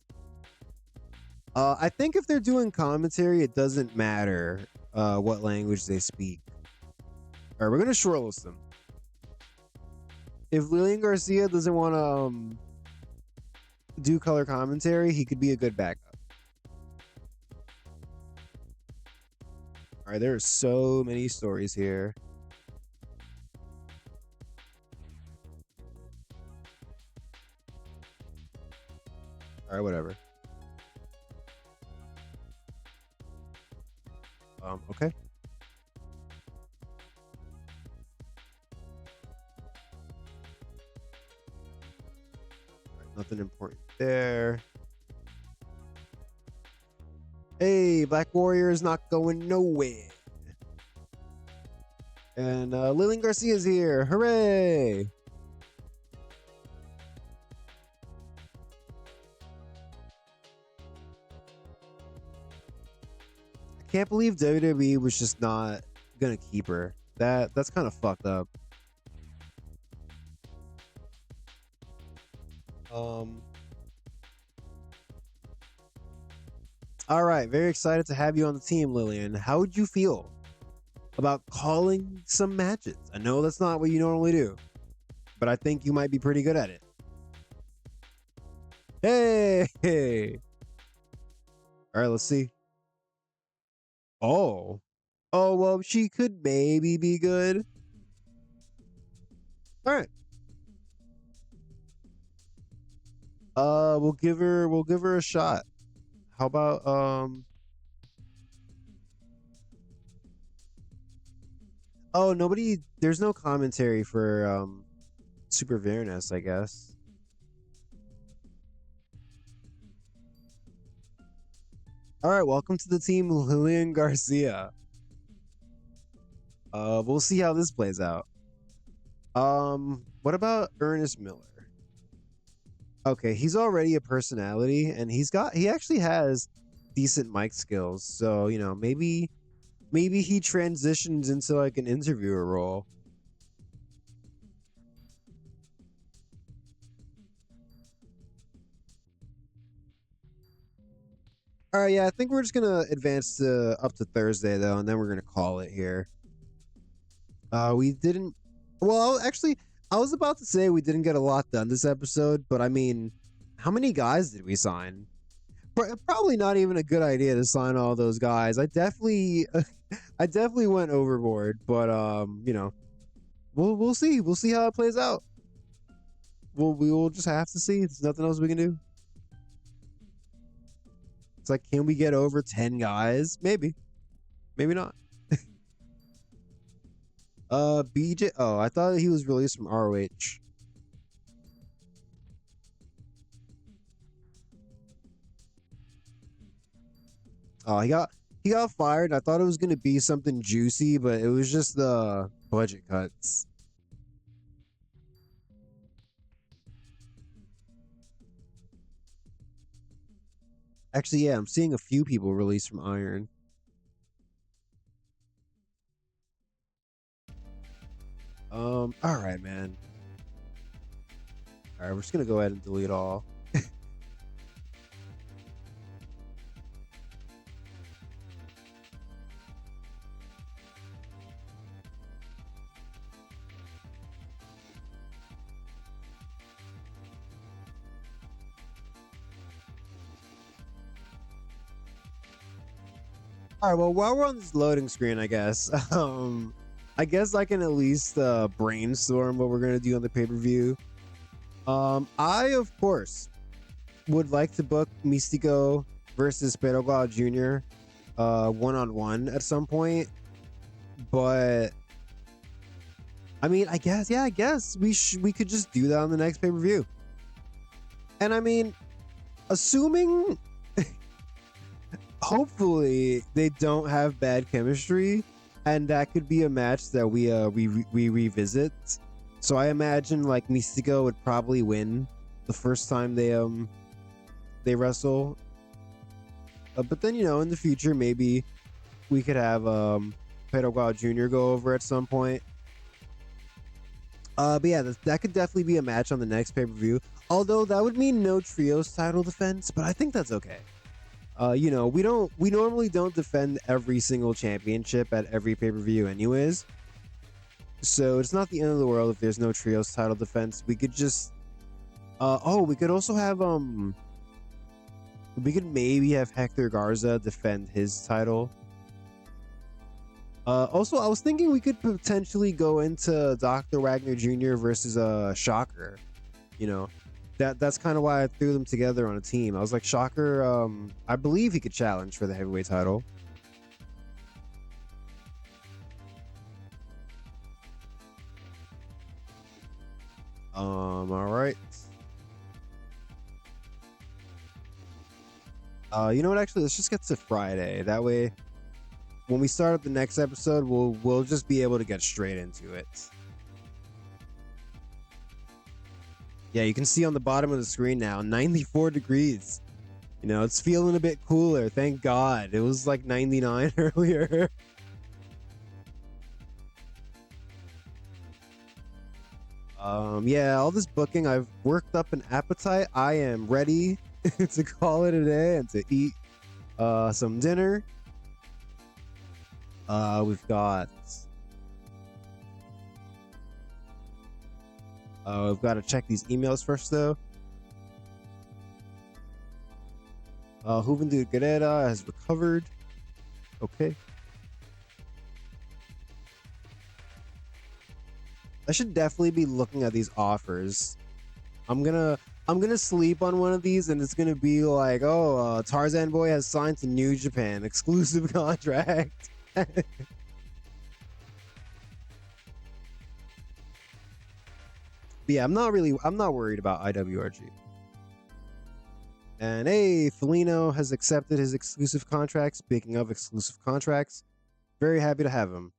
I think if they're doing commentary, it doesn't matter what language they speak. All right, we're gonna shortlist them. If Lillian Garcia doesn't want to do color commentary, he could be a good backup. All right, there are so many stories here. All right, whatever. Okay. Right, nothing important there. Hey, Black Warrior is not going nowhere. And Lillian Garcia's here. Hooray! I can't believe WWE was just not gonna keep her. That's kind of fucked up. All right, very excited to have you on the team, Lillian. How would you feel about calling some matches? I know that's not what you normally do, but I think you might be pretty good at it. Hey! All right, let's see. Oh, well, she could maybe be good. All right. We'll give her a shot. How about oh, there's no commentary for Super Viernes, I guess. All right, welcome to the team, Lillian Garcia. We'll see how this plays out. What about Ernest Miller? Okay, he's already a personality, and he actually has decent mic skills. So you know, maybe he transitions into like an interviewer role. All right, yeah, I think we're just gonna advance to up to Thursday though, and then we're gonna call it here. We didn't. Well, actually, I was about to say we didn't get a lot done this episode, but I mean, how many guys did we sign? Probably not even a good idea to sign all those guys. I definitely went overboard, but you know, we'll see. We'll see how it plays out. We will just have to see. There's nothing else we can do. It's like, can we get over 10 guys? Maybe not. BJ. Oh, I thought he was released from ROH. Oh, he got fired. I thought it was gonna be something juicy, but it was just the budget cuts. Actually, yeah, I'm seeing a few people released from Iron. All right, man. All right, we're just gonna go ahead and delete all. All right, well, while we're on this loading screen, I guess, I guess I can at least brainstorm what we're gonna do on the pay-per-view. I of course would like to book Mystico versus Perogua Jr. One-on-one at some point, but I mean, I guess we could just do that on the next pay-per-view. And I mean, assuming hopefully they don't have bad chemistry, and that could be a match that we revisit. So I imagine like Mystico would probably win the first time they wrestle. But then, you know, in the future maybe we could have Perogua Jr. go over at some point. But yeah, that could definitely be a match on the next pay-per-view. Although that would mean no trios title defense, but I think that's okay. You know, we normally don't defend every single championship at every pay-per-view anyways. So it's not the end of the world if there's no trios title defense. We could just we could also have we could maybe have Hector Garza defend his title. Also, I was thinking we could potentially go into Dr. Wagner Jr. versus Shocker. You know, that's kind of why I threw them together on a team. I was like, Shocker, I believe he could challenge for the heavyweight title. All right. You know what? Actually, let's just get to Friday. That way, when we start up the next episode, we'll just be able to get straight into it. Yeah, you can see on the bottom of the screen now, 94 degrees. You know, it's feeling a bit cooler. Thank God. It was like 99 earlier. Yeah, all this booking, I've worked up an appetite. I am ready to call it a day and to eat some dinner. We've got we've got to check these emails first though. Juventud Guerrera has recovered. Okay. I should definitely be looking at these offers. I'm gonna sleep on one of these and it's gonna be like, oh, Tarzan Boy has signed to New Japan exclusive contract. But yeah, I'm not worried about IWRG. And hey, Felino has accepted his exclusive contract. Speaking of exclusive contracts, very happy to have him.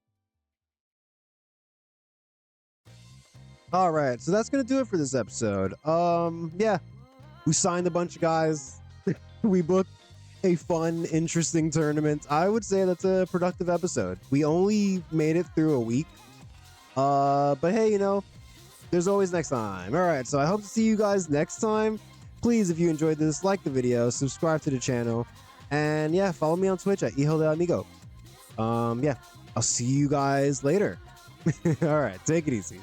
All right, so that's gonna do it for this episode. Yeah, we signed a bunch of guys. We booked a fun, interesting tournament. I would say that's a productive episode. We only made it through a week, but hey, you know, there's always next time. All right, so I hope to see you guys next time. Please, if you enjoyed this, like the video, subscribe to the channel, and yeah, follow me on Twitch at Hijo de Amigo. Yeah, I'll see you guys later. All right, take it easy.